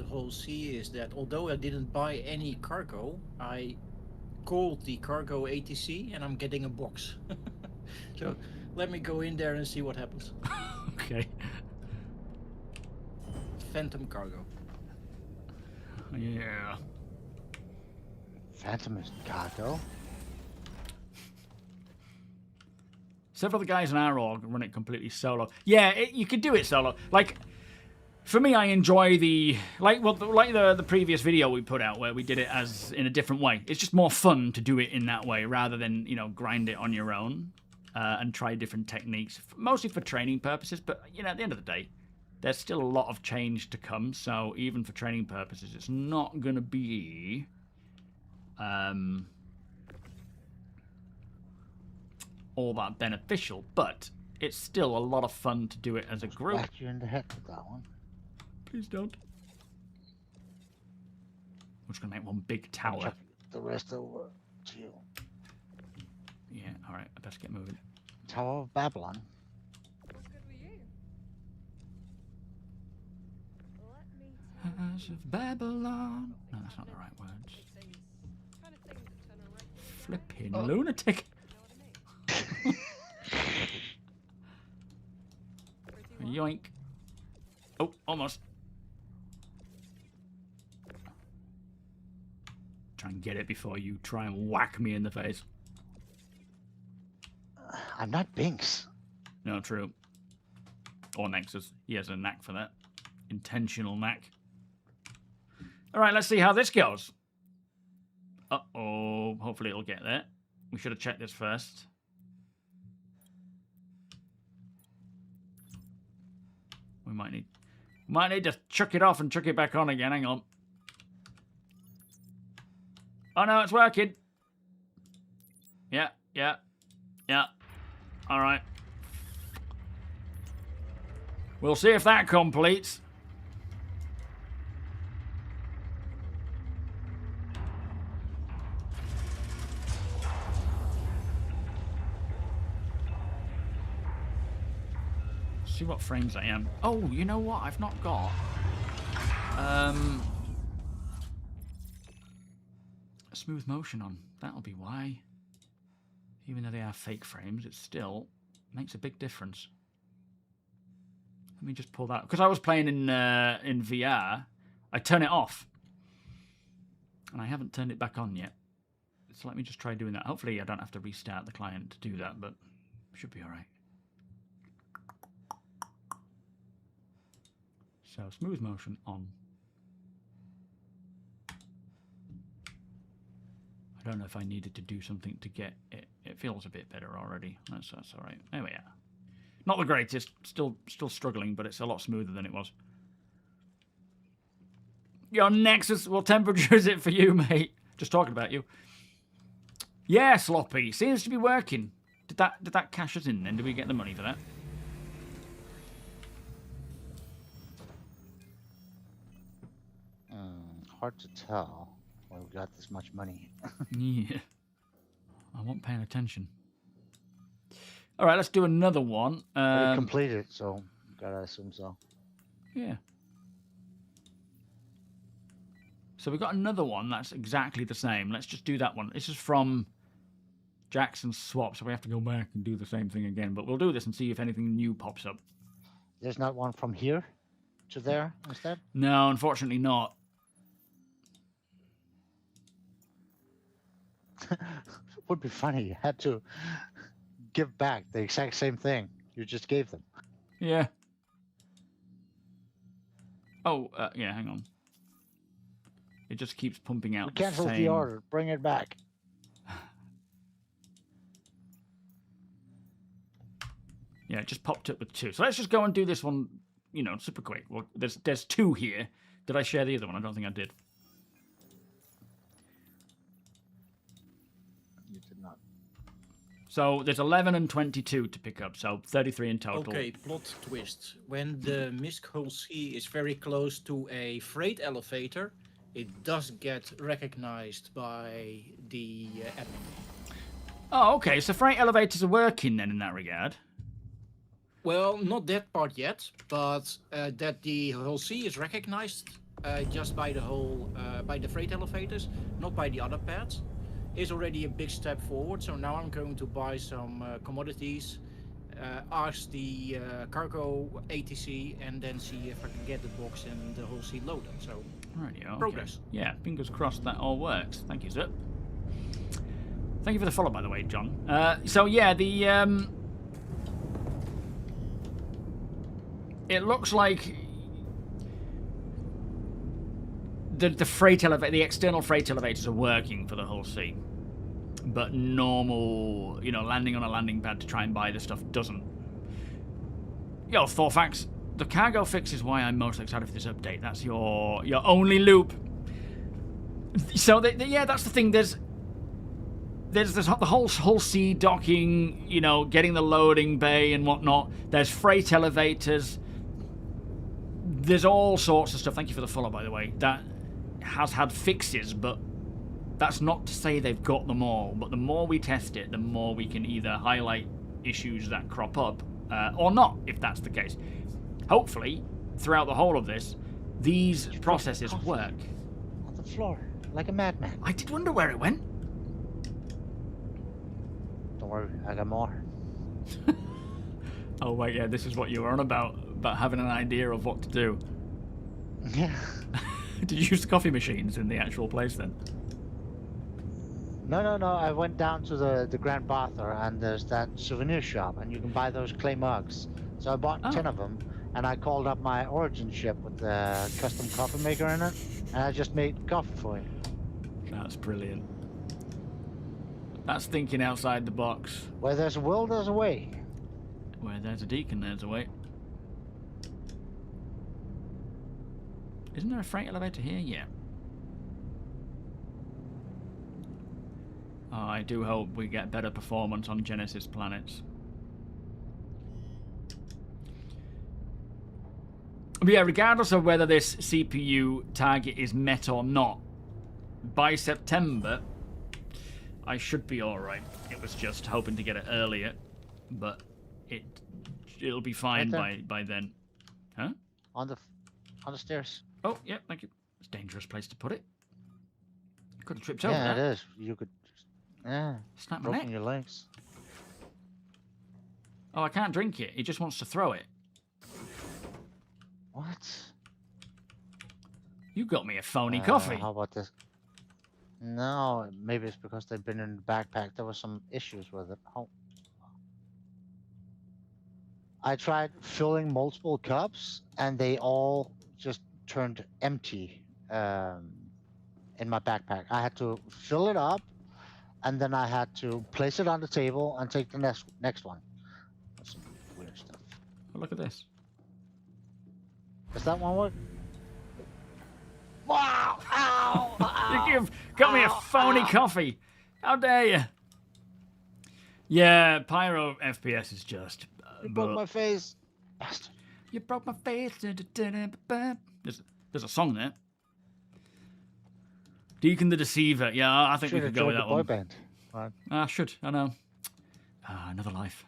whole sea is that although I didn't buy any cargo, I called the cargo ATC and I'm getting a box. So let me go in there and see what happens. Okay. Phantom cargo. Yeah. Phantom is cargo. Several of the guys in our org run it completely solo. Yeah, you could do it solo. Like, for me, I enjoy the previous video we put out where we did it as in a different way. It's just more fun to do it in that way rather than, you know, grind it on your own and try different techniques, mostly for training purposes. But, you know, at the end of the day, there's still a lot of change to come. So even for training purposes, it's not going to be all that beneficial, but it's still a lot of fun to do it as a group. Whack you in the head with that one. Please don't. We're just gonna make one big tower. Check the rest over to you. Yeah, alright, I best get moving. Tower of Babylon. What's good with you? Let me House of Babylon. No, that's not the right words. things. Kind of things that turn on regular. Flipping lunatic. You know what I mean? Yoink. Oh, almost. Try and get it before you try and whack me in the face. I'm not Binks. No, true. Or Nexus. He has a knack for that. Intentional knack. Alright, let's see how this goes. Uh-oh. Hopefully it'll get there. We should have checked this first. We might need to chuck it off and chuck it back on again. Hang on. Oh no, it's working. Yeah. All right. We'll see if that completes. See what frames I am. Oh, you know what? I've not got. Smooth motion on. That'll be why. Even though they are fake frames, it still makes a big difference. Let me just pull that, because I was playing in VR. I turn it off, and I haven't turned it back on yet. So let me just try doing that. Hopefully, I don't have to restart the client to do that, but should be all right. So smooth motion on. I don't know if I needed to do something to get it. It feels a bit better already. That's all right. There we are. Not the greatest. Still struggling, but it's a lot smoother than it was. Your Nexus. What temperature is it for you, mate? Just talking about you. Yeah, Sloppy. Seems to be working. Did that cash us in then? Did we get the money for that? Hard to tell why we got this much money. Yeah. I wasn't paying attention. All right, let's do another one. We completed, so gotta assume so. Yeah. So we've got another one that's exactly the same. Let's just do that one. This is from Jackson's Swap, so we have to go back and do the same thing again. But we'll do this and see if anything new pops up. There's not one from here to there instead? No, unfortunately not. Would be funny. You had to give back the exact same thing you just gave them. Yeah. Oh, yeah, hang on. It just keeps pumping out. We canceled the order. Bring it back. Yeah, it just popped up with 2. So let's just go and do this one, you know, super quick. Well, there's 2 here. Did I share the other one? I don't think I did. You did not. So there's 11 and 22 to pick up, so 33 in total. Okay, plot twist. When the Mist Hull C is very close to a freight elevator, it does get recognized by the admin. Oh, okay. So freight elevators are working then in that regard. Well, not that part yet, but that the Hull C is recognized just by the whole by the freight elevators, not by the other pads, is already a big step forward. So now I'm going to buy some commodities, ask the cargo ATC, and then see if I can get the box and the Hull C loaded. So. Alrighty, okay. Progress. Yeah, fingers crossed that all works. Thank you, sir. Thank you for the follow, by the way, John. So yeah, the it looks like the freight elevator, the external freight elevators are working for the Hull C, but normal, you know, landing on a landing pad to try and buy the stuff doesn't. Yo, Thorfax. The cargo fix is why I'm most excited for this update. That's your only loop. So yeah, that's the thing. There's the whole Hull C docking, you know, getting the loading bay and whatnot. There's freight elevators. There's all sorts of stuff. Thank you for the follow, by the way. That has had fixes, but that's not to say they've got them all. But the more we test it, the more we can either highlight issues that crop up or not, if that's the case. Hopefully, throughout the whole of this, these processes work. On the floor, like a madman. I did wonder where it went. Don't worry, I got more. Oh, wait, yeah, this is what you were on about having an idea of what to do. Yeah. Did you use the coffee machines in the actual place then? No. I went down to the Grand Bathor, and there's that souvenir shop, and you can buy those clay mugs. So I bought 10 of them, and I called up my Origin ship with the custom coffee maker in it, and I just made coffee for you. That's brilliant. That's thinking outside the box. Where there's a will, there's a way. Where there's a deacon, there's a way. Isn't there a freight elevator here? Yeah. Oh, I do hope we get better performance on Genesis planets. But yeah, regardless of whether this CPU target is met or not, by September, I should be alright. It was just hoping to get it earlier, but it'll be fine Right by then. Huh? On the stairs. Oh, yeah, thank you. It's a dangerous place to put it. You could have tripped over Yeah, that. it is. You could. Yeah. Snap my Broken neck. your legs. Oh, I can't drink it. He just wants to throw it. What? You got me a phony coffee. How about this? No, maybe it's because they've been in the backpack. There was some issues with it. Oh. I tried filling multiple cups, and they all just turned empty in my backpack. I had to fill it up, and then I had to place it on the table and take the next one. That's some weird stuff. Oh, look at this. Does that one work? Wow! Ow! Ow! You've got me a phony coffee. How dare you? Yeah, Pyro FPS is just... You broke my face. Bastard. You broke my face. There's a song there. Deacon the Deceiver. Yeah, I think we could go with that one. Band. Right. I should. I know. Another life.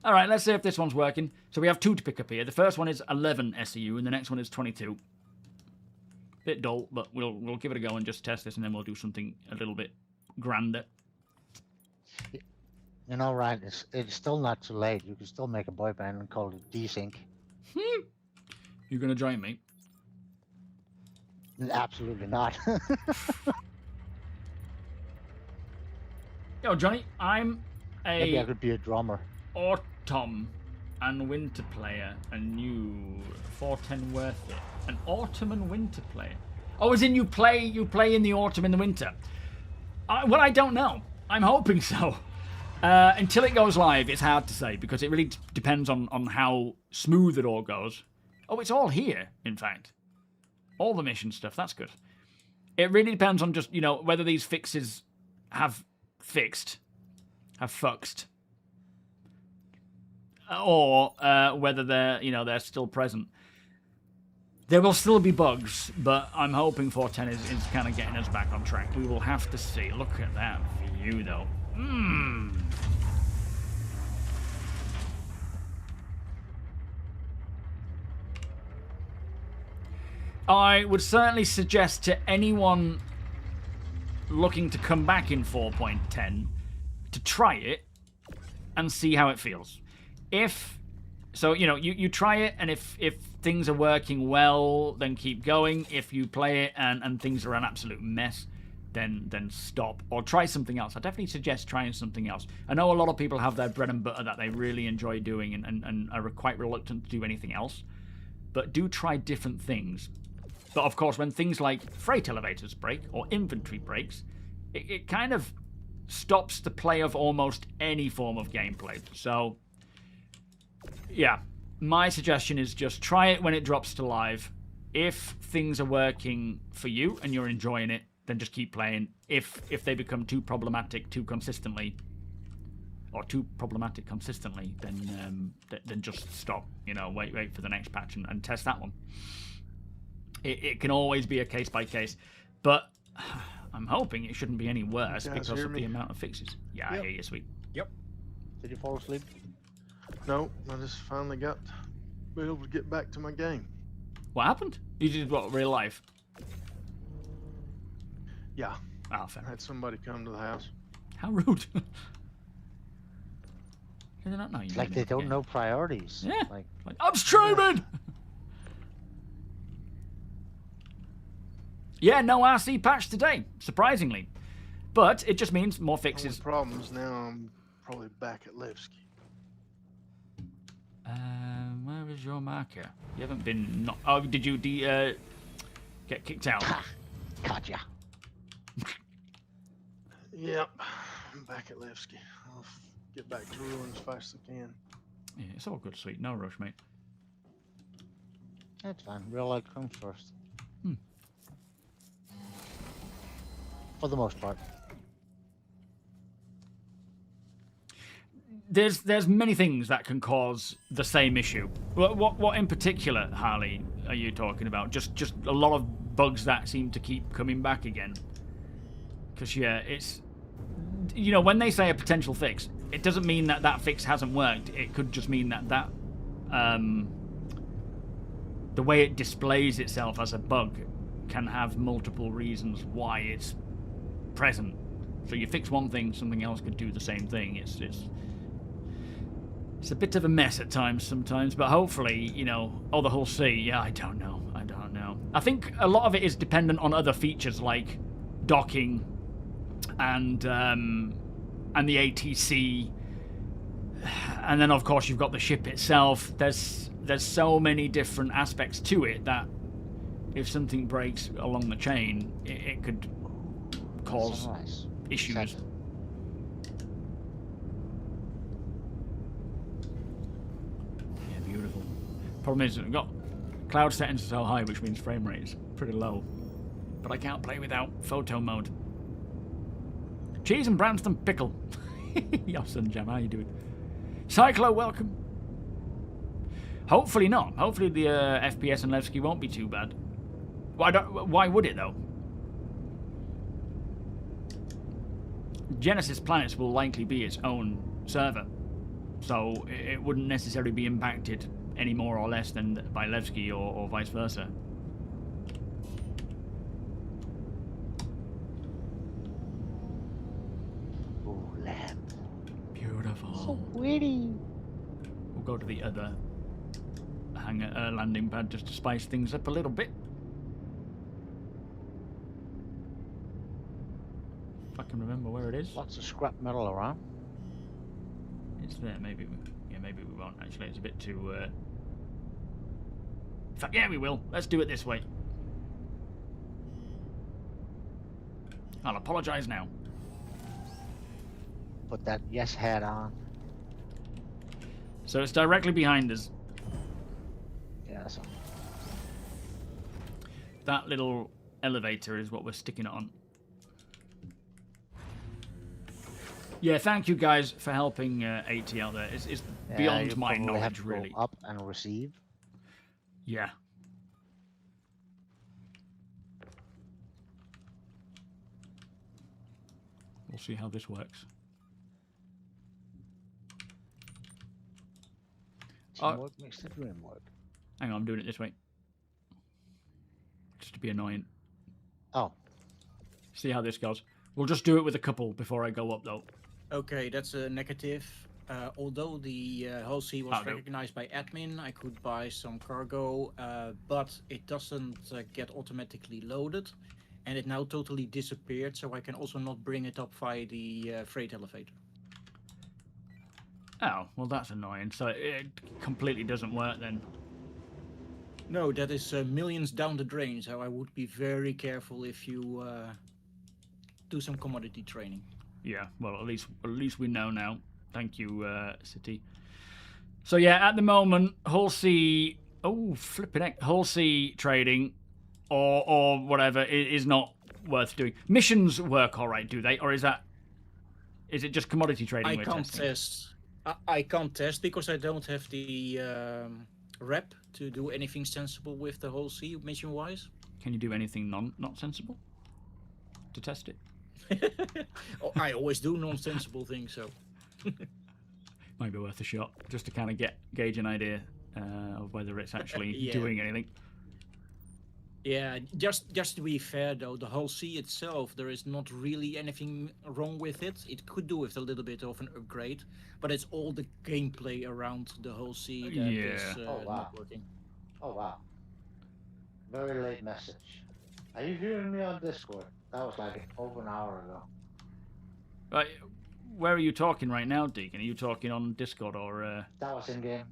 All right, let's see if this one's working. So we have 2 to pick up here. The first one is 11 SEU, and the next one is 22. Bit dull, but we'll give it a go and just test this, and then we'll do something a little bit grander. You know, Ryan, it's still not too late. You can still make a boy band and call it Desync. You gonna join me? Absolutely not. Yo, Johnny, I'm Maybe I a could be a drummer. autumn and winter player, a new 4.10 worth it. An autumn and winter player. Oh, as in you play in the autumn and the winter. Well, I don't know. I'm hoping so. Until it goes live, it's hard to say because it really depends on how smooth it all goes. Oh, it's all here, in fact. All the mission stuff, that's good. It really depends on just, whether these fixes have fuxed, or whether they're still present. There will still be bugs, but I'm hoping 4.10 is kind of getting us back on track. We will have to see. Look at that view, though. I would certainly suggest to anyone looking to come back in 4.10 to try it and see how it feels. You try it, and if things are working well, then keep going. If you play it and things are an absolute mess, then stop or try something else. I definitely suggest trying something else. I know a lot of people have their bread and butter that they really enjoy doing and are quite reluctant to do anything else, but do try different things. But of course, when things like freight elevators break or inventory breaks, it kind of stops the play of almost any form of gameplay. So, yeah, my suggestion is just try it when it drops to live. If things are working for you and you're enjoying it, then just keep playing. If they become too problematic too consistently, then just stop. Wait for the next patch and test that one. It can always be a case by case, but I'm hoping it shouldn't be any worse because of the amount of fixes. Yeah, I hear you, sweet. Yep. Did you fall asleep? No, I just finally got be able to get back to my game. What happened? You did what, real life? Yeah, Oh, fair. I had somebody come to the house. How rude. Do they not know you? Like they don't know priorities. Yeah. Like I'm streaming! Yeah, no RC patch today, surprisingly. But it just means more fixes. Only problems now. I'm probably back at Levski. Where is your marker? You haven't been... Oh, did you get kicked out? gotcha. Yep, I'm back at Levski. I'll get back to ruin as fast as I can. Yeah, it's all good, sweet. No rush, mate. That's fine. Real life comes first. Hmm. For the most part. there's many things that can cause the same issue. What in particular, Harley, are you talking about? Just a lot of bugs that seem to keep coming back again. Because yeah, it's, you know, when they say a potential fix, it doesn't mean that that fix hasn't worked. It could just mean that the way it displays itself as a bug can have multiple reasons why it's present. So you fix one thing, something else could do the same thing. It's a bit of a mess at times sometimes, but hopefully, you know, the Hull C, yeah, I don't know. I think a lot of it is dependent on other features like docking and the ATC, and then of course you've got the ship itself. There's so many different aspects to it that if something breaks along the chain, it could cause issues. Yeah, beautiful. Problem is, I've got cloud settings so high, which means frame rate is pretty low. But I can't play without photo mode. Cheese and Branston pickle. Yo, Sunjam, how you doing? Cyclo, welcome. Hopefully not. Hopefully the FPS and Levski won't be too bad. Why would it though? Genesis Planets will likely be its own server, so it wouldn't necessarily be impacted any more or less than by Levski or vice versa. Ooh, lamb. Beautiful. So pretty. We'll go to the other hangar landing pad just to spice things up a little bit. If I can remember where it is. Lots of scrap metal around. It's there. Maybe we won't. Actually, it's a bit too. In fact, yeah, we will. Let's do it this way. I'll apologise now. Put that yes hat on. So it's directly behind us. Yeah, so. That little elevator is what we're sticking it on. Yeah, thank you guys for helping AT out there. It's beyond my knowledge, have to really. Go up and receive. Yeah. We'll see how this works. Teamwork makes the dream work. Hang on, I'm doing it this way. Just to be annoying. Oh. See how this goes. We'll just do it with a couple before I go up, though. Okay, that's a negative. Although the Hull C was recognized by admin, I could buy some cargo, but it doesn't get automatically loaded, and it now totally disappeared, so I can also not bring it up via the freight elevator. Oh, well that's annoying. So it completely doesn't work then. No, that is millions down the drain, so I would be very careful if you do some commodity training. Yeah, well at least we know now. Thank you, City. So yeah, at the moment, Hull C, flipping heck, Hull C trading, or whatever is not worth doing. Missions work all right, do they, or is it just commodity trading? I can't test. I can't test because I don't have the rep to do anything sensible with the Hull C mission-wise. Can you do anything not sensible to test it? I always do non-sensible things, so. Might be worth a shot, just to kind of gauge an idea of whether it's actually doing anything. Yeah, just to be fair though, the Hull C itself, there is not really anything wrong with it. It could do with a little bit of an upgrade, but it's all the gameplay around the Hull C that is not working. Oh wow. Very late message. Are you hearing me on Discord? That was like over an hour ago. Right, where are you talking right now, Deacon? Are you talking on Discord or? That was in game.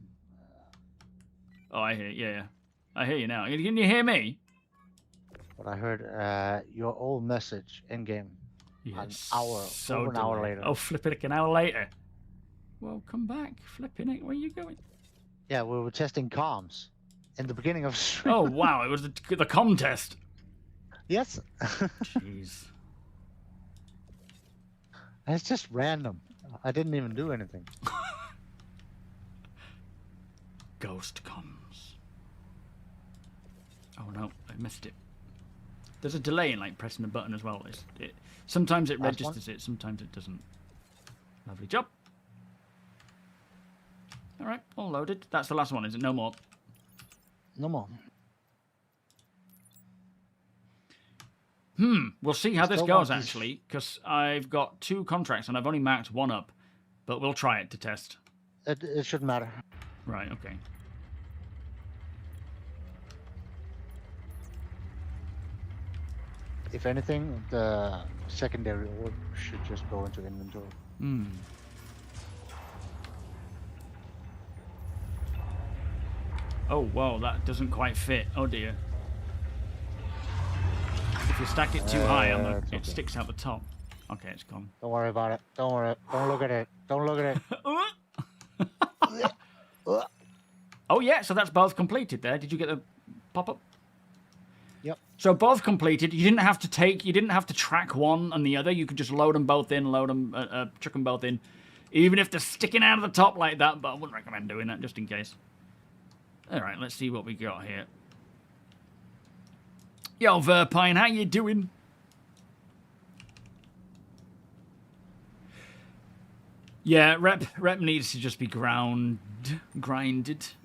Oh, I hear. Yeah, I hear you now. Can you hear me? But I heard your old message in game. Yes, over an hour later. Oh, flipping it, an hour later. Well, come back, flipping it. Where are you going? Yeah, we were testing comms in the beginning of stream. Oh wow, it was the contest. Yes. Jeez. It's just random. I didn't even do anything. Ghost comes. Oh no, I missed it. There's a delay in like pressing the button as well. Sometimes it Last one? registers it, sometimes it doesn't. Lovely job. All right, all loaded. That's the last one, is it? No more. No more. We'll see how this Still goes, want these- actually, because I've got 2 contracts and I've only marked 1 up. But we'll try it to test. It shouldn't matter. Right, okay. If anything, the secondary order should just go into inventory. Oh, whoa, that doesn't quite fit. Oh, dear. If you stack it too high, it's it okay. sticks out the top. Okay, it's gone. Don't worry about it. Don't worry. Don't look at it. Don't look at it. Oh, yeah, so that's both completed there. Did you get the pop-up? Yep. So both completed. You didn't have to track one and the other. You could just load them both in, chuck them both in. Even if they're sticking out of the top like that, but I wouldn't recommend doing that, just in case. All right, let's see what we got here. Yo, Verpine, how you doing? Yeah, rep needs to just be grinded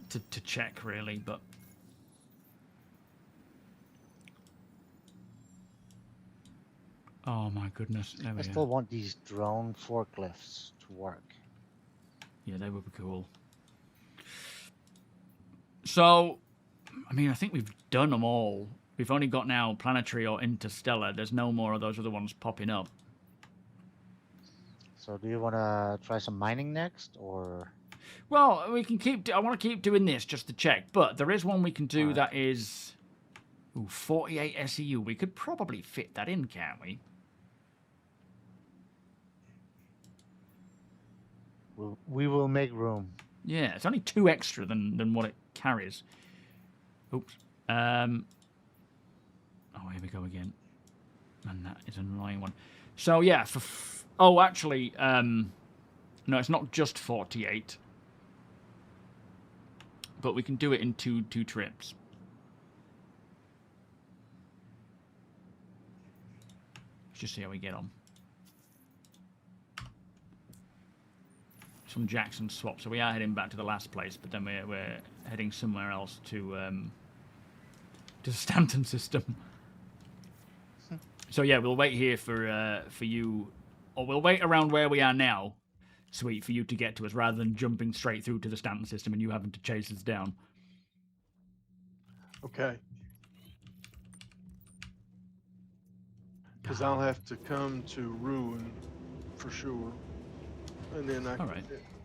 to check, really, but... Oh, my goodness. There we I go. still want these drone forklifts to work. Yeah, they would be cool. So, I mean, I think we've done them all. We've only got now planetary or interstellar. There's no more of those other ones popping up. So do you want to try some mining next, or? Well, we can keep... I want to keep doing this just to check. But there is one we can do that is... Ooh, 48 SEU. We could probably fit that in, can't we? We will make room. Yeah, it's only 2 extra than what it carries. Oops. Oh, here we go again. And that is an annoying one. So, yeah, oh, actually, no, it's not just 48. But we can do it in two trips. Let's just see how we get on. Some Jackson swap. So we are heading back to the last place, but then we're heading somewhere else to the Stanton system. So yeah, we'll wait here for you, or we'll wait around where we are now, Sweet, for you to get to us, rather than jumping straight through to the Stanton system and you having to chase us down. Okay. Because I'll have to come to Ruin for sure, and then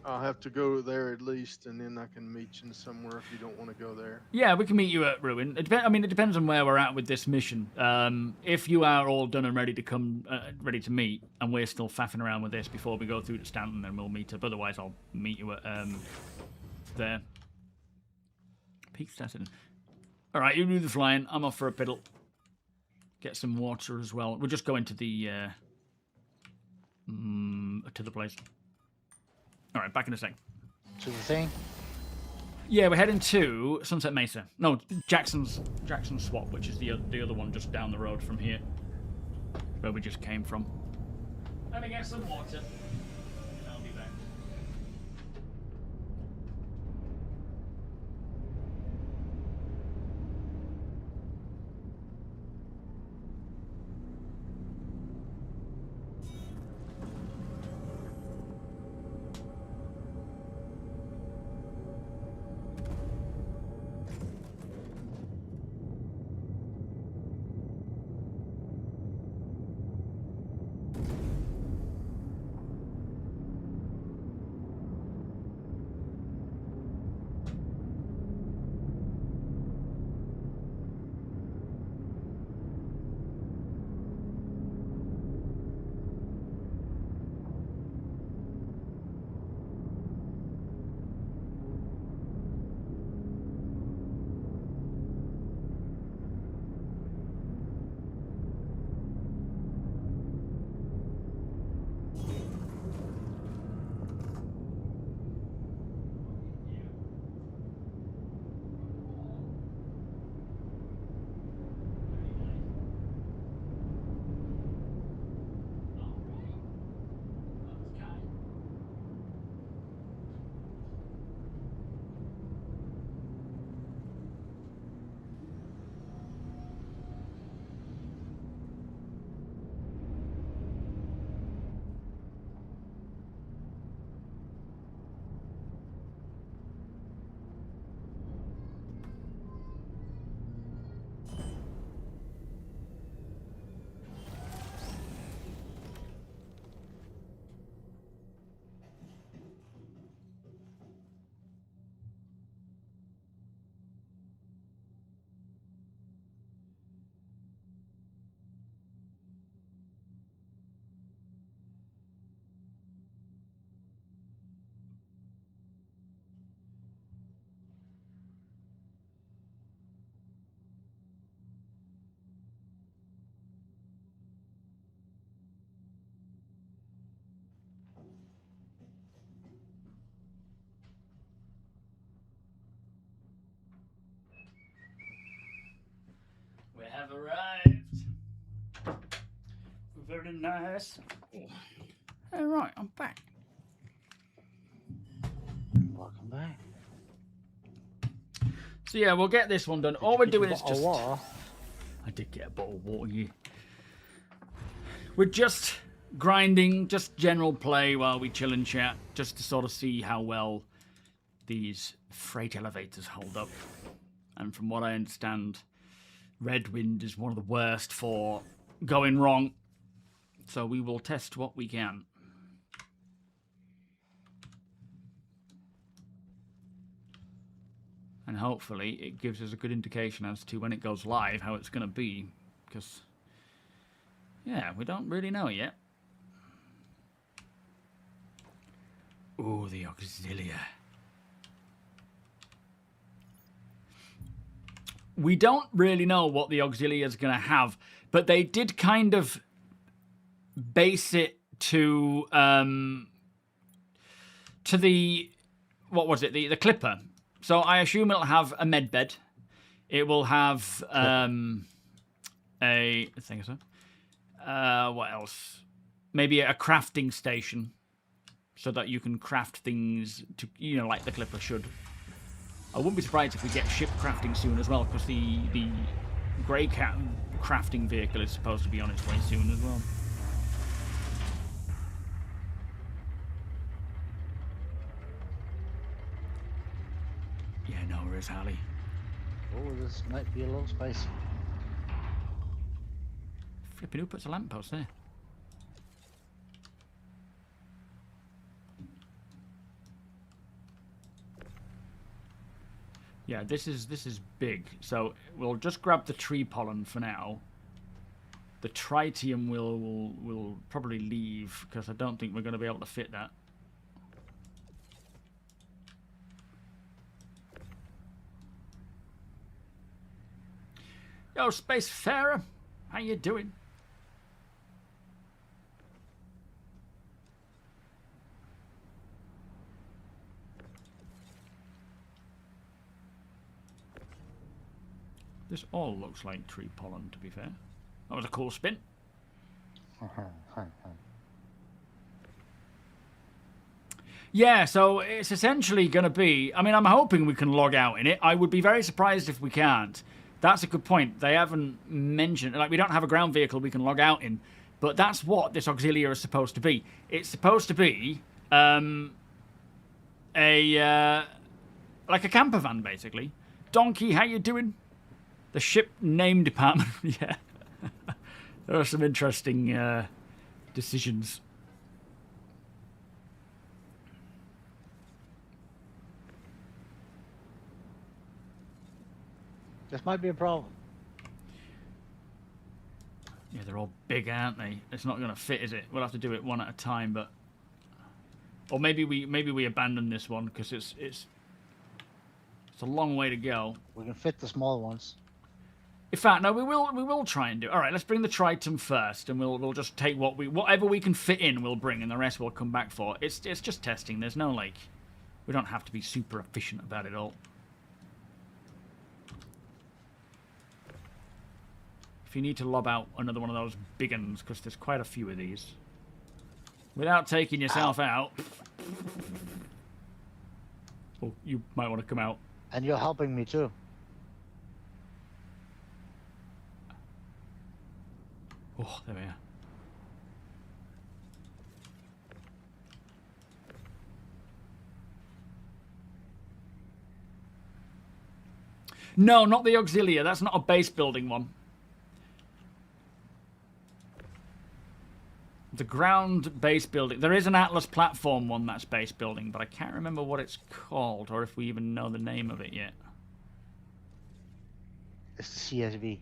I'll have to go there at least, and then I can meet you somewhere if you don't want to go there. Yeah, we can meet you at Ruin. It depends on where we're at with this mission. If you are all done and ready to come, ready to meet, and we're still faffing around with this before we go through to Stanton, then we'll meet up. Otherwise, I'll meet you at there. Peak started. All right, you do the flying. I'm off for a piddle. Get some water as well. We'll just go into the to the place. All right, back in a sec. To the thing. Yeah, we're heading to Sunset Mesa. No, Jackson Swap, which is the other one just down the road from here, where we just came from. Let me get some water, and I'll be back. Nice. All right, I'm back. Welcome back. So yeah, we'll get this one done. All you we're get your doing is bottle of just... water? I did get a bottle of water, yeah. We're just grinding, just general play while we chill and chat, just to sort of see how well these freight elevators hold up. And from what I understand, Red Wind is one of the worst for going wrong. So we will test what we can. And hopefully it gives us a good indication as to when it goes live how it's going to be. Because, yeah, we don't really know yet. Ooh, the Auxilia. We don't really know what the Auxilia is going to have, but they did kind of base it to the, what was it, the Clipper. So I assume it'll have a med bed. It will have a thing, what else? Maybe a crafting station, so that you can craft things to, you know, like the Clipper should. I wouldn't be surprised if we get ship crafting soon as well, because the Grey Cat crafting vehicle is supposed to be on its way soon as well. Yeah, no worries, Harley. Oh, this might be a little spicy. Flipping, who puts a lamppost there? Yeah, this is big. So we'll just grab the tree pollen for now. The tritium will probably leave because I don't think we're going to be able to fit that. Yo, Spacefarer, how you doing? This all looks like tree pollen, to be fair. That was a cool spin. Yeah, so it's essentially going to be... I mean, I'm hoping we can log out in it. I would be very surprised if we can't. That's a good point. They haven't mentioned... Like, we don't have a ground vehicle we can log out in. But that's what this Auxilia is supposed to be. It's supposed to be like a camper van, basically. Donkey, how you doing? The ship name department. Yeah. There are some interesting decisions. This might be a problem. Yeah, they're all big, aren't they? It's not going to fit, is it? We'll have to do it one at a time, but... Or maybe we abandon this one, because it's a long way to go. We can fit the small ones. In fact, no, we will try and do. All right, let's bring the Triton first, and we'll just take whatever we can fit in. We'll bring, and the rest we'll come back for. It's just testing. There's no like, we don't have to be super efficient about it all. If you need to lob out another one of those big uns, because there's quite a few of these, without taking yourself out. Well, you might want to come out. And you're helping me too. Oh, there we are. No, not the Auxilia. That's not a base building one. The ground base building. There is an Atlas platform one that's base building, but I can't remember what it's called or if we even know the name of it yet. It's the CSV.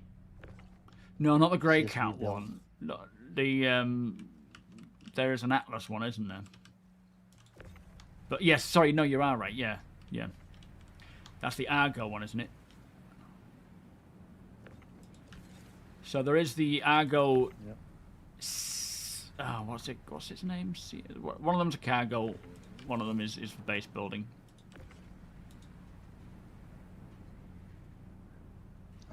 No, not the Grey CSV Cat build. one. No, there is an Atlas one, isn't there? But yes, sorry, no, you are right. Yeah, yeah. That's the Argo one, isn't it? So there is the Argo. Yep. Oh, what's its name? One of them's a cargo. One of them is for base building.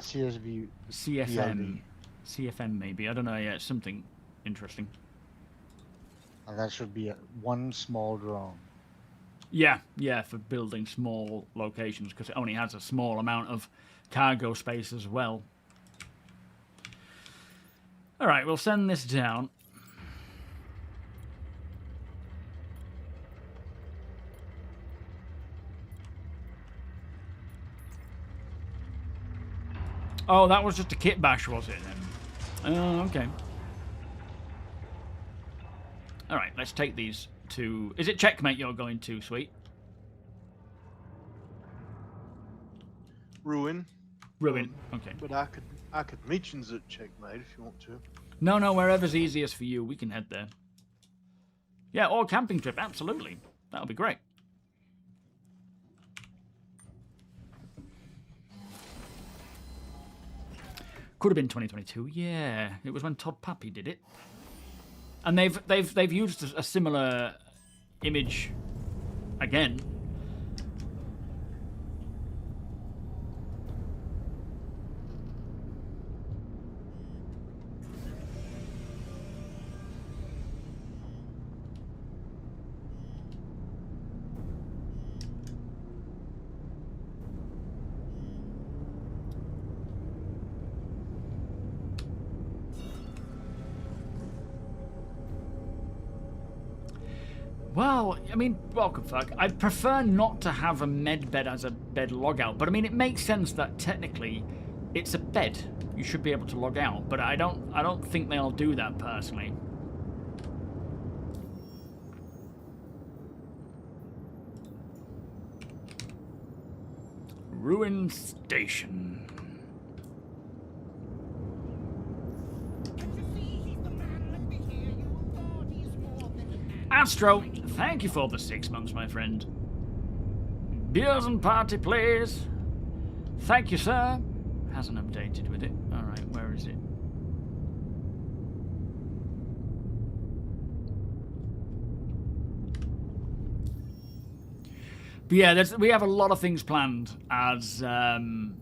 CSV. CFM. CFM maybe. I don't know. Yeah, it's something Interesting. And that should be one small drone. Yeah, for building small locations, because it only has a small amount of cargo space as well. All right, we'll send this down. Oh, that was just a kit bash, was it then? Oh, okay. All right, let's take these to... Is it Checkmate you're going to, Sweet? Ruin. Ruin, okay. But I could meet you at Checkmate if you want to. No, wherever's easiest for you, we can head there. Yeah, or camping trip, absolutely. That'll be great. Could have been 2022. Yeah, it was when TOBII did it, and they've used a similar image again. Well, I mean, welcome, fuck. I'd prefer not to have a med bed as a bed logout, but I mean, it makes sense that technically it's a bed. You should be able to log out, but I don't think they'll do that personally. Ruin Station. Astro, thank you for the 6 months, my friend. Beers and party, please. Thank you, sir. Hasn't updated with it. Alright, where is it? But yeah, we have a lot of things planned as an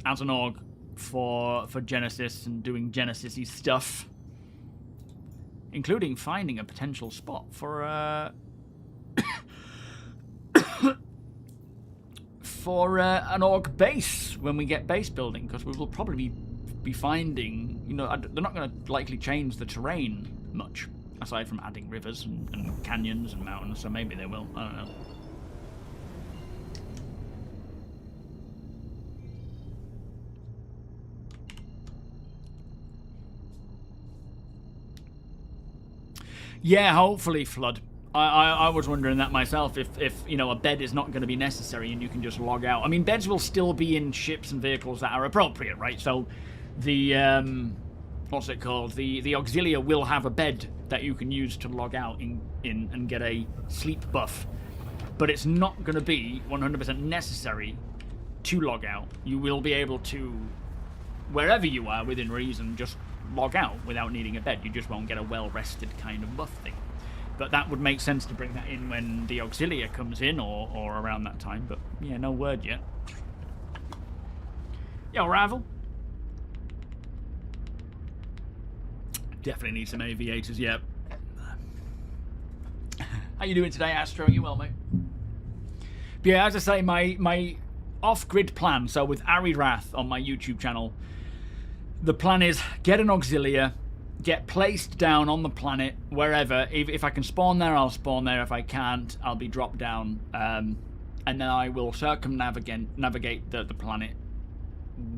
org for Genesis and doing Genesis-y stuff. Including finding a potential spot for an org base when we get base building, because we will probably be finding, you know, they're not going to likely change the terrain much, aside from adding rivers and canyons and mountains, so maybe they will, I don't know. Yeah, hopefully, Flood. I was wondering that myself, if you know, a bed is not going to be necessary and you can just log out. I mean, beds will still be in ships and vehicles that are appropriate, right? So the what's it called? The Auxilia will have a bed that you can use to log out in and get a sleep buff. But it's not going to be 100% necessary to log out. You will be able to, wherever you are within reason, just log out without needing a bed. You just won't get a well-rested kind of buff thing. But that would make sense to bring that in when the Auxilia comes in or around that time. But yeah, no word yet. Yo, Rival. Definitely need some aviators, yeah. How you doing today, Astro? You well, mate? But yeah, as I say, my off-grid plan, so with Ari Wrath on my YouTube channel, the plan is get an Auxilia, get placed down on the planet, wherever. If I can spawn there, I'll spawn there. If I can't, I'll be dropped down. And then I will navigate the planet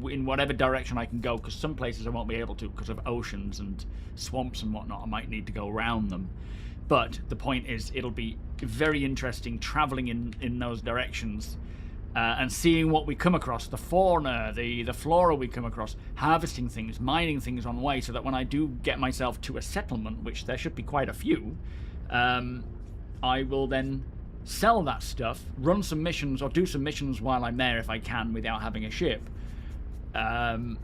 in whatever direction I can go, because some places I won't be able to because of oceans and swamps and whatnot. I might need to go around them. But the point is, it'll be very interesting traveling in those directions. And seeing what we come across, the fauna, the flora we come across, harvesting things, mining things on the way, so that when I do get myself to a settlement, which there should be quite a few, I will then sell that stuff, run some missions, or do some missions while I'm there if I can without having a ship. And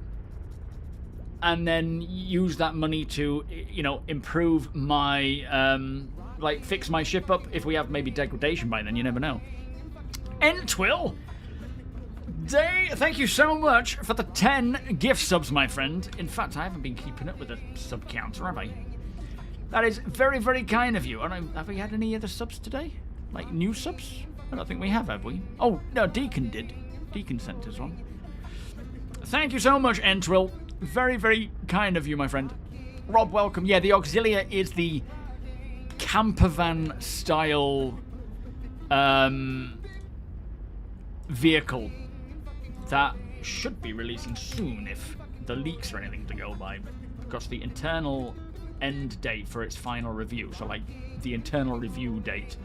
then use that money to, you know, improve my, like, fix my ship up if we have maybe degradation by then, you never know. Entwill, Day, thank you so much for the 10 gift subs, my friend. In fact, I haven't been keeping up with the sub counter, have I? That is very, very kind of you. Have we had any other subs today? Like new subs? I don't think we have we? Oh, no, Deacon did. Deacon sent us one. Thank you so much, Entwill. Very, very kind of you, my friend. Rob, welcome. Yeah, the Auxilia is the campervan style vehicle that should be releasing soon if the leaks are anything to go by, because the internal end date for its final review, so like the internal review date,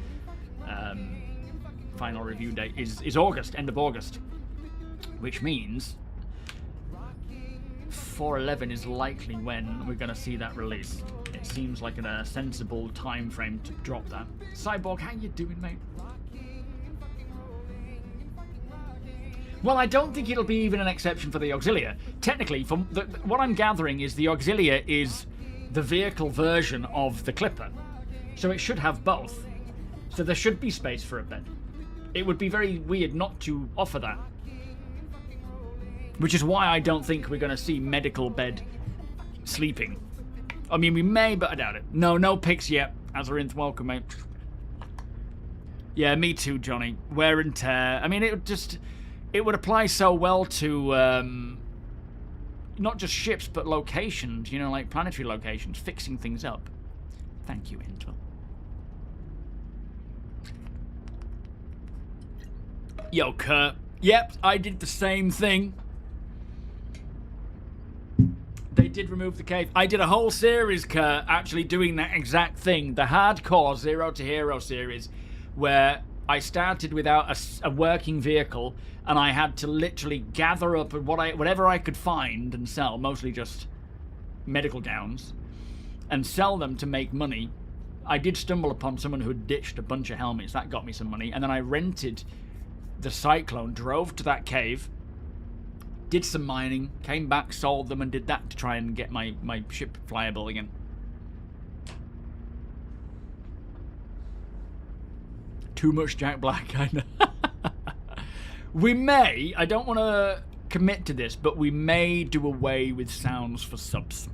final review date is August, end of August, which means 4.11 is likely when we're going to see that release. It seems like a sensible time frame to drop that. Cyborg, how you doing, mate? Well, I don't think it'll be even an exception for the Auxilia. Technically, from what I'm gathering is the Auxilia is the vehicle version of the Clipper. So it should have both. So there should be space for a bed. It would be very weird not to offer that. Which is why I don't think we're going to see medical bed sleeping. I mean, we may, but I doubt it. No pics yet. Azarinth, welcome, mate. Yeah, me too, Johnny. Wear and tear. I mean, it would apply so well to not just ships, but locations, you know, like planetary locations, fixing things up. Thank you, Intel. Yo, Kurt. Yep, I did the same thing. They did remove the cave. I did a whole series, Kurt, actually doing that exact thing. The hardcore Zero to Hero series, where I started without a working vehicle, and I had to literally gather up whatever I could find and sell, mostly just medical gowns, and sell them to make money. I did stumble upon someone who had ditched a bunch of helmets. That got me some money. And then I rented the Cyclone, drove to that cave, did some mining, came back, sold them, and did that to try and get my ship flyable again. Too much Jack Black, kind of. We may, I don't want to commit to this, but we may do away with sounds for subs.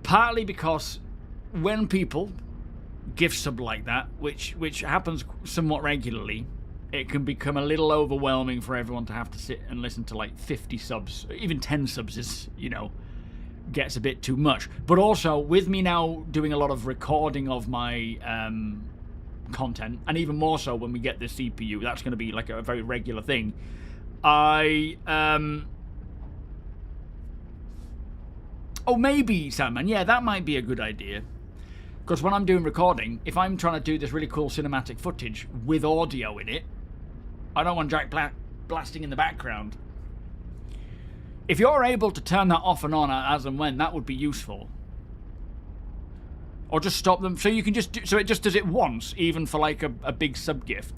Partly because when people gift sub like that, which happens somewhat regularly, it can become a little overwhelming for everyone to have to sit and listen to like 50 subs. Even 10 subs is, you know, gets a bit too much. But also, with me now doing a lot of recording of my content, and even more so when we get the CPU, that's going to be like a very regular thing. Oh, maybe, Sandman, yeah, that might be a good idea. Because when I'm doing recording, if I'm trying to do this really cool cinematic footage with audio in it, I don't want Jack Black blasting in the background. If you're able to turn that off and on as and when, that would be useful. Or just stop them, so you can just do, so it just does it once, even for like a big sub gift.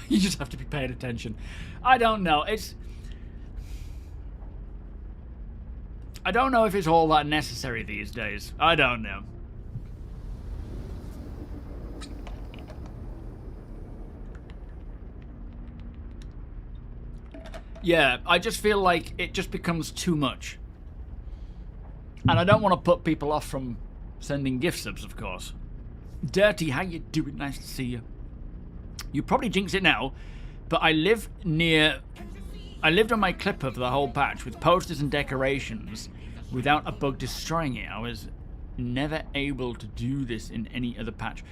You just have to be paying attention. I don't know. I don't know if it's all that necessary these days. I don't know. Yeah, I just feel like it just becomes too much. And I don't want to put people off from sending gift subs, of course. Dirty, how you doing? Nice to see you. You probably jinx it now, but I lived on my Clipper for the whole patch with posters and decorations without a bug destroying it. I was never able to do this in any other patch.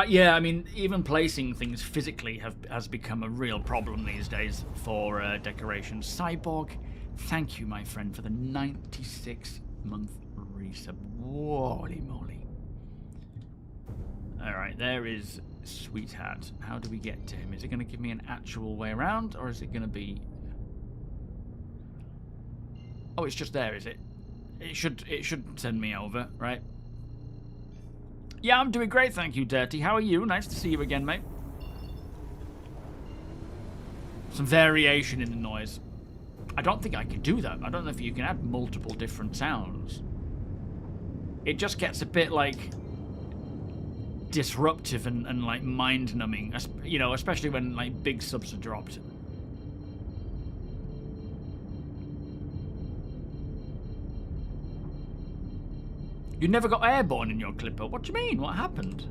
Yeah, I mean, even placing things physically has become a real problem these days for decorations. Cyborg, thank you, my friend, for the 96-month resub. Holy moly. Alright, there is Sweetheart. How do we get to him? Is it going to give me an actual way around, or is it going to be... Oh, it's just there, is it? It should send me over, right? Yeah, I'm doing great, thank you, Dirty. How are you? Nice to see you again, mate. Some variation in the noise. I don't think I can do that. I don't know if you can add multiple different sounds. It just gets a bit like... disruptive and like mind numbing, you know, especially when like big subs are dropped. You never got airborne in your Clipper. What do you mean? What happened?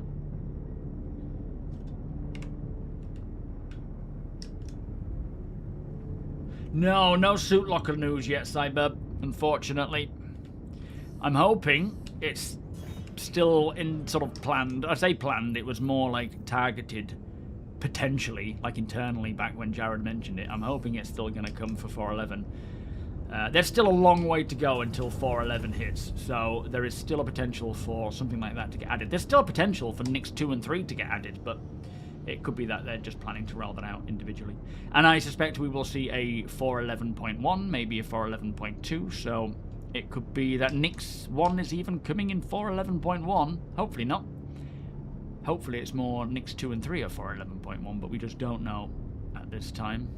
No suit locker news yet, Cyber, unfortunately. I'm hoping it's still in sort of planned. I say planned, it was more like targeted, potentially, like internally back when Jared mentioned it. I'm hoping it's still going to come for 4.11. There's still a long way to go until 4.11 hits, so there is still a potential for something like that to get added. There's still a potential for Nix 2 and 3 to get added, but it could be that they're just planning to roll that out individually. And I suspect we will see a 4.11.1, maybe a 4.11.2, so it could be that Nix 1 is even coming in 4.11.1. Hopefully not. Hopefully it's more Nix 2 and 3 are 4.11.1, but we just don't know at this time.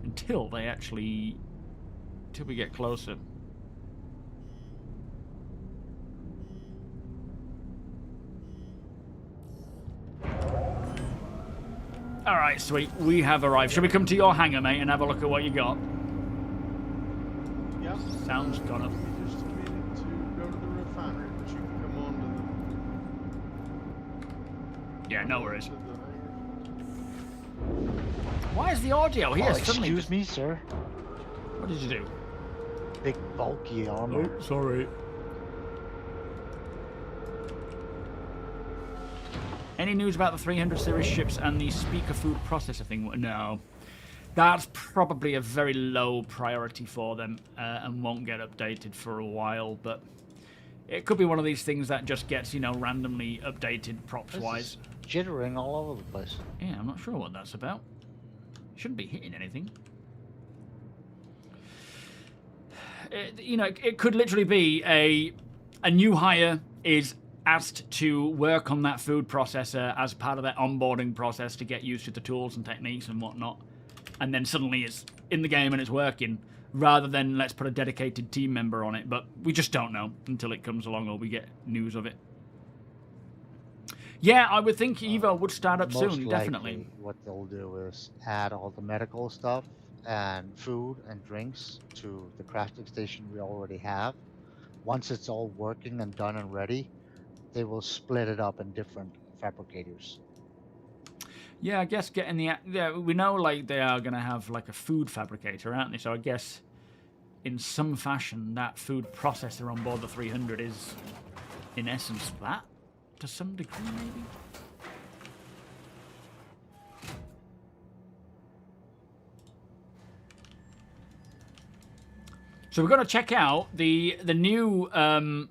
Until they actually... Until we get closer. Alright, sweet. We have arrived. Shall we come to your hangar, mate, and have a look at what you got? Yeah. Sounds gone up. Give me just a minute to go to the refinery, but you can come on to Yeah, no worries. the hangar. Why is the audio here suddenly... Excuse me, sir. What did you do? Big bulky armor. Oh, sorry. Any news about the 300 series ships and the speaker food processor thing? No. That's probably a very low priority for them and won't get updated for a while, but it could be one of these things that just gets, you know, randomly updated props-wise. Jittering all over the place. Yeah, I'm not sure what that's about. Shouldn't be hitting anything. You know, it could literally be a new hire is asked to work on that food processor as part of their onboarding process to get used to the tools and techniques and whatnot. And then suddenly it's in the game and it's working, rather than let's put a dedicated team member on it. But we just don't know until it comes along or we get news of it. Yeah, I would think Evo would start up Most soon, definitely. likely what they'll do is add all the medical stuff and food and drinks to the crafting station we already have. Once it's all working and done and ready, they will split it up in different fabricators. Yeah, I guess getting the... Yeah, we know, like, they are going to have, like, a food fabricator, aren't they? So I guess, in some fashion, that food processor on board the 300 is, in essence, that? To some degree, maybe? So we're going to check out the new,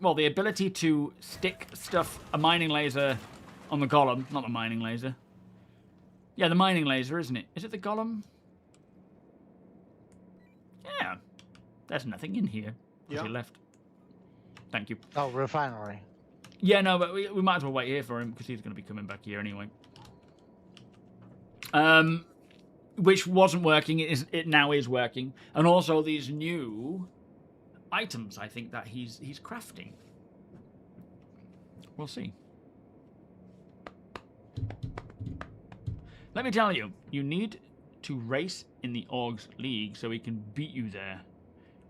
well, the ability to stick stuff, a mining laser on the golem. Not the mining laser. Yeah, the mining laser, isn't it? Is it the golem? Yeah. There's nothing in here. Because he left. Thank you. Oh, refinery. Yeah, no, but we might as well wait here for him because he's going to be coming back here anyway. Which wasn't working. It now is working. And also these new items, I think, that he's crafting. We'll see. Let me tell you, you need to race in the Orgs League so he can beat you there.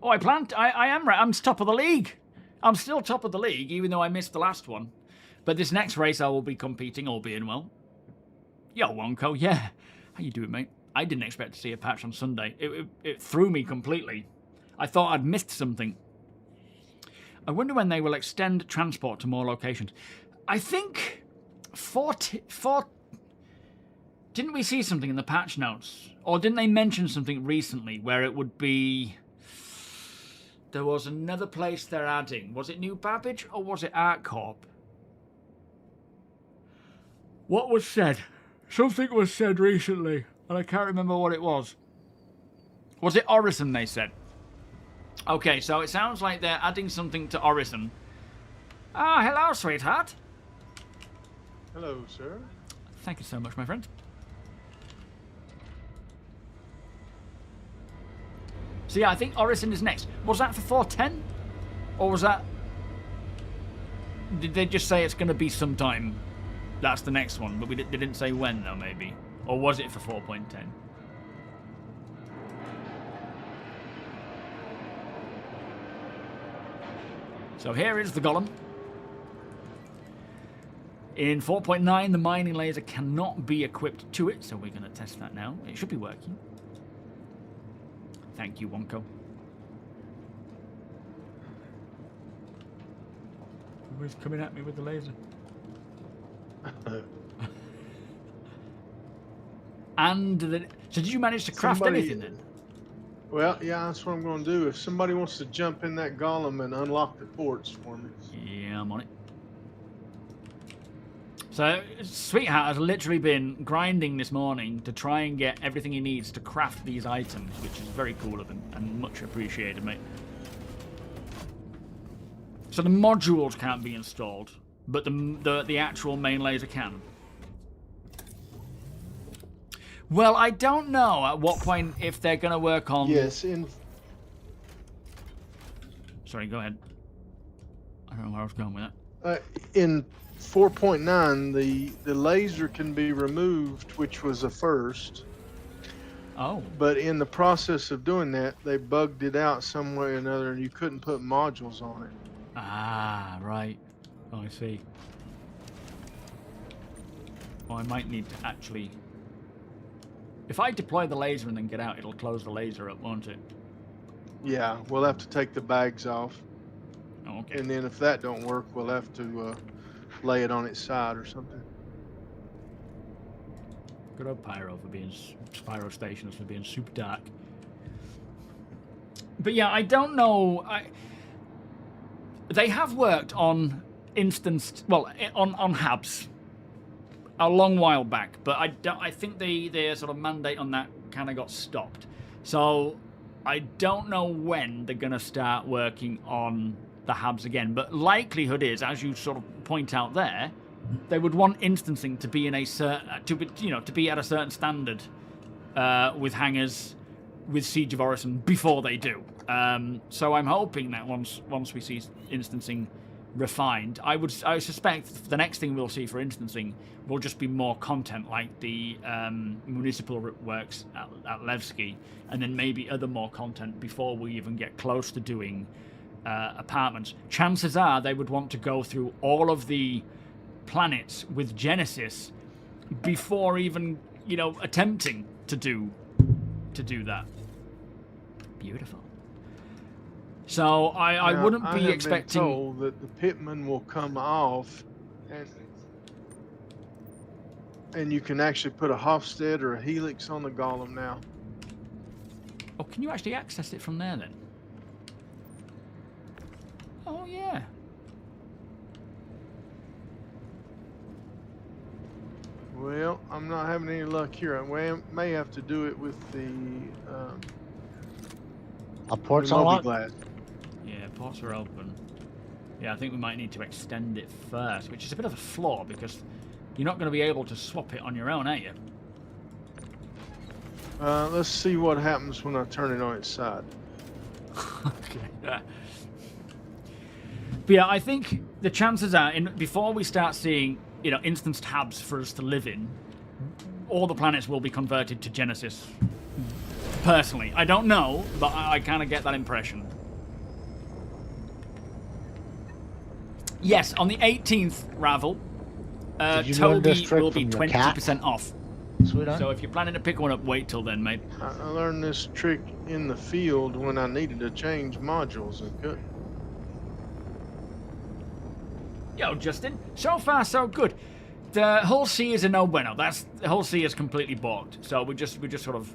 Oh, I'm top of the league. I'm still top of the league, even though I missed the last one. But this next race I will be competing, all being well. Yo, Wonko, yeah. How you doing, mate? I didn't expect to see a patch on Sunday. It threw me completely. I thought I'd missed something. I wonder when they will extend transport to more locations. I think... Didn't we see something in the patch notes? Or didn't they mention something recently where it would be... There was another place they're adding. Was it New Babbage or was it ArtCorp? What was said? Something was said recently, and I can't remember what it was. Was it Orison, they said? Okay, so it sounds like they're adding something to Orison. Ah, hello, sweetheart. Hello, sir. Thank you so much, my friend. So yeah, I think Orison is next. Was that for 4.10? Or was that... did they just say it's going to be sometime? That's the next one, but they didn't say when, though, maybe. Or was it for 4.10? So here is the golem. In 4.9, the mining laser cannot be equipped to it, so we're going to test that now. It should be working. Thank you, Wonko. Who's coming at me with the laser? So did you manage to craft anything then? Well, yeah, that's what I'm going to do. If somebody wants to jump in that golem and unlock the ports for me. Yeah, I'm on it. So, Sweetheart has literally been grinding this morning to try and get everything he needs to craft these items, which is very cool of him and much appreciated, mate. So the modules can't be installed, but the actual main laser can. Well, I don't know at what point if they're going to work on... Yes, Sorry, go ahead. I don't know where I was going with that. in 4.9, the laser can be removed, which was a first. Oh. But in the process of doing that, they bugged it out some way or another, and you couldn't put modules on it. Ah, right. Oh, I see. Well, I might need to actually... If I deploy the laser and then get out, it'll close the laser up, won't it? Yeah, we'll have to take the bags off. Oh, okay. And then if that don't work, we'll have to lay it on its side or something. Good old Pyro for being... Spyro Stations for being super dark. But yeah, I don't know... They have worked on instanced... Well, on HABs a long while back, but I think their sort of mandate on that kind of got stopped. So I don't know when they're going to start working on the HABs again. But likelihood is, as you sort of point out there, they would want instancing to be in a to be at a certain standard with hangars, with Siege of Orison before they do. So I'm hoping that once we see instancing refined, I suspect the next thing we'll see for instancing will just be more content like the municipal works at Levski, and then maybe other more content before we even get close to doing apartments. Chances are they would want to go through all of the planets with Genesis before even attempting to do that. Beautiful. So I wouldn't be expecting. Been told that the pitman will come off, and you can actually put a Hofstede or a Helix on the golem now. Oh, can you actually access it from there then? Oh yeah. Well, I'm not having any luck here. I may have to do it with the ports unlocked? glass. Yeah, ports are open. Yeah, I think we might need to extend it first, which is a bit of a flaw because you're not going to be able to swap it on your own, are you? Let's see what happens when I turn it on its side. Okay. But yeah, I think the chances are, before we start seeing instanced HABs for us to live in, all the planets will be converted to Genesis. Personally, I don't know, but I kind of get that impression. Yes, on the 18th, Ravel, TOBII will be 20% off. Sweetheart? So if you're planning to pick one up, wait till then, mate. I learned this trick in the field when I needed to change modules and couldn't. Yo, Justin, so far so good. The Hull C is a no bueno. The Hull C is completely balked. So we're just sort of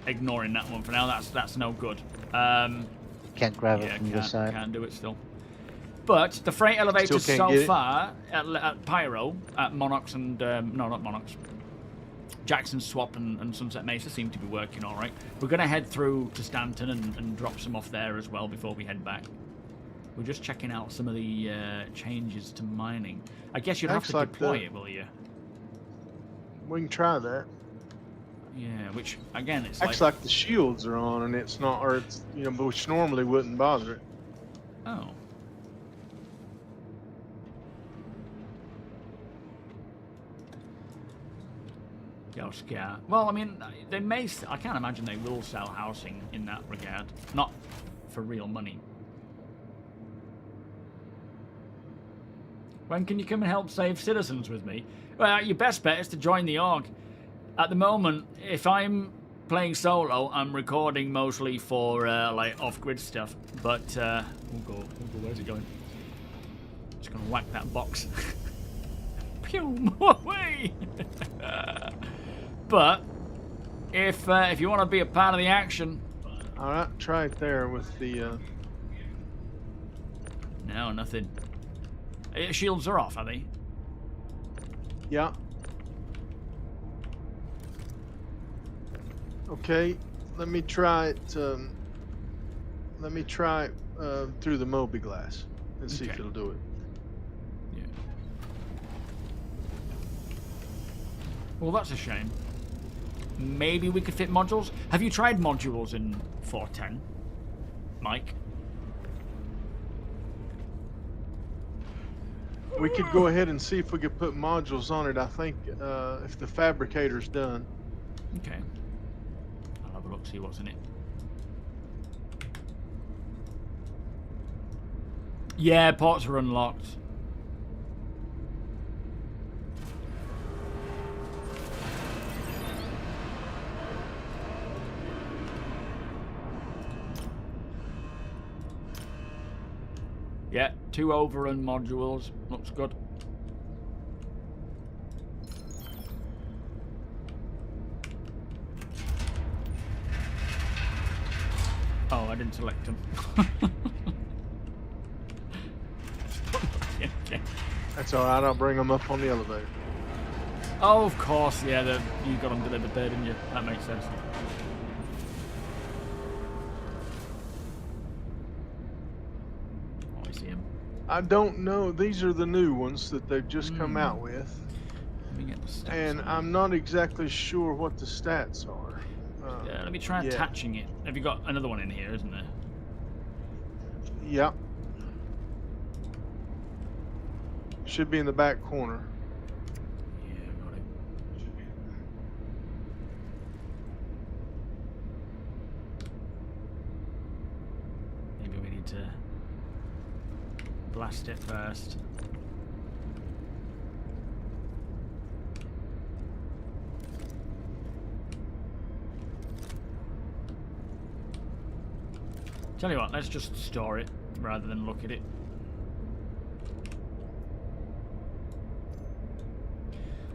ignoring that one for now. That's no good. Can't grab it from this side. Can't do it still. But the freight elevators so far at Pyro, at Monarchs and no, not Monarchs, Jackson Swap and Sunset Mesa seem to be working all right. We're going to head through to Stanton and drop some off there as well before we head back. We're just checking out some of the changes to mining. I guess you'd have to deploy it, will you? We can try that. Yeah, which again, it's acts like the shields are on and it's not, or it's which normally wouldn't bother it. Oh. Windows, yeah. Well, I mean, they may. I can't imagine they will sell housing in that regard. Not for real money. When can you come and help save citizens with me? Well, your best bet is to join the org. At the moment, if I'm playing solo, I'm recording mostly for like off-grid stuff. But we'll go. Where's it going? Just gonna whack that box. Pew! Away! But if you want to be a part of the action, All right, try it there with the. no, nothing. Shields are off, are they? Yeah. Okay, let me try it. Let me try it through the Moby glass and see if Okay. it'll do it. Yeah. Well, that's a shame. Maybe we could fit modules. Have you tried modules in 4.10, Mike? We could go ahead and see if we could put modules on it. I think if the fabricator's done. Okay. I'll have a look, see what's in it. Yeah, ports are unlocked. Yeah, 2 overrun modules. Looks good. Oh, I didn't select them. That's all right. I'll bring them up on the elevator. Oh, of course. Yeah, you got them delivered there, didn't you? That makes sense. Oh, I see him. I don't know. These are the new ones that they've just come out with, Let me get the stats. and on I'm not exactly sure what the stats are. it. Yeah, let me try yeah. attaching it. Have you got another one in here, isn't there? Yeah. Should be in the back corner. Yeah, got it. Maybe we need to blast it first. Tell you what, let's just store it rather than look at it.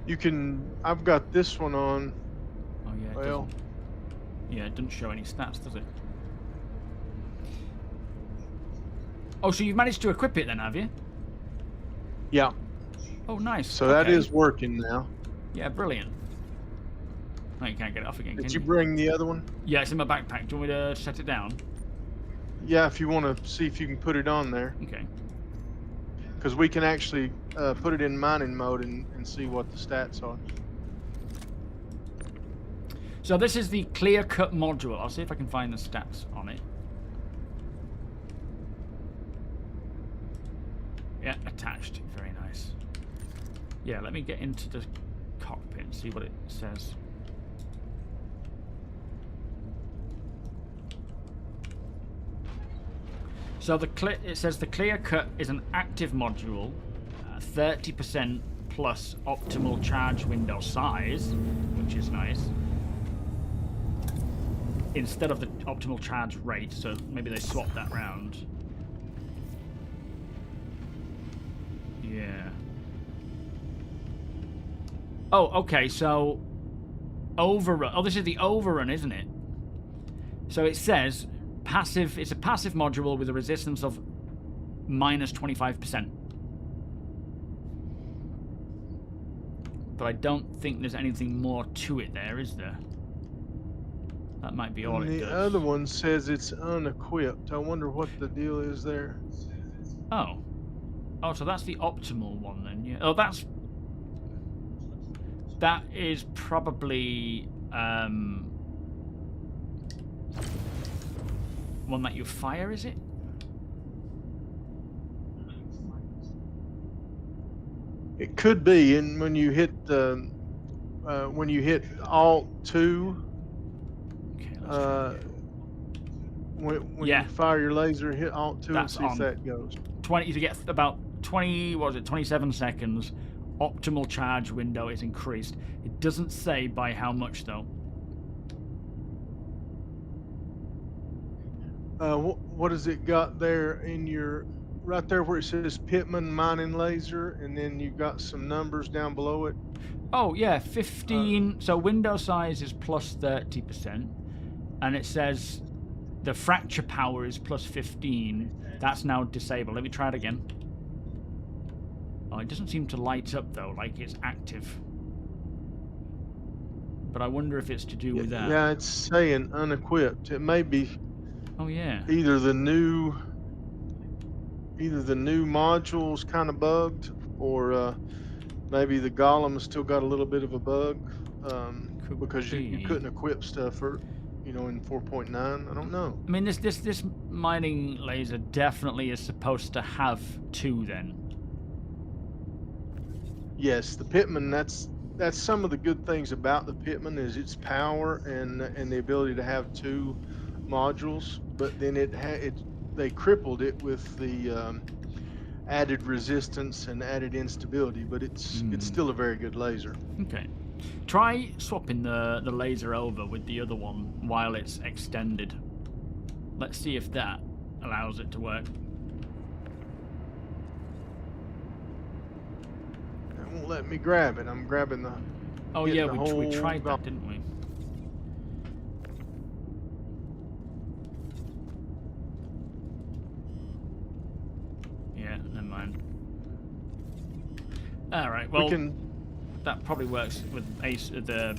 You can. I've got this one on. Oh yeah, it Well, doesn't. Yeah, it doesn't show any stats, does it? Oh, so you've managed to equip it then, have you? yeah. Oh, nice. So that Okay. is working now. Yeah, brilliant. No, you can't get it off again, Did can you you? bring the other one? Yeah, it's in my backpack. Do you want me to set it down? Yeah, if you want to see if you can put it on there, Okay. because we can actually put it in mining mode and see what the stats are. So this is the clear-cut module. I'll see if I can find the stats on it. Yeah, attached. Very nice. Yeah, let me get into the cockpit and see what it says. So it says the clear cut is an active module, 30% plus optimal charge window size, which is nice. Instead of the optimal charge rate, so maybe they swapped that round. Yeah. Oh, okay, so overrun. Oh, this is the overrun, isn't it? So it says passive. It's a passive module with a resistance of minus 25%. But I don't think there's anything more to it there, is there? That might be all And it the does. other one says it's unequipped. I wonder what the deal is there. Oh. Oh, so that's the optimal one then, yeah. Oh, that is probably one that you fire, is it? It could be, and when you hit when you hit Alt 2, Okay, let's uh, try. when Yeah. you fire your laser, hit Alt 2 That's and see on. if that goes. 20 to get about 20, what was it, 27 seconds. Optimal charge window is increased. It doesn't say by how much though. What has it got there in your right there where it says Pittman mining laser, and then you got some numbers down below it? Oh yeah, 15. So window size is plus 30%, and it says the fracture power is plus 15. That's now disabled. Let me try it again. Oh, it doesn't seem to light up though, like it's active. But I wonder if it's to do with that. Yeah, it's saying unequipped. It may be Oh yeah. either the new module's kind of bugged, or maybe the Golem's still got a little bit of a bug, because you be. couldn't equip stuff for, in 4.9. I don't know. I mean, this mining laser definitely is supposed to have 2 then. Yes, the Pittman. That's some of the good things about the Pittman is its power and the ability to have 2 modules. But then they crippled it with the added resistance and added instability. But it's still a very good laser. Okay. Try swapping the laser over with the other one while it's extended. Let's see if that allows it to work. It won't let me grab it. I'm grabbing the. Oh getting yeah, the we whole tried that, didn't we? Yeah, never mind. Alright, well, we can. that probably works with the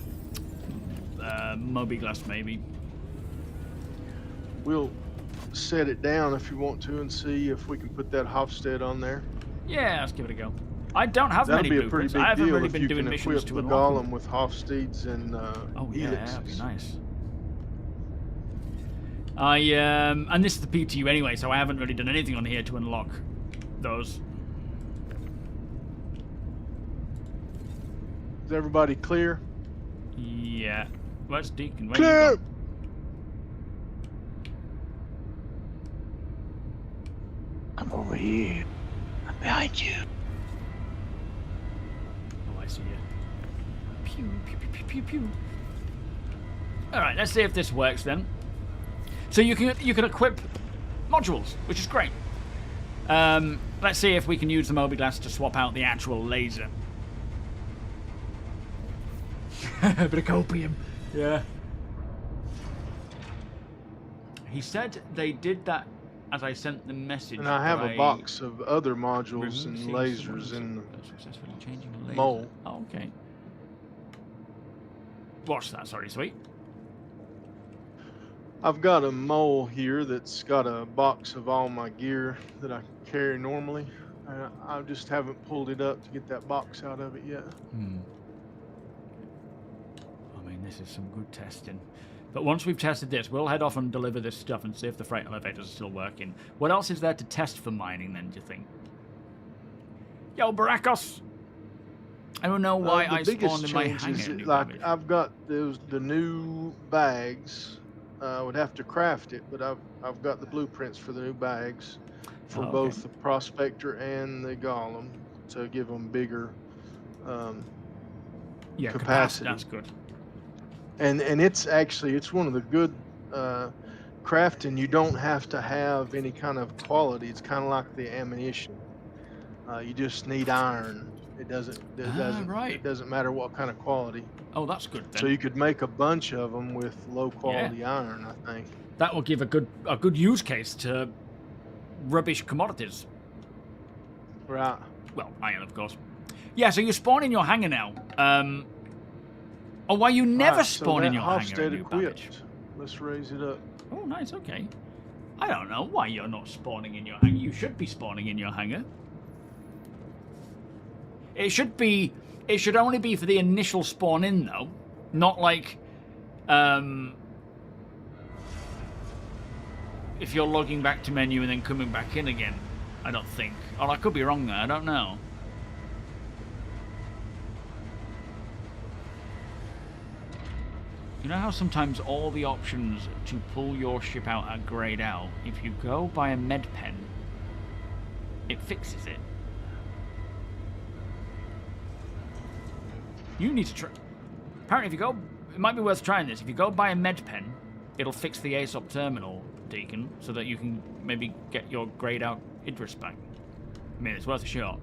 MOBIGLASS maybe. We'll set it down if you want to and see if we can put that Hofstede on there. Yeah, let's give it a go. I don't have That'll many be a pretty blueprints. big I haven't deal really if been you doing can missions equip to the unlock them. Golem with Hofstedes and Oh yeah, that'd be helixes. nice. And this is the PTU anyway, so I haven't really done anything on here to unlock those. Is everybody clear? Yeah. Where's Deacon? Where Clear. you gone? I'm over here. I'm behind you. Oh, I see you. Pew, pew, pew, pew, pew, pew. All right, let's see if this works then. So you can equip modules, which is great. Let's see if we can use the MOBIGLASS to swap out the actual laser. A bit of copium. Yeah. He said they did that as I sent the message. And I have but a box of other modules removed and seeing lasers someone in successfully changing the laser. mole. Oh, okay. Watch that, sorry, sweet. I've got a mole here that's got a box of all my gear that I carry normally. I just haven't pulled it up to get that box out of it yet. I mean, this is some good testing. But once we've tested this, we'll head off and deliver this stuff and see if the freight elevators are still working. What else is there to test for mining then, do you think? Yo, Barakos! I don't know why I spawned in my hangar. Like, I've got the new bags. I would have to craft it, but I've got the blueprints for the new bags for both the Prospector and the Golem to give them bigger capacity. That's good. And it's one of the good crafting. You don't have to have any kind of quality. It's kind of like the ammunition. You just need iron. It doesn't matter what kind of quality. Oh, that's good then. So you could make a bunch of them with low quality iron, I think. That will give a good use case to rubbish commodities. Right. Well, iron, of course. Yeah, so you spawn in your hangar now. Oh, why you never spawn in your hangar? New equipped. Let's raise it up. Oh, nice. Okay. I don't know why you're not spawning in your hangar. You should be spawning in your hangar. It should only be for the initial spawn in, though. Not like, if you're logging back to menu and then coming back in again. I don't think. Or I could be wrong there. I don't know. You know how sometimes all the options to pull your ship out are grayed out? If you go by a med pen, it fixes it. You need to try... Apparently, if you go... It might be worth trying this. If you go by a med pen, it'll fix the ASOP terminal, Deacon, so that you can maybe get your grayed out Idris back. I mean, it's worth a shot.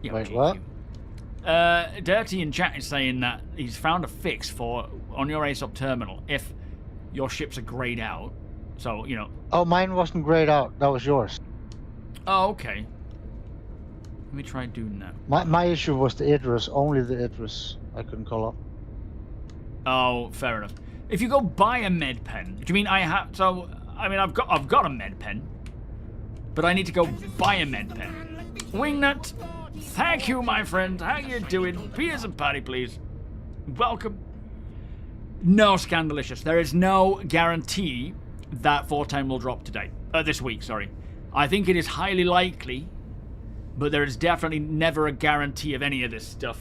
Yeah, Wait, GQ. what? Dirty in chat is saying that he's found a fix for on your ASOP terminal if your ships are grayed out. So, you know. Oh, mine wasn't grayed out. That was yours. Oh, okay. Let me try doing that. My issue was the Idris, only the Idris I couldn't call up. Oh, fair enough. If you go buy a med pen, do you mean I have? So, I mean, I've got a med pen, but I need to go buy a med pen. Wingnut, thank you, my friend. How you doing? Peers and party, please. Welcome. No, Scandalicious. There is no guarantee that 410 will drop today. This week, sorry. I think it is highly likely, but there is definitely never a guarantee of any of this stuff.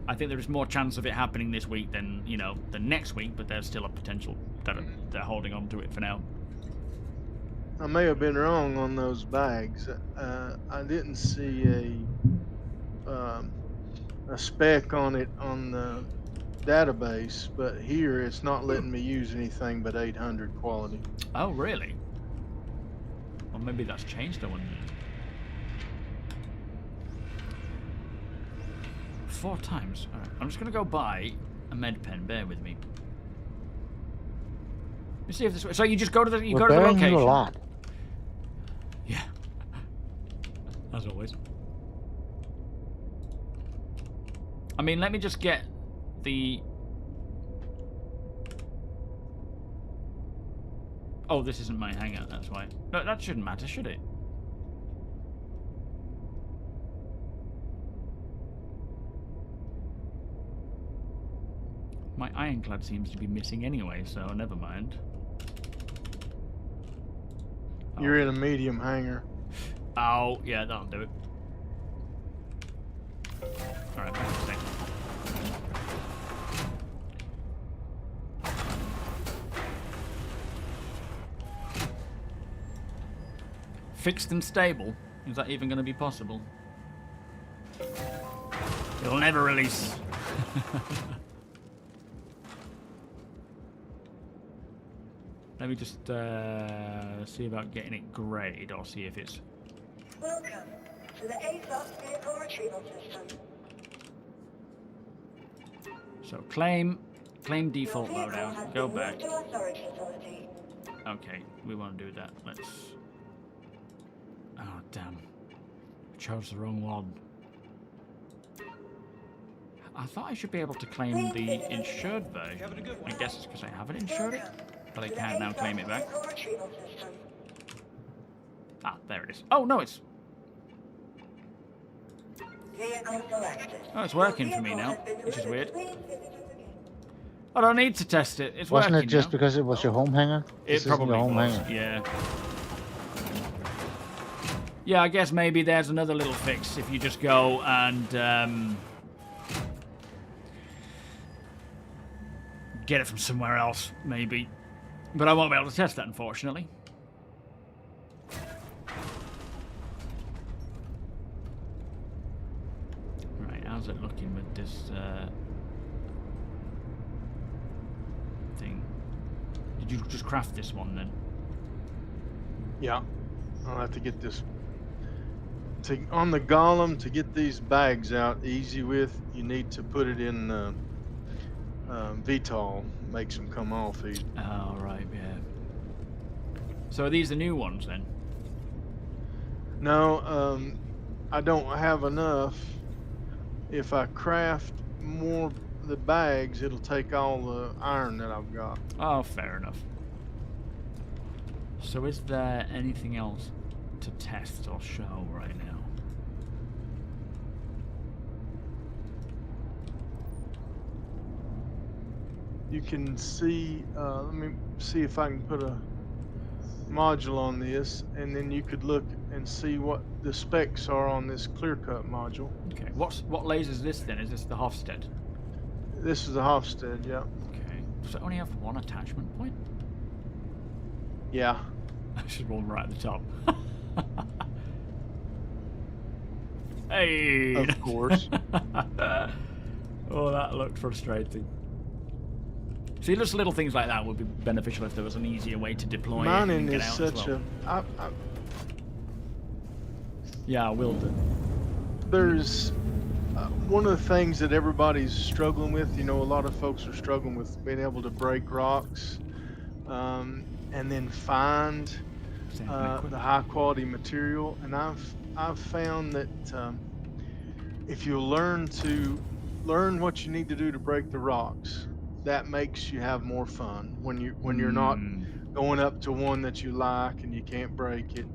I think there is more chance of it happening this week than, you know, than next week, but there's still a potential that they're holding on to it for now. I may have been wrong on those bags. I didn't see a spec on it on the database, but here it's not letting me use anything but 800 quality. Oh, really? Well, maybe that's changed, I wonder. 4 times. Alright, I'm just going to go buy a med pen. Bear with me. Let me see if this... So you just go to the... You go to the location. You a lot. Yeah. As always. I mean, let me just get the... Oh, this isn't my hangout, that's why. No, that shouldn't matter, should it? My ironclad seems to be missing anyway, so never mind. You're in a medium hangar. Oh, yeah, that'll do it. Alright, back to stay. Fixed and stable? Is that even going to be possible? It'll never release. Let me just see about getting it grayed, or see if it's... Welcome to the ASOS vehicle retrieval system. So claim default loadout, go back. Okay, we want to do that. Let's... Oh, damn. I chose the wrong one. I thought I should be able to claim the insured version. I guess it's because I haven't insured it, but I can't now claim it back. Ah, there it is. Oh, no, it's... Oh, it's working for me now, which is weird. I don't need to test it. It's working. Wasn't it just now. because it was your home hangar? It probably was, yeah. Yeah, I guess maybe there's another little fix if you just go and get it from somewhere else, maybe. But I won't be able to test that, unfortunately. Right, how's it looking with this thing? Did you just craft this one then? Yeah, I'll have to get this. On the Golem, to get these bags out easy with, you need to put it in VTOL, makes them come off easy. Oh, right, yeah. So are these the new ones then? No, I don't have enough. If I craft more of the bags, it'll take all the iron that I've got. Oh, fair enough. So is there anything else to test or show right now? You can see, let me see if I can put a module on this, and then you could look and see what the specs are on this clear cut module. Okay. What laser is this then? Is this the Hofstede? This is the Hofstede, yeah. Okay. Does it only have one attachment point? Yeah. There's one right at the top. Hey! Of course. Oh, that looked frustrating. See, just little things like that would be beneficial if there was an easier way to deploy it Mining and get is out as such well. Yeah, I will do. There's one of the things that everybody's struggling with. You know, a lot of folks are struggling with being able to break rocks, and then find the high quality material. And I've found that if you learn what you need to do to break the rocks, that makes you have more fun when you're not going up to one that you like and you can't break it.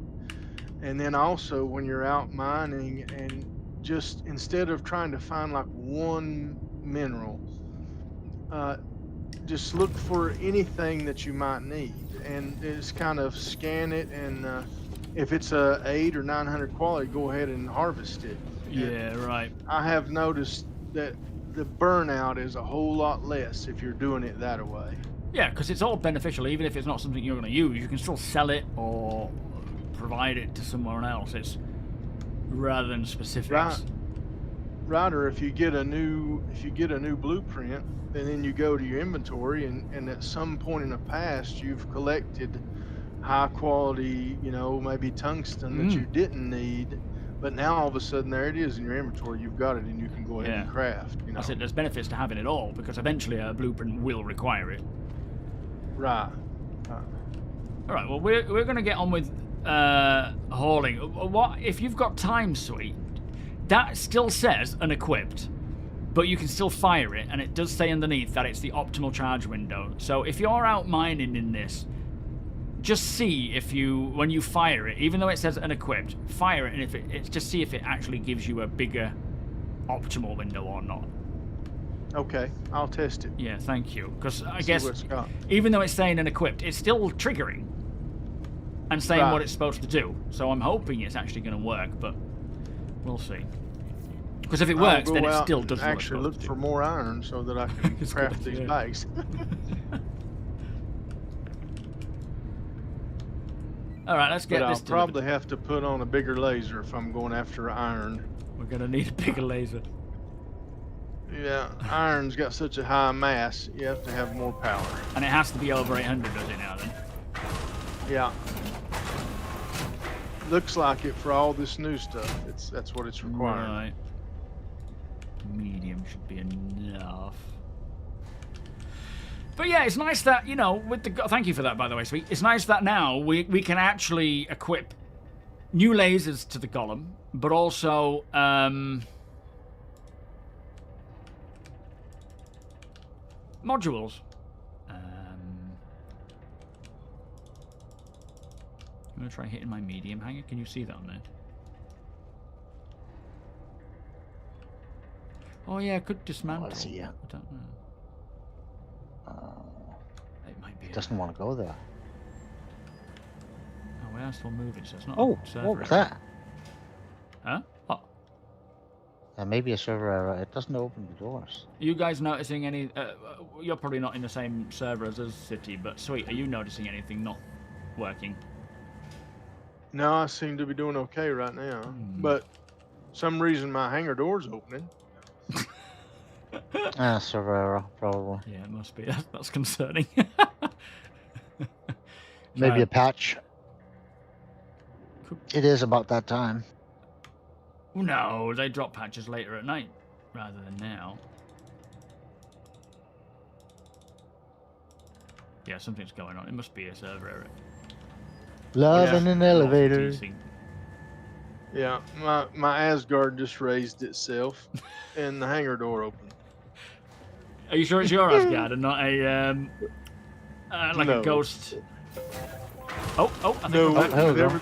And then also when you're out mining, and just instead of trying to find like one mineral, just look for anything that you might need and just kind of scan it, and if it's a 800 or 900 quality, go ahead and harvest it. Yeah, right. I have noticed that the burnout is a whole lot less if you're doing it that way. Yeah, because it's all beneficial, even if it's not something you're going to use. You can still sell it or provide it to someone else. It's rather than specifics. Right, or if you get a new blueprint, and then you go to your inventory, and at some point in the past you've collected high quality, you know, maybe tungsten that you didn't need, but now all of a sudden there it is in your inventory. You've got it, and you can go ahead and craft. You know? I said there's benefits to having it all, because eventually a blueprint will require it. Right. All right. Well, we're going to get on with hauling. What if you've got time, sweet? That still says unequipped, but you can still fire it, and it does say underneath that it's the optimal charge window. So if you're out mining in this, just see if when you fire it, even though it says unequipped, fire it, and if it's just see if it actually gives you a bigger optimal window or not. Okay, I'll test it. Yeah, thank you. Because I See guess what it's got. even though it's saying unequipped, it's still triggering and saying what it's supposed to do. So I'm hoping it's actually going to work, but we'll see. Because if it works, then it still does what it's actually supposed look to for do. more iron so that I can It's craft good, these yeah. bags. All right, let's get But I'll this delivered. probably have to put on a bigger laser if I'm going after iron. We're going to need a bigger laser. Yeah, iron's got such a high mass, you have to have more power. And it has to be over 800, does it now then? Yeah. Looks like it for all this new stuff. That's what it's requiring. Right. Medium should be enough. But yeah, it's nice that, you know, with the... Thank you for that, by the way, Sweet. It's nice that now we can actually equip new lasers to the golem, but also... modules. I'm going to try hitting my medium hanger. Can you see that on there? Oh yeah, I could dismantle. Let's see, yeah. I don't know. It might be. It doesn't want to go there. Oh, we are still moving, so it's not. Oh, a server what was error. that? Huh? What? Maybe a server error. It doesn't open the doors. Are you guys noticing any? You're probably not in the same server as us, City, but Sweet, are you noticing anything not working? No, I seem to be doing okay right now. But some reason my hangar door's opening. Server error, probably. Yeah, it must be. That's concerning. Maybe a patch. It is about that time. No, they drop patches later at night rather than now. Yeah, something's going on. It must be a server error. Love in an elevator. Teasing. Yeah, my Asgard just raised itself, and the hangar door opened. Are you sure it's your Asgard and not a like a No. ghost? Oh, I think No, we're back. there we go.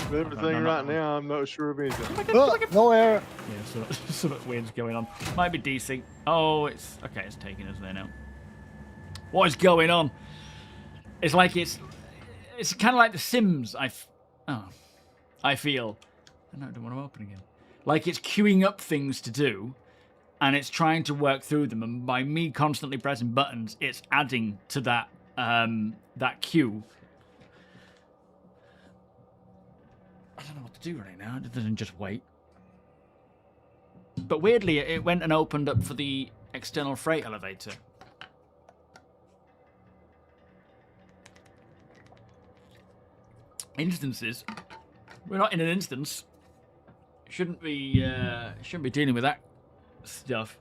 with everything no. right now, I'm not sure of anything. Oh, no error. Yeah, something weird's going on. Might be DC. Oh, it's okay. It's taking us there now. What is going on? It's like it's It's kind of like The Sims. I feel. I don't want to open again. Like it's queuing up things to do, and it's trying to work through them. And by me constantly pressing buttons, it's adding to that that queue. I don't know what to do right now. It doesn't just wait. But weirdly, it went and opened up for the external freight elevator. Instances. We're not in an instance. Shouldn't be dealing with that stuff.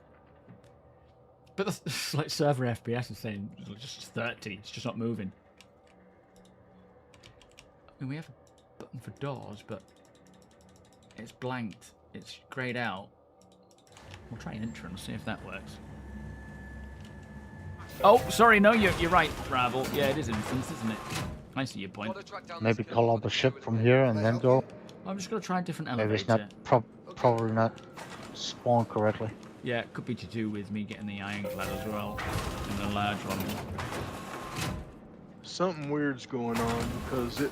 But that's like server FPS is saying just 30. It's just not moving. I mean, we have a button for doors, but it's blanked. It's grayed out. We'll try an intro and see if that works. Oh, sorry, no, you're right, Ravel. Yeah, it is instance, isn't it? I see your point. Maybe call up a ship from here and then go. I'm just going to try a different elevator. Maybe it's not probably not spawned correctly. Yeah, it could be to do with me getting the ironclad as well, and the large one. Something weird's going on because it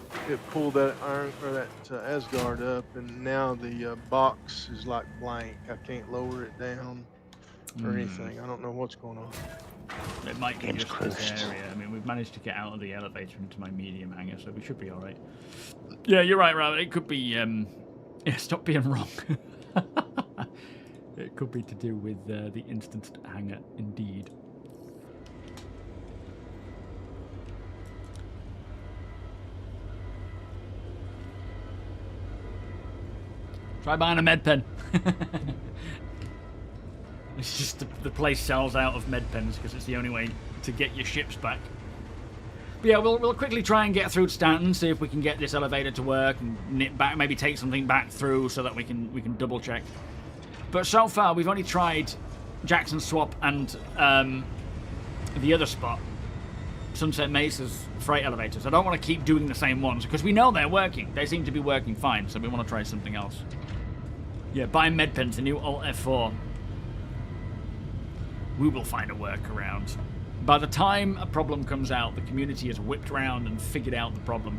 pulled that iron or that Asgard up, and now the box is like blank. I can't lower it down or anything. I don't know what's going on. It might be Game's just this closed. area. I mean, we've managed to get out of the elevator into my medium hangar, so we should be all right. Yeah, you're right, Rabbit. It could be. Yeah, stop being wrong. It could be to do with the instanced hangar, indeed. Try buying a med pen. It's just the place sells out of med pens because it's the only way to get your ships back. But yeah, we'll quickly try and get through to Stanton, see if we can get this elevator to work and nip back, maybe take something back through so that we can double check. But so far we've only tried Jackson Swap and the other spot, Sunset Mesa's freight elevators. I don't want to keep doing the same ones because we know they're working. They seem to be working fine, so we want to try something else. Yeah, buy med pens, the new Alt F4. We will find a workaround. By the time a problem comes out, the community has whipped around and figured out the problem.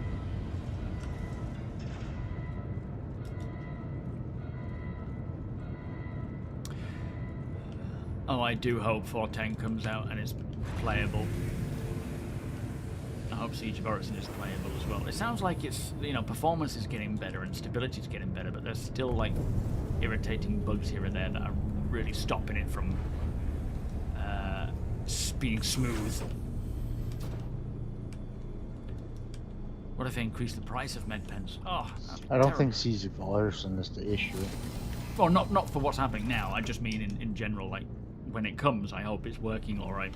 Oh, I do hope 4.10 comes out and is playable. I hope Siege of Orison is playable as well. It sounds like it's, you know, performance is getting better and stability is getting better, but there's still like irritating bugs here and there that are really stopping it from being smooth. What if they increase the price of med pens? Oh, I don't think Siege of Orison is the issue. Well, not for what's happening now. I just mean in general, like when it comes, I hope it's working all right.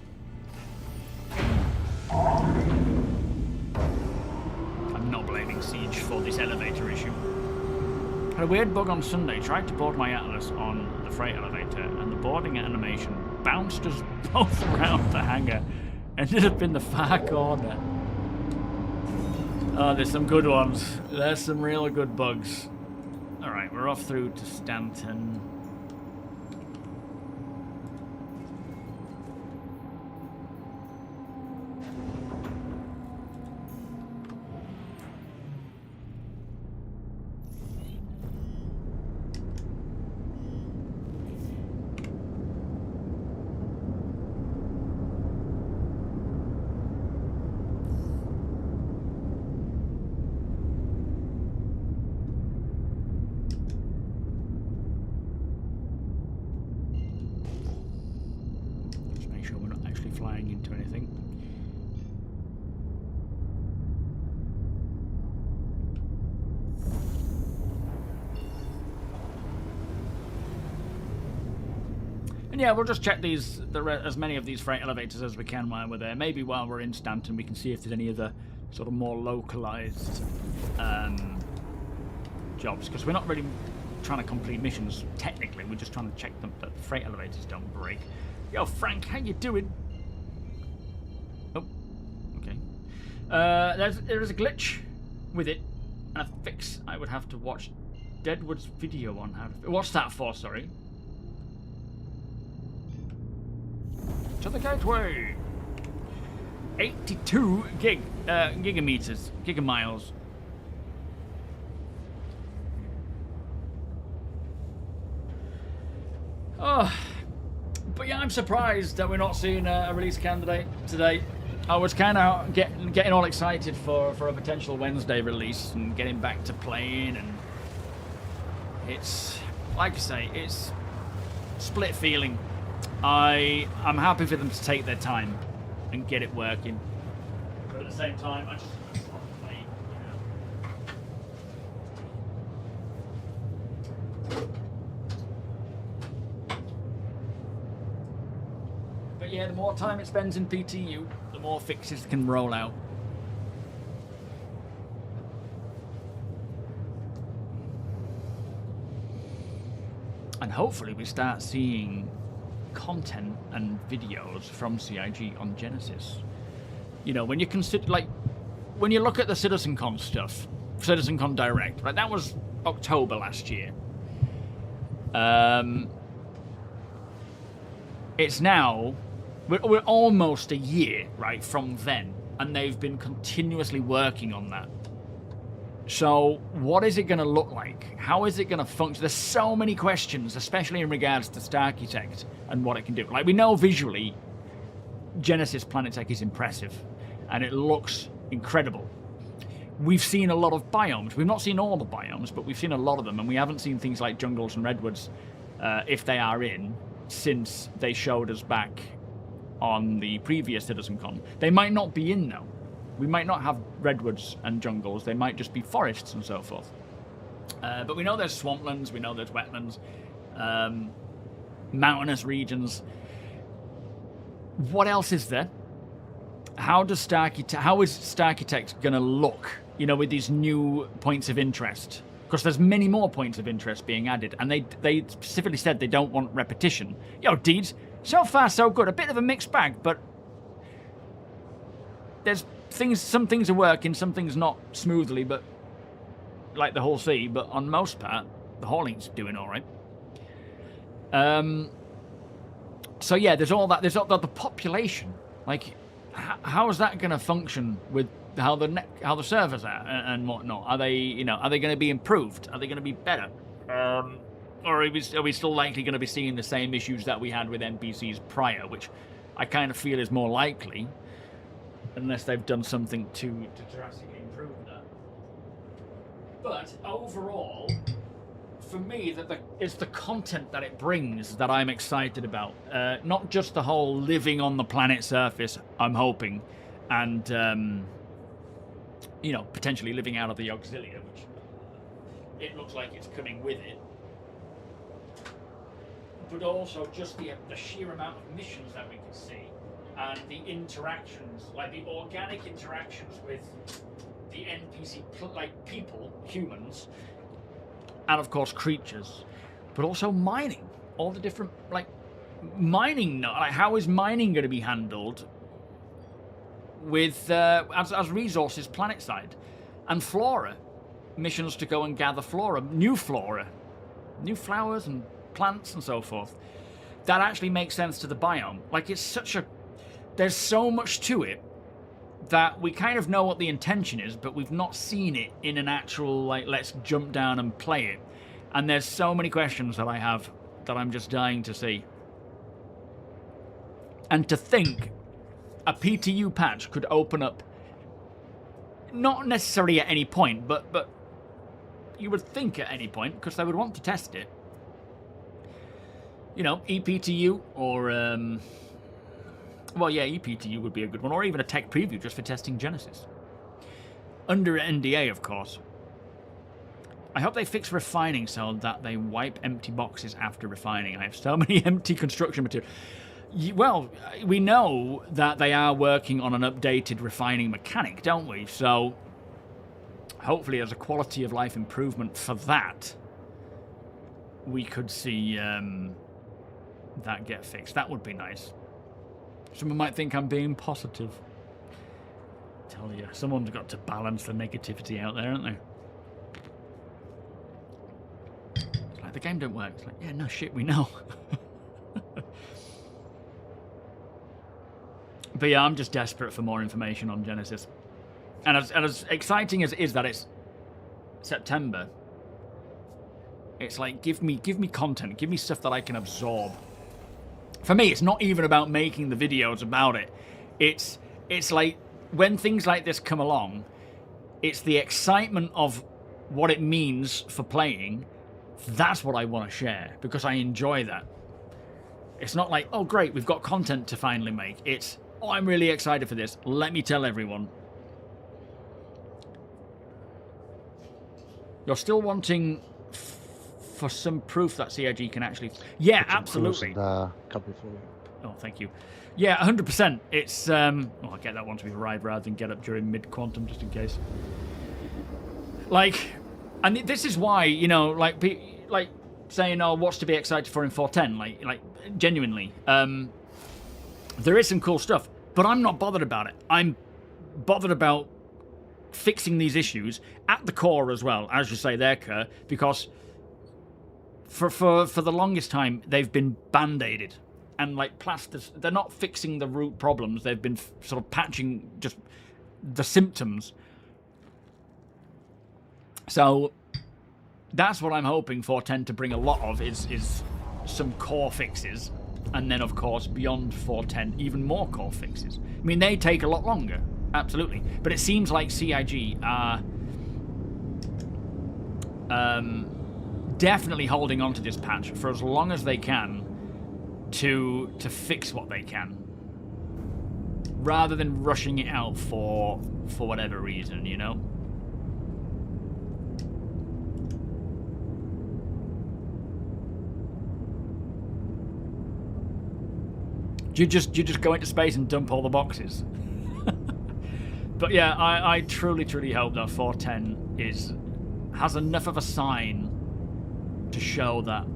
I'm not blaming Siege for this elevator issue. Had a weird bug on Sunday. Tried to board my Atlas on the freight elevator, and the boarding animation bounced us both around the hangar. Ended up in the far corner. Oh, there's some good ones. There's some real good bugs. Alright, we're off through to Stanton. Yeah, we'll just check as many of these freight elevators as we can while we're there. Maybe while we're in Stanton, we can see if there's any other sort of more localized jobs. Because we're not really trying to complete missions, technically. We're just trying to check that the freight elevators don't break. Yo, Frank, how you doing? Oh, okay. There is a glitch with it. And a fix. I would have to watch Deadwood's video on how to... What's that for, sorry? To the gateway! 82 gigameters, gigamiles. Oh, but yeah, I'm surprised that we're not seeing a release candidate today. I was kind of getting all excited for a potential Wednesday release and getting back to playing, and it's, like I say, it's split feeling. I'm happy for them to take their time and get it working, but at the same time, I just want to play, you know. But yeah, the more time it spends in PTU, the more fixes can roll out. And hopefully we start seeing content and videos from CIG on Genesis. You know, when you consider, like, when you look at the CitizenCon stuff, CitizenCon Direct, right, that was October last year. It's now, we're almost a year, right, from then, and they've been continuously working on that. So, what is it going to look like? How is it going to function? There's so many questions, especially in regards to Starcitect and what it can do. Like, we know visually, Genesis Planetech is impressive, and it looks incredible. We've seen a lot of biomes. We've not seen all the biomes, but we've seen a lot of them, and we haven't seen things like jungles and redwoods, if they are in, since they showed us back on the previous CitizenCon. They might not be in, though. We might not have redwoods and jungles. They might just be forests and so forth. But we know there's swamplands. We know there's wetlands, mountainous regions. What else is there? How is Starcitect going to look, you know, with these new points of interest? Because there's many more points of interest being added, and they specifically said they don't want repetition. Yo, Deeds, so far so good. A bit of a mixed bag, but there's some things are working, some things not smoothly, but like the whole sea, but on most part, the hauling's doing all right. So yeah, there's all that. There's all the population. Like, how is that going to function with how the servers are and whatnot? Are they going to be improved? Are they going to be better? Or are we still likely going to be seeing the same issues that we had with NPCs prior, which I kind of feel is more likely, unless they've done something to drastically improve that. But overall, for me, it's the content that it brings that I'm excited about. Not just the whole living on the planet's surface, I'm hoping, and potentially living out of the Auxilia, which it looks like it's coming with it. But also just the sheer amount of missions that we can see, and the interactions, like the organic interactions with the NPC, like people, humans, and of course creatures, but also mining, all the different, like, mining, like how is mining going to be handled with as resources planetside, and flora, missions to go and gather flora, new flowers and plants and so forth, that actually makes sense to the biome. Like, there's so much to it that we kind of know what the intention is, but we've not seen it in an actual, like, let's jump down and play it. And there's so many questions that I have that I'm just dying to see. And to think a PTU patch could open up, not necessarily at any point, but you would think at any point, because they would want to test it. You know, ePTU or ePTU would be a good one, or even a tech preview just for testing Genesis. Under NDA, of course. I hope they fix refining so that they wipe empty boxes after refining. I have so many empty construction material. Well, we know that they are working on an updated refining mechanic, don't we? So hopefully as a quality of life improvement for that, we could see that get fixed. That would be nice. Someone might think I'm being positive. I tell you, someone's got to balance the negativity out there, haven't they? It's like, the game don't work. It's like, yeah, no shit, we know. But yeah, I'm just desperate for more information on Genesis. And as exciting as it is that it's September, it's like, give me content, give me stuff that I can absorb. For me, it's not even about making the videos about it. It's like, when things like this come along, it's the excitement of what it means for playing. That's what I want to share, because I enjoy that. It's not like, oh great, we've got content to finally make. It's, oh, I'm really excited for this. Let me tell everyone. You're still wanting for some proof that CIG can actually... Yeah, absolutely. Couple for you. Oh, thank you. Yeah, 100%. It's... Oh, I'll get that one to be arrived rather than get up during mid-quantum, just in case. Like... And this is why, you know, like saying, oh, what's to be excited for in 4.10? Like genuinely. There is some cool stuff, but I'm not bothered about it. I'm bothered about fixing these issues at the core as well, as you say there, Kerr, because for the longest time, they've been band-aided. And like plasters, they're not fixing the root problems. They've been sort of patching just the symptoms. So that's what I'm hoping 4.10 to bring a lot of is some core fixes, and then of course beyond 4.10 even more core fixes. I mean, they take a lot longer, absolutely, but it seems like CIG are definitely holding on to this patch for as long as they can to fix what they can, rather than rushing it out for whatever reason, you know. You just go into space and dump all the boxes. But yeah, I truly hope that 4.10 has enough of a sign to show that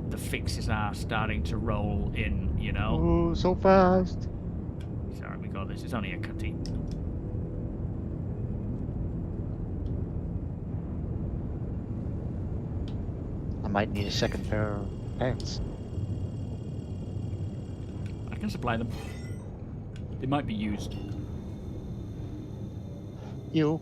the fixes are starting to roll in, you know. Oh, so fast. Sorry, we got this. It's only a cutie. I might need a second pair of pants. I can supply them. They might be used. You.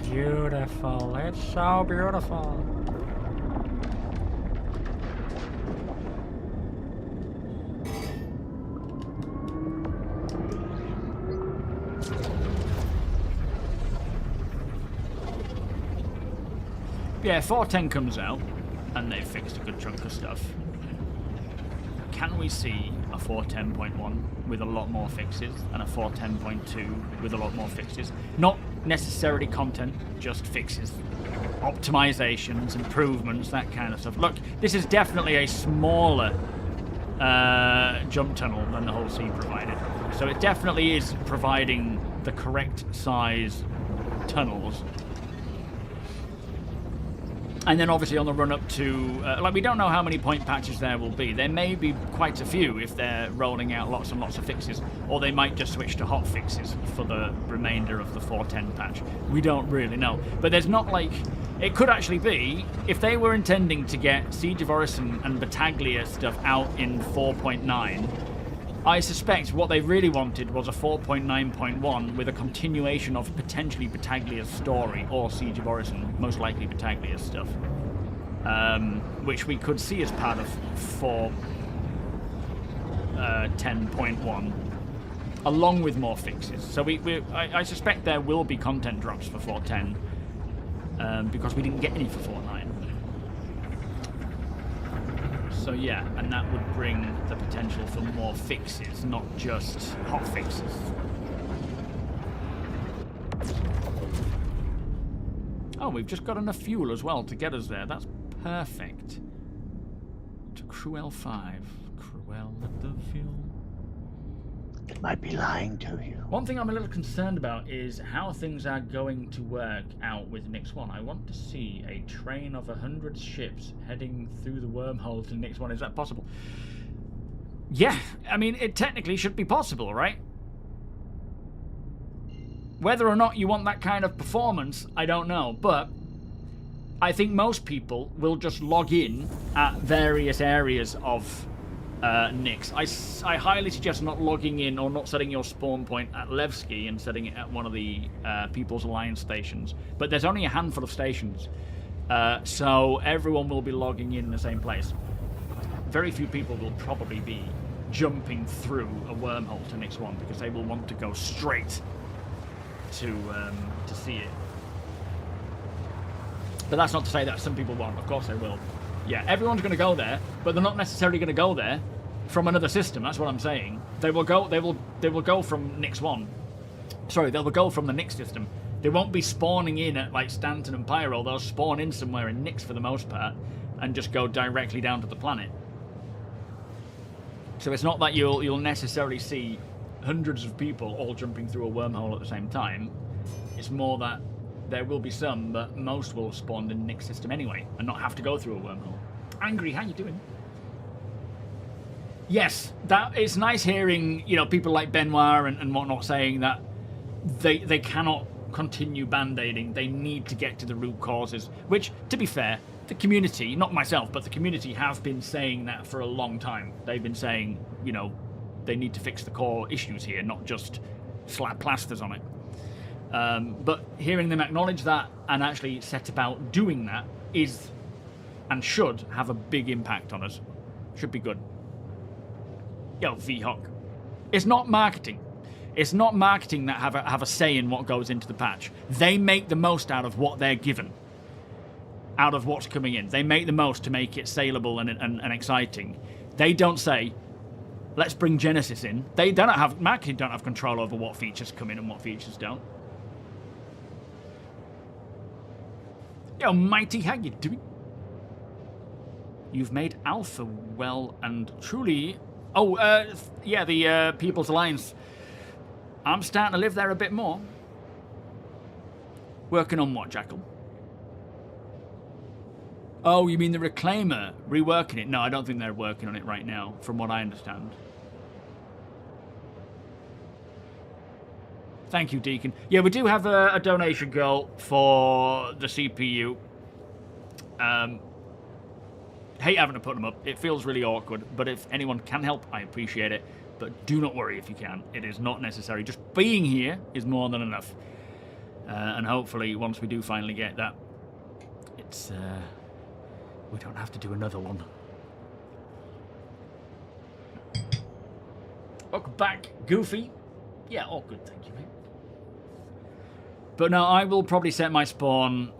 Beautiful. It's so beautiful. Yeah, 4.10 comes out, and they've fixed a good chunk of stuff. Can we see a 4.10.1 with a lot more fixes, and a 4.10.2 with a lot more fixes? Not necessarily content, just fixes. Optimizations, improvements, that kind of stuff. Look, this is definitely a smaller jump tunnel than the Hull C provided. So it definitely is providing the correct size tunnels. And then obviously on the run up to, like, we don't know how many point patches there will be. There may be quite a few if they're rolling out lots and lots of fixes, or they might just switch to hot fixes for the remainder of the 4.10 patch. We don't really know. But there's not like, it could actually be, if they were intending to get Siege of Orison and Battaglia stuff out in 4.9, I suspect what they really wanted was a 4.9.1 with a continuation of potentially Battaglia's story, or Siege of Orison, most likely Battaglia's stuff, which we could see as part of 4.10.1, along with more fixes. So I suspect there will be content drops for 4.10, because we didn't get any for 4.9. So yeah, and that would bring the potential for more fixes, not just hot fixes. Oh, we've just got enough fuel as well to get us there. That's perfect. To Cruel 5. Cruel at the fuel. It might be lying to you. One thing I'm a little concerned about is how things are going to work out with Nix 1. I want to see a train of 100 ships heading through the wormhole to Nix 1. Is that possible? Yeah, I mean, it technically should be possible, right? Whether or not you want that kind of performance, I don't know. But I think most people will just log in at various areas of Nyx. I highly suggest not logging in or not setting your spawn point at Levski and setting it at one of the People's Alliance stations. But there's only a handful of stations, so everyone will be logging in the same place. Very few people will probably be jumping through a wormhole to Nyx 1 because they will want to go straight to see it. But that's not to say that some people won't. Of course they will. Yeah, everyone's going to go there, but they're not necessarily going to go there from another system. That's what I'm saying. They will go from Nyx 1. Sorry, they will go from the Nyx system. They won't be spawning in at like Stanton and Pyro. They'll spawn in somewhere in Nyx for the most part and just go directly down to the planet. So it's not that you'll necessarily see hundreds of people all jumping through a wormhole at the same time. It's more that there will be some, but most will spawn in the Nyx system anyway and not have to go through a wormhole. Angry, how you doing? Yes, that it's nice hearing, you know, people like Benoit and whatnot saying that they cannot continue band-aiding. They need to get to the root causes, which, to be fair, the community, not myself, but the community have been saying that for a long time. They've been saying, you know, they need to fix the core issues here, not just slap plasters on it. But hearing them acknowledge that and actually set about doing that is and should have a big impact on us. Should be good. Yo, V-Hawk. It's not marketing. It's not marketing that have a say in what goes into the patch. They make the most out of what they're given, out of what's coming in. They make the most to make it saleable and exciting. They don't say, let's bring Genesis in. Marketing don't have control over what features come in and what features don't. Yo, Mighty, how you doing? You've made Alpha well and truly... Oh, yeah, the People's Alliance. I'm starting to live there a bit more. Working on what, Jackal? Oh, you mean the Reclaimer reworking it? No, I don't think they're working on it right now, from what I understand. Thank you, Deacon. Yeah, we do have a donation goal for the CPU. Hate having to put them up. It feels really awkward, but if anyone can help, I appreciate it. But do not worry if you can. It is not necessary. Just being here is more than enough. And hopefully, once we do finally get that, it's... we don't have to do another one. Welcome back, Goofy. Yeah, all good, thank you, mate. But no, I will probably set my spawn,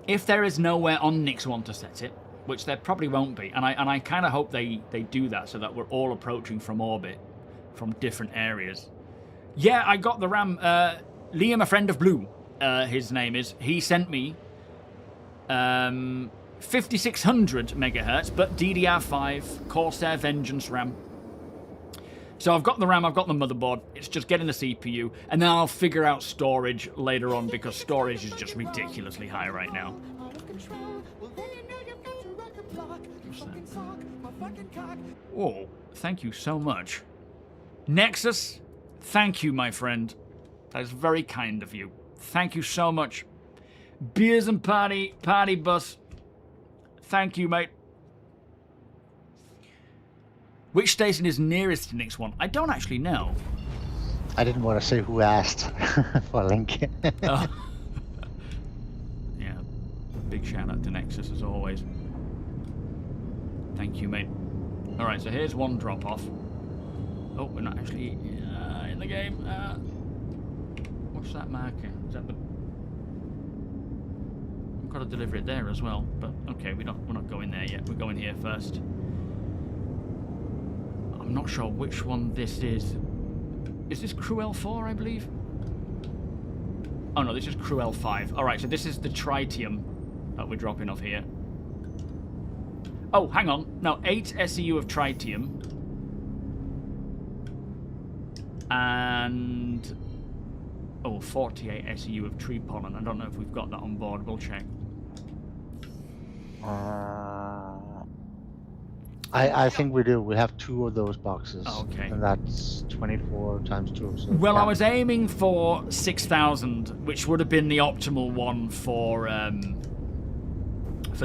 if there is nowhere on Nyx 1 to set it, which there probably won't be, and I kind of hope they do that so that we're all approaching from orbit, from different areas. Yeah, I got the RAM. Liam, a friend of Blue, his name is. He sent me 5600 megahertz, but DDR5 Corsair Vengeance RAM. So I've got the RAM, I've got the motherboard. It's just getting the CPU, and then I'll figure out storage later on because storage is just ridiculously high right now. What's that? Oh, thank you so much. Nexus, thank you, my friend. That is very kind of you. Thank you so much. Beers and party bus. Thank you, mate. Which station is nearest to Nyx 1? I don't actually know. I didn't want to say who asked for a link. Oh. Yeah, big shout out to Nexus as always. Thank you, mate. Alright, so here's one drop off. Oh, we're not actually in the game. What's that marker? Is that the... We've got to deliver it there as well, but okay, we're not going there yet. We're going here first. I'm not sure which one this is. Is this Crew L4, I believe? Oh no, this is Crew L5. Alright, so this is the tritium that we're dropping off here. Oh, hang on. No, 8 SEU of tritium. And... oh, 48 SEU of tree pollen. I don't know if we've got that on board. We'll check. I think we do. We have 2 of those boxes. Okay. And that's 24 times 2. So Well, yeah. I was aiming for 6,000, which would have been the optimal one for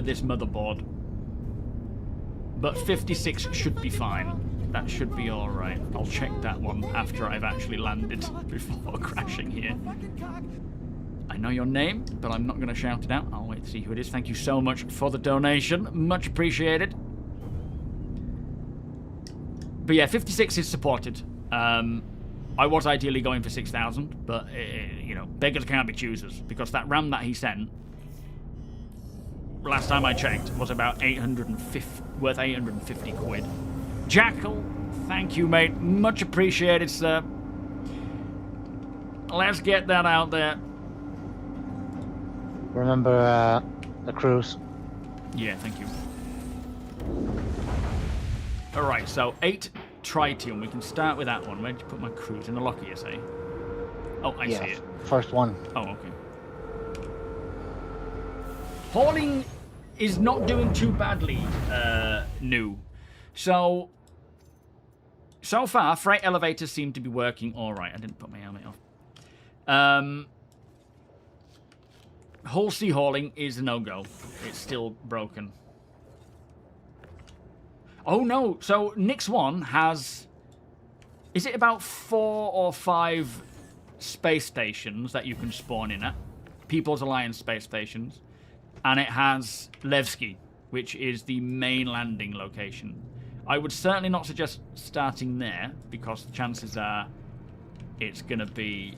this motherboard. But 56 should be fine. That should be all right. I'll check that one after I've actually landed before crashing here. I know your name, but I'm not going to shout it out. I'll wait to see who it is. Thank you so much for the donation. Much appreciated. But yeah, 56 is supported. I was ideally going for 6,000, but, you know, beggars can't be choosers. Because that RAM that he sent, last time I checked, was about worth 850 quid. Jackal, thank you, mate. Much appreciated, sir. Let's get that out there. Remember the cruise? Yeah, thank you. Alright, so 8 tritium. We can start with that one. Where did you put my cruise? In the locker, you say? Oh, I see it. First one. Oh, okay. Hauling is not doing too badly, new. So far, freight elevators seem to be working alright. I didn't put my helmet off. Hull sea hauling is a no-go. It's still broken. Oh no, so Nix 1 has... Is it about 4 or 5 space stations that you can spawn in at? People's Alliance space stations. And it has Levski, which is the main landing location. I would certainly not suggest starting there, because the chances are it's going to be,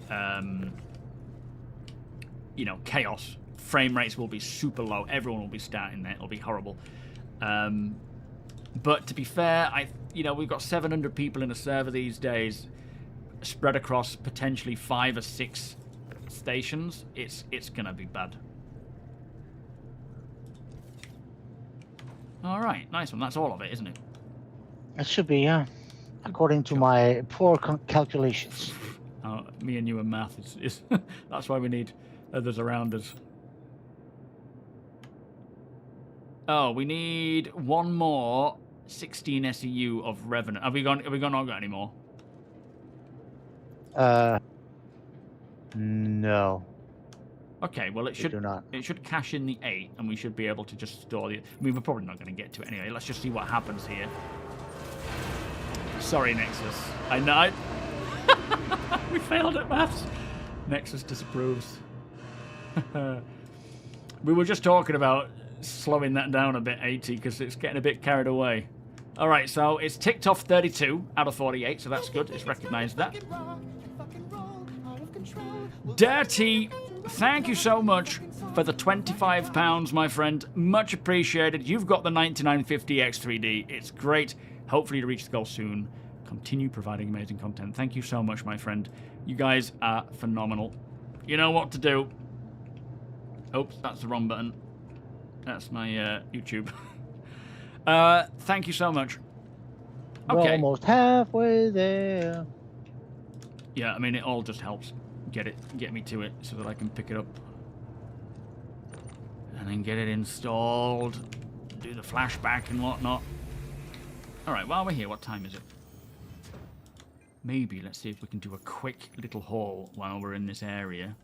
you know, chaos. Frame rates will be super low. Everyone will be starting there. It'll be horrible. But to be fair, you know, we've got 700 people in a server these days, spread across potentially 5 or 6 stations. It's going to be bad. All right, nice one. That's all of it, isn't it? It should be, yeah. According to my poor calculations. Me and you and math is that's why we need others around us. Oh, we need one more 16 SEU of Revenant. Have we not got any more? No. Okay, well it should cash in the 8, and we should be able to just store the. I mean, we're probably not going to get to it anyway. Let's just see what happens here. Sorry, Nexus. I know. We failed at maths. Nexus disapproves. We were just talking about slowing that down a bit, 80, because it's getting a bit carried away. All right, so it's ticked off 32 out of 48, so that's good. It's recognised that. Dirty, thank you so much for the £25, my friend. Much appreciated. You've got the 9950 X3D. It's great. Hopefully to reach the goal soon. Continue providing amazing content. Thank you so much, my friend. You guys are phenomenal. You know what to do. Oops, that's the wrong button. That's my YouTube. Thank you so much. Okay. We're almost halfway there. Yeah, I mean, it all just helps get me to it so that I can pick it up. And then get it installed, do the flashback and whatnot. Alright, while we're here, what time is it? Maybe, let's see if we can do a quick little haul while we're in this area.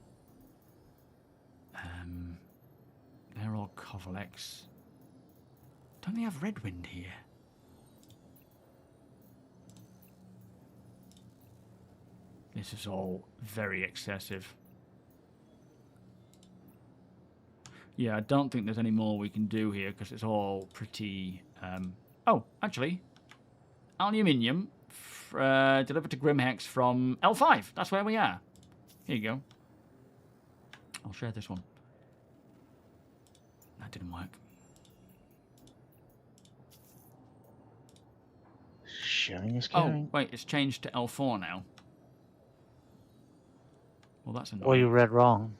They're all Kovalex. Don't they have Redwind here? This is all very excessive. Yeah, I don't think there's any more we can do here because it's all pretty... Oh, actually, aluminium delivered to Grimhex from L5. That's where we are. Here you go. I'll share this one. That didn't work. Sharing is caring. Oh, wait, it's changed to L4 now. Well, that's annoying. Or you read wrong.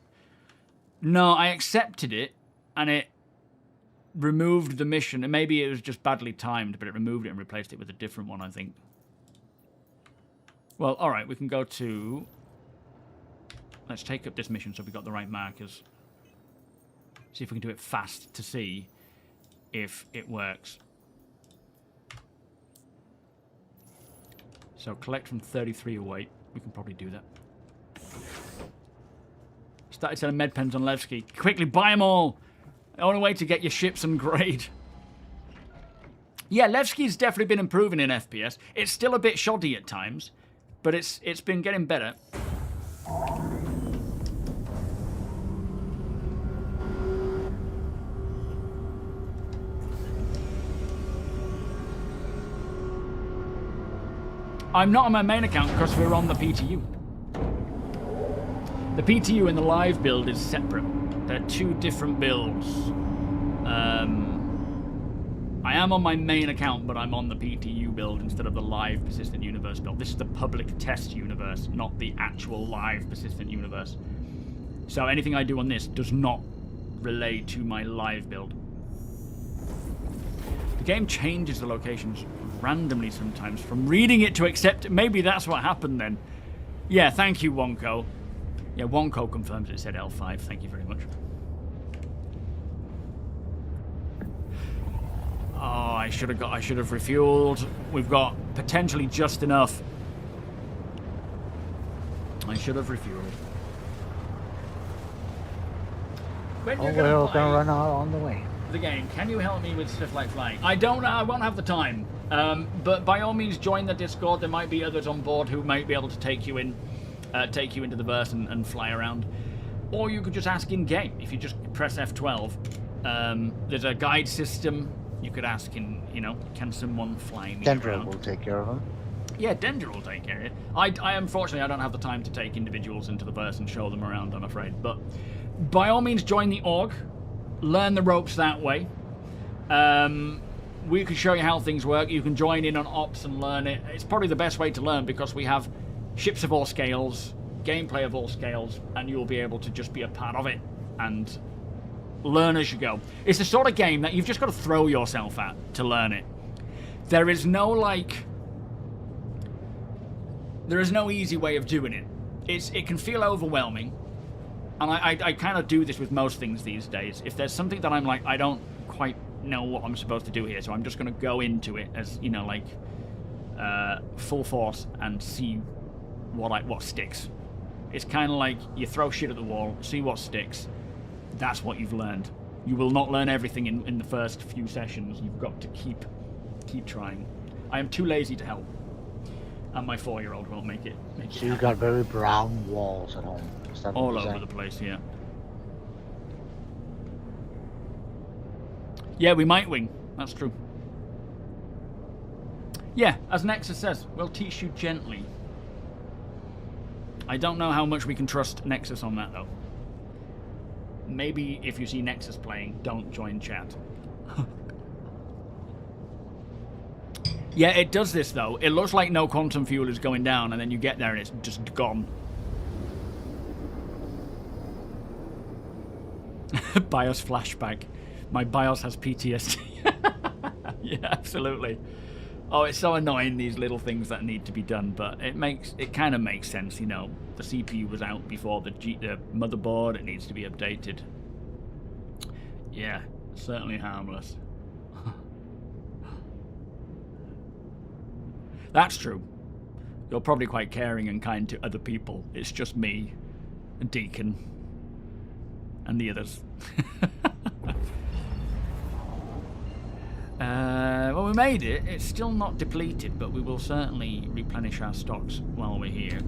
No, I accepted it, and it removed the mission. And maybe it was just badly timed, but it removed it and replaced it with a different one, I think. Well, all right, we can go to... Let's take up this mission so we got the right markers. See if we can do it fast to see if it works. So collect from 33 away. We can probably do that. Started selling med pens on Levski. Quickly buy them all. The only way to get your ships and grade. Yeah, Levski's definitely been improving in FPS. It's still a bit shoddy at times, but it's been getting better. I'm not on my main account because we're on the PTU. The PTU and the live build is separate. They're two different builds. I am on my main account, but I'm on the PTU build instead of the live persistent universe build. This is the public test universe, not the actual live persistent universe. So anything I do on this does not relate to my live build. The game changes the locations randomly sometimes, from reading it to accept it. Maybe that's what happened then. Yeah, thank you, Wonko. Yeah, Wonko confirms it said L5. Thank you very much. Oh, I should have refueled. We've got potentially just enough. I should have refueled. When Oh, you're we're gonna gonna run out on the way. the game, can you help me with stuff like flying? I won't have the time. But by all means, join the Discord. There might be others on board who might be able to take you into the verse and fly around. Or you could just ask in game. If you just press F12, there's a guide system. You could ask can someone fly me Dendro around? will take care of them. Yeah, Dendro will take care of it. I unfortunately I don't have the time to take individuals into the verse and show them around, I'm afraid. But by all means, join the org. Learn the ropes that way. We can show you how things work. You can join in on ops and learn it. It's probably the best way to learn because we have ships of all scales, gameplay of all scales, and you'll be able to just be a part of it and learn as you go. It's the sort of game that you've just got to throw yourself at to learn it. There is no easy way of doing it. It can feel overwhelming, and I kind of do this with most things these days. If there's something that I'm like, I don't quite know what I'm supposed to do here, so I'm just going to go into it as full force and see what sticks. It's kind of like you throw shit at the wall, see what sticks. That's what you've learned. You will not learn everything in the first few sessions. You've got to keep trying. I am too lazy to help, and my 4-year-old won't make it. So you've got very brown walls at home. Is that All what you're over the saying? place, yeah. Yeah, we might wing. That's true. Yeah, as Nexus says, we'll teach you gently. I don't know how much we can trust Nexus on that, though. Maybe if you see Nexus playing, don't join chat. Yeah, it does this, though. It looks like no quantum fuel is going down, and then you get there and it's just gone. BIOS flashback. My BIOS has PTSD. Yeah, absolutely. Oh, it's so annoying, these little things that need to be done, but it kind of makes sense, The CPU was out before the motherboard. It needs to be updated. Yeah, certainly harmless. That's true. You're probably quite caring and kind to other people. It's just me, and Deacon, and the others. Well, we made it. It's still not depleted, but we will certainly replenish our stocks while we're here.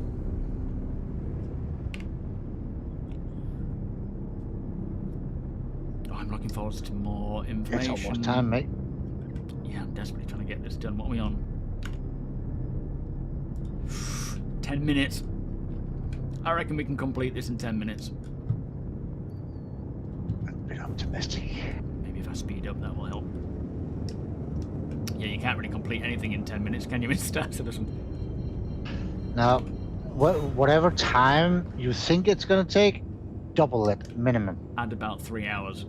Oh, I'm looking forward to more information. It's almost time, mate. Yeah, I'm desperately trying to get this done. What are we on? 10 minutes. I reckon we can complete this in 10 minutes. A bit optimistic. Maybe if I speed up, that will help. Yeah, you can't really complete anything in 10 minutes, can you, in StarCitizen? Now, whatever time you think it's gonna take, double it, minimum. Add about 3 hours.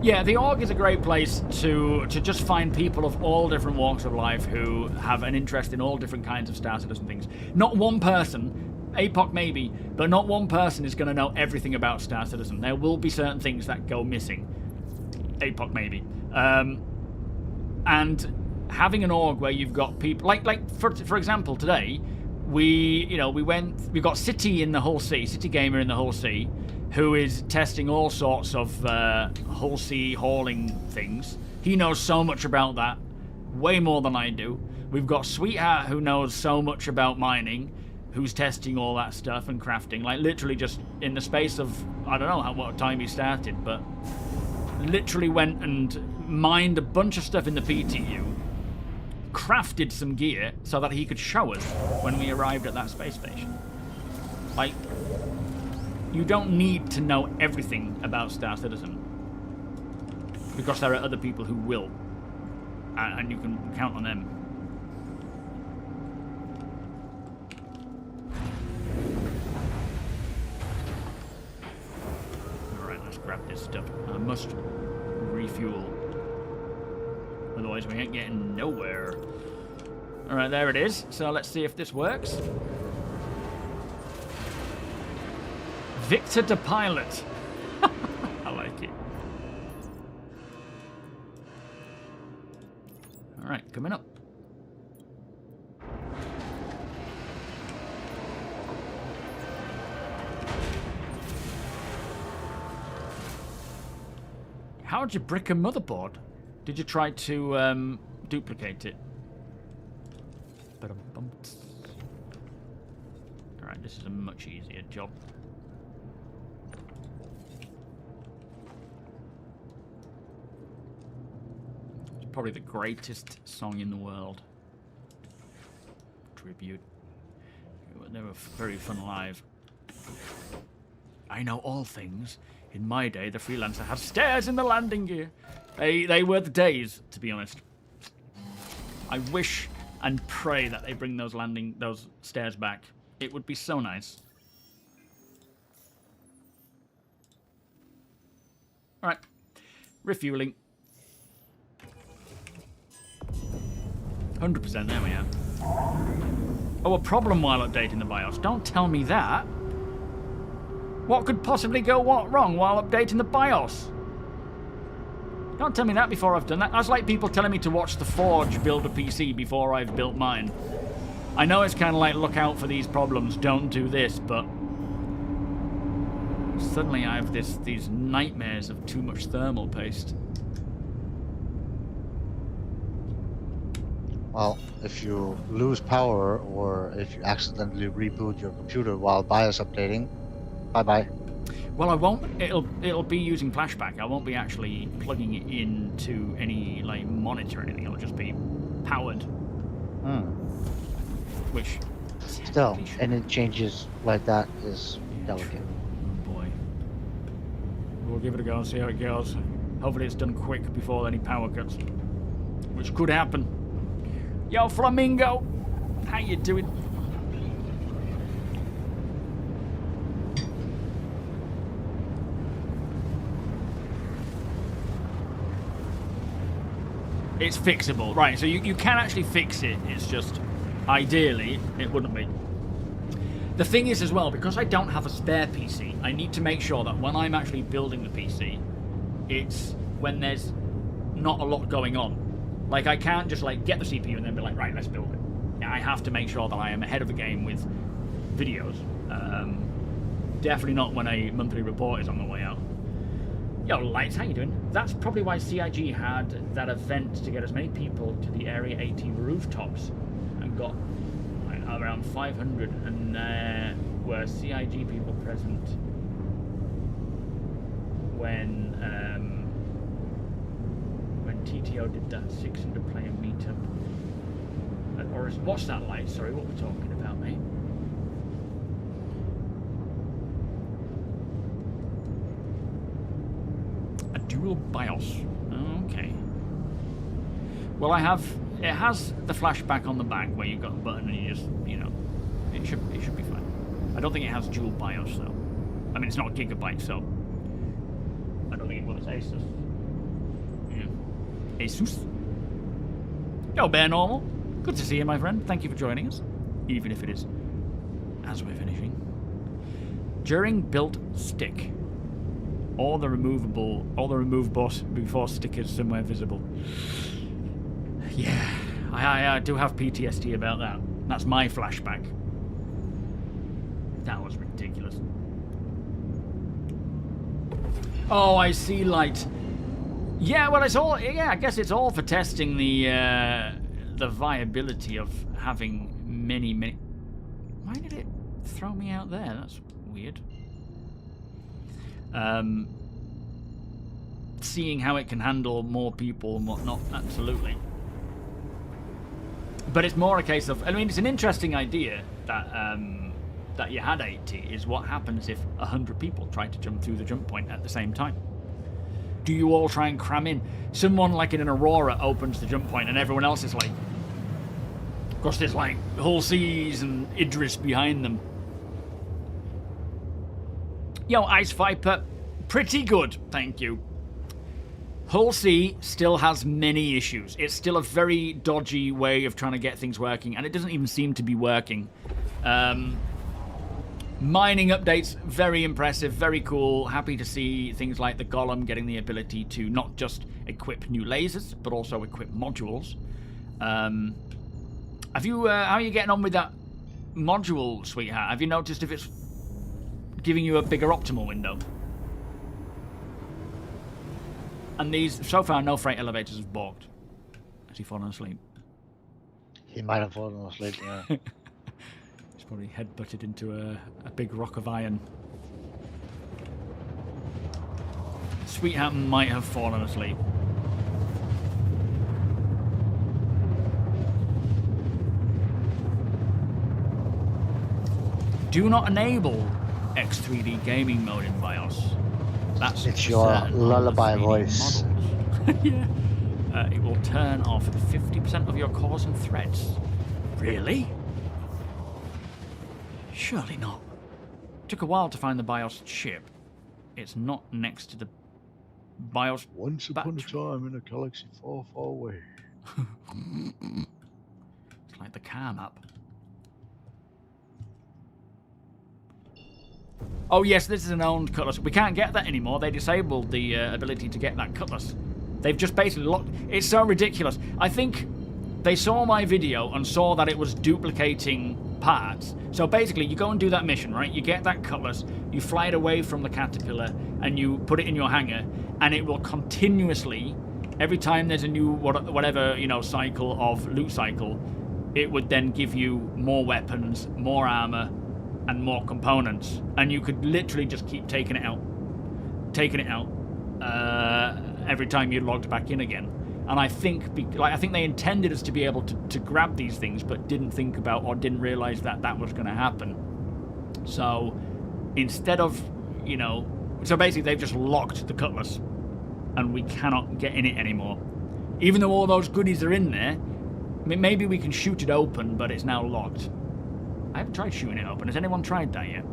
Yeah, the org is a great place to just find people of all different walks of life who have an interest in all different kinds of StarCitizen things. Not one person, APOC maybe, but not one person is going to know everything about StarCitizen. There will be certain things that go missing. APOC maybe. And having an org where you've got people like for example today, we got City in the Hull Sea, City Gamer in the Hull Sea, who is testing all sorts of Hull Sea hauling things. He knows so much about that, way more than I do. We've got Sweetheart, who knows so much about mining, who's testing all that stuff and crafting. Like, literally just in the space of, I don't know what time he started, but literally went and mined a bunch of stuff in the PTU, crafted some gear so that he could show us when we arrived at that space station. Like, you don't need to know everything about Star Citizen, because there are other people who will, and you can count on them. Alright, let's grab this stuff. I must refuel, otherwise we ain't getting nowhere. Alright, there it is. So let's see if this works. Victor to pilot. I like it. Alright, coming up. How'd you brick a motherboard? Did you try to duplicate it? Alright, this is a much easier job. It's probably the greatest song in the world. Tribute. They were very fun live. I know all things. In my day, the freelancer had stairs in the landing gear. They were the days, to be honest. I wish and pray that they bring those stairs back. It would be so nice. Alright. Refueling. 100%, there we are. Oh, a problem while updating the BIOS. Don't tell me that. What could possibly go wrong while updating the BIOS? Don't tell me that before I've done that. That's like people telling me to watch The Forge build a PC before I've built mine. I know it's kind of like, look out for these problems, don't do this, but suddenly I have these nightmares of too much thermal paste. Well, if you lose power or if you accidentally reboot your computer while BIOS updating, bye-bye. Well, I won't. It'll be using flashback. I won't be actually plugging it into any like monitor or anything. It'll just be powered. Which still, any changes like that is delicate. Oh boy. We'll give it a go and see how it goes. Hopefully it's done quick before any power cuts, which could happen. Yo, Flamingo, how you doing? It's fixable. Right, so you can actually fix it. It's just, ideally, it wouldn't be. The thing is as well, because I don't have a spare PC, I need to make sure that when I'm actually building the PC, it's when there's not a lot going on. Like, I can't just, like, get the CPU and then be like, right, let's build it. I have to make sure that I am ahead of the game with videos. Definitely not when a monthly report is on the way out. Yo, Lights, how you doing? That's probably why CIG had that event to get as many people to the Area 18 rooftops and got like, around 500, and there were CIG people present when TTO did that 600 player meetup. Or what's that like? Sorry, what we're talking about, mate? A dual BIOS. Okay. Well, it has the flashback on the back where you've got a button and you just, you know, it should be fine. I don't think it has dual BIOS though. I mean, it's not a gigabyte, so I don't think it will. It's Asus. Yeah. Asus. Yo, Bear Normal. Good to see you, my friend. Thank you for joining us, even if it is as we're finishing. During built stick, or the remove boss before stickers somewhere visible. Yeah. I do have PTSD about that. That's my flashback. That was ridiculous. Oh, I see light. Yeah, well, it's all. Yeah, I guess it's all for testing the viability of having many. Why did it throw me out there? That's weird. Seeing how it can handle more people and whatnot, absolutely. But it's more a case of. I mean, it's an interesting idea that you had 80 is what happens if 100 people try to jump through the jump point at the same time. Do you all try and cram in? Someone like in an Aurora opens the jump point and everyone else is like... Of course there's like Hull Seas and Idris behind them. Yo, Ice Viper, pretty good, thank you. Hull C still has many issues. It's still a very dodgy way of trying to get things working, and it doesn't even seem to be working. Mining updates, very impressive, very cool. Happy to see things like the Golem getting the ability to not just equip new lasers, but also equip modules. Have you? How are you getting on with that module, sweetheart? Have you noticed if it's giving you a bigger optimal window? And these, so far, no freight elevators have balked. Has he fallen asleep? He might have fallen asleep, yeah. He's probably head-butted into a big rock of iron. Sweetheart might have fallen asleep. Do not enable X3D gaming mode in BIOS. That's It's your lullaby voice. Yeah. It will turn off 50% of your cores and threads. Really? Surely not. Took a while to find the BIOS chip. It's not next to the BIOS. Once upon a time in a galaxy far, far away. It's like the car map. Oh yes, this is an owned cutlass. We can't get that anymore. They disabled the ability to get that cutlass. They've just basically locked... It's so ridiculous. I think they saw my video and saw that it was duplicating parts. So basically, you go and do that mission, right? You get that cutlass, you fly it away from the caterpillar, and you put it in your hangar, and it will continuously, every time there's a new whatever, you know, cycle of loot cycle, it would then give you more weapons, more armor, and more components. And you could literally just keep taking it out. Every time you logged back in again. And I think I think they intended us to be able to grab these things, but didn't think about or didn't realize that that was going to happen. So instead of, you know, so basically they've just locked the cutlass and we cannot get in it anymore. Even though all those goodies are in there, maybe we can shoot it open, but it's now locked. I haven't tried shooting it open. Has anyone tried that yet?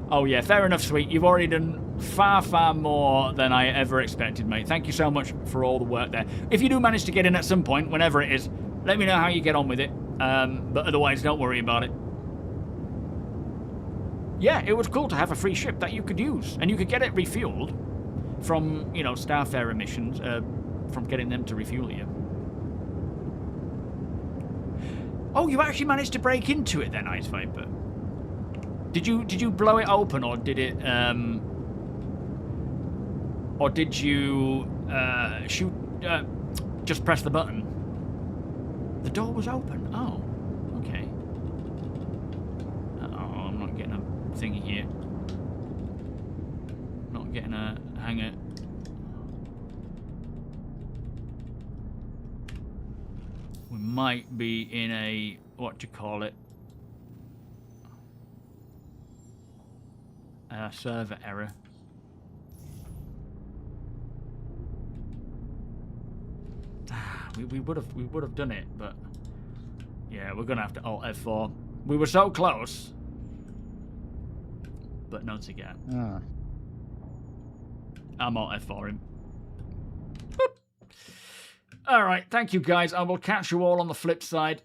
Oh yeah, fair enough, sweet. You've already done far, far more than I ever expected, mate. Thank you so much for all the work there. If you do manage to get in at some point, whenever it is, let me know how you get on with it. But otherwise, don't worry about it. Yeah, it was cool to have a free ship that you could use. And you could get it refueled from, you know, Starfarer missions, from getting them to refuel you. Oh, you actually managed to break into it then, Ice Viper? Did you blow it open, or did it shoot? Just press the button. The door was open. Oh, okay. Oh, I'm not getting a thingy here. Not getting a hanger. We might be in a server error. We would have done it, but yeah, we're gonna have to Alt F4. We were so close, but not again. I'm Alt F4 him. All right, thank you guys. I will catch you all on the flip side.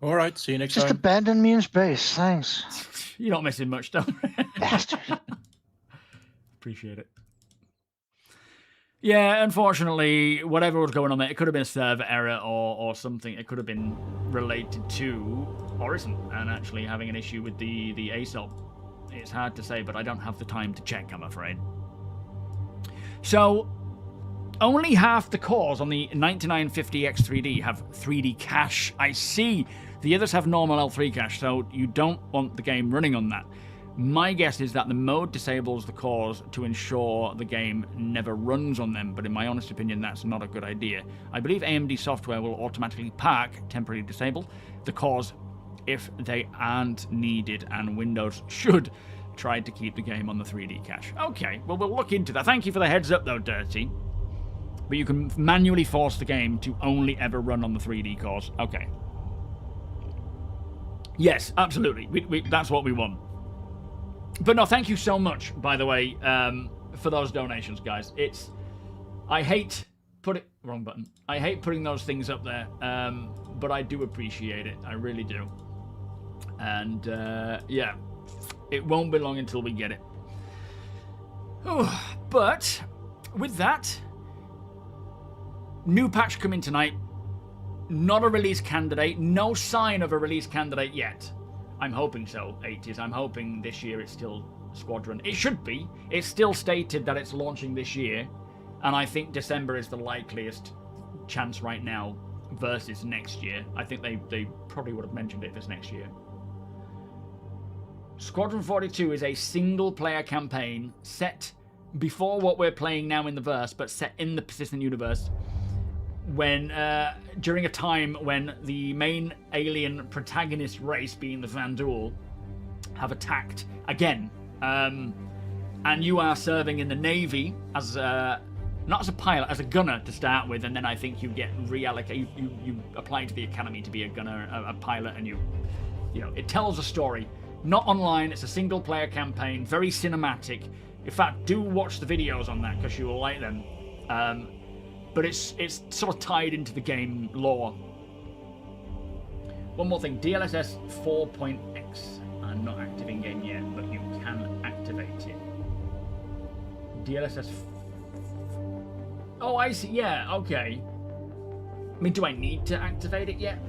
All right, see you next time. Just abandon me in space, thanks. You're not missing much, don't you? Bastard. Appreciate it. Yeah, unfortunately, whatever was going on there, it could have been a server error or something. It could have been related to Horizon and actually having an issue with the ASOP. It's hard to say, but I don't have the time to check, I'm afraid. So, only half the cores on the 9950X3D have 3D cache. I see. The others have normal L3 cache, so you don't want the game running on that. My guess is that the mode disables the cores to ensure the game never runs on them, but in my honest opinion, that's not a good idea. I believe AMD software will automatically park, temporarily disable, the cores if they aren't needed, and Windows should try to keep the game on the 3D cache. Okay, well, we'll look into that. Thank you for the heads up, though, Dirty. But you can manually force the game to only ever run on the 3D cores. Okay. Yes, absolutely. That's what we want. But no, thank you so much, by the way, for those donations, guys. I hate wrong button. I hate putting those things up there, but I do appreciate it. I really do. And yeah, it won't be long until we get it. Oh, but with that, new patch coming tonight. Not a release candidate. No sign of a release candidate yet. I'm hoping so, 80s. I'm hoping this year it's still Squadron. It should be. It's still stated that it's launching this year, and I think December is the likeliest chance right now versus next year. I think they probably would have mentioned it this next year. Squadron 42 is a single-player campaign set before what we're playing now in the verse, but set in the persistent universe, when during a time when the main alien protagonist race, being the Vanduul, have attacked again, and you are serving in the Navy as not as a pilot, as a gunner to start with, and then I think you get reallocated. You apply to the academy to be a gunner, a pilot, and you know, it tells a story. Not online. It's a single-player campaign, very cinematic. In fact, do watch the videos on that because you will like them. But it's sort of tied into the game lore. One more thing, DLSS 4.x. I'm not active in game yet, but you can activate it. DLSS. Oh, I see. Yeah, okay. I mean, do I need to activate it yet?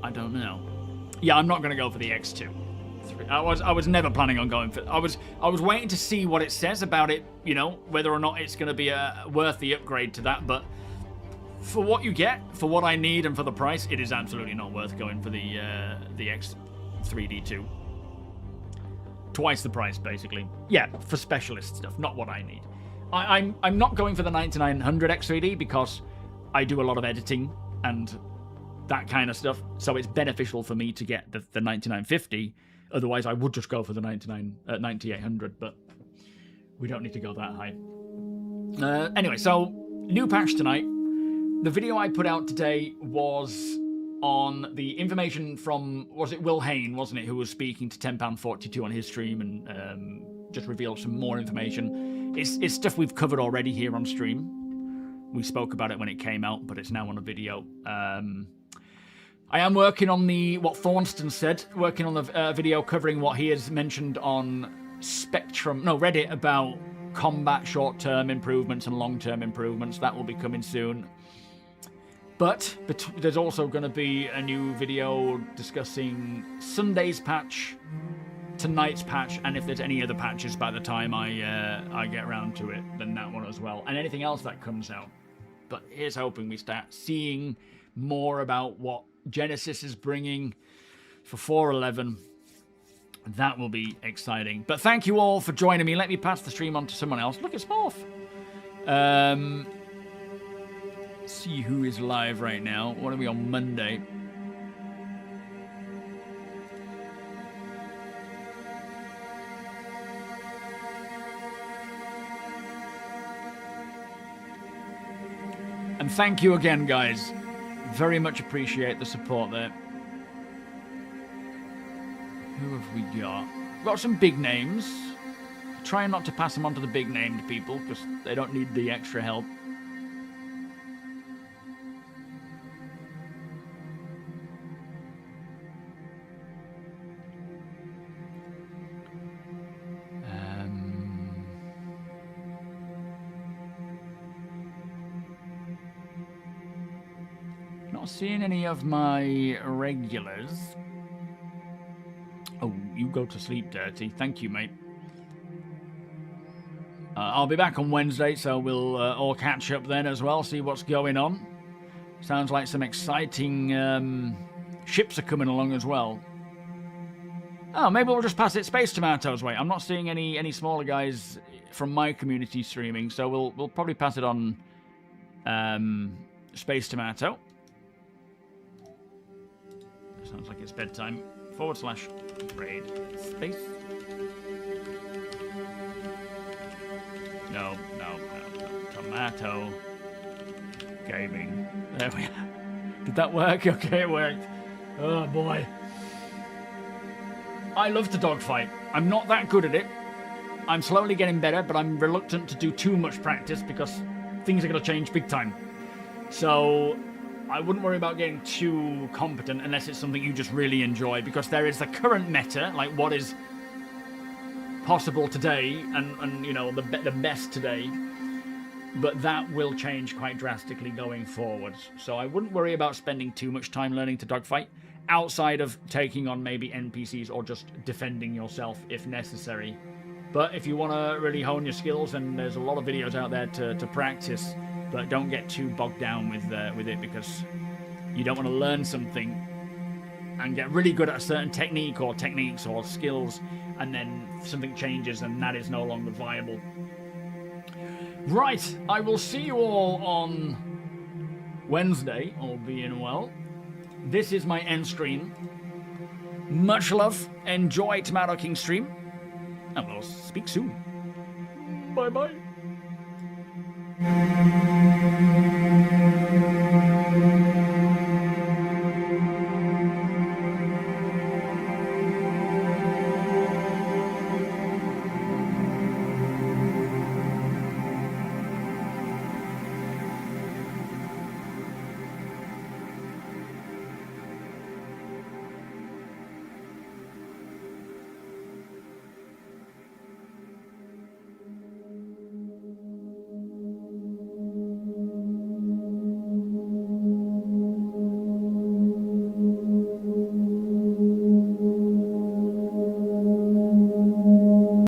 I don't know. Yeah, I'm not going to go for the X2. I was never planning on going for. I was waiting to see what it says about it, you know, whether or not it's going to be worth the upgrade to that. But for what you get, for what I need, and for the price, it is absolutely not worth going for the X3D2. Twice the price, basically. Yeah, for specialist stuff, not what I need. I'm not going for the 9900 X3D because I do a lot of editing and that kind of stuff, so it's beneficial for me to get the 9950. Otherwise, I would just go for the 9800, but we don't need to go that high. Anyway, so new patch tonight. The video I put out today was on the information from, was it Will Hain, wasn't it, who was speaking to £10.42 on his stream and just revealed some more information. It's stuff we've covered already here on stream. We spoke about it when it came out, but it's now on a video. I am working on what Thornston said, working on the video covering what he has mentioned on Reddit about combat short-term improvements and long-term improvements. That will be coming soon. But there's also going to be a new video discussing Sunday's patch, tonight's patch, and if there's any other patches by the time I get around to it, then that one as well, and anything else that comes out. But here's hoping we start seeing more about what Genesis is bringing for 4.11. That will be exciting. But thank you all for joining me. Let me pass the stream on to someone else. Look, it's Morph. See who is live right now. What are we on Monday? And thank you again, guys. Very much appreciate the support there. Who have we got? We've got some big names. Trying not to pass them on to the big named people because they don't need the extra help. not seeing any of my regulars. Oh, you go to sleep, Dirty. Thank you, mate. I'll be back on Wednesday, so we'll all catch up then as well, see what's going on. Sounds like some exciting ships are coming along as well. Oh, maybe we'll just pass it Space Tomato's way. I'm not seeing any smaller guys from my community streaming, so we'll probably pass it on Space Tomato. Sounds like it's bedtime. / raid space. No. Tomato gaming. There we are. Did that work? Okay, it worked. Oh boy. I love to dogfight. I'm not that good at it. I'm slowly getting better, but I'm reluctant to do too much practice because things are going to change big time. So I wouldn't worry about getting too competent unless it's something you just really enjoy, because there is the current meta, like what is possible today and you know, the best today, but that will change quite drastically going forward. So I wouldn't worry about spending too much time learning to dogfight outside of taking on maybe NPCs or just defending yourself if necessary. But if you want to really hone your skills, and there's a lot of videos out there to practice, but don't get too bogged down with it, because you don't want to learn something and get really good at a certain technique or techniques or skills, and then something changes and that is no longer viable. Right, I will see you all on Wednesday, all being well. This is my end screen. Much love, enjoy Tomato King stream, and we'll speak soon. Bye-bye.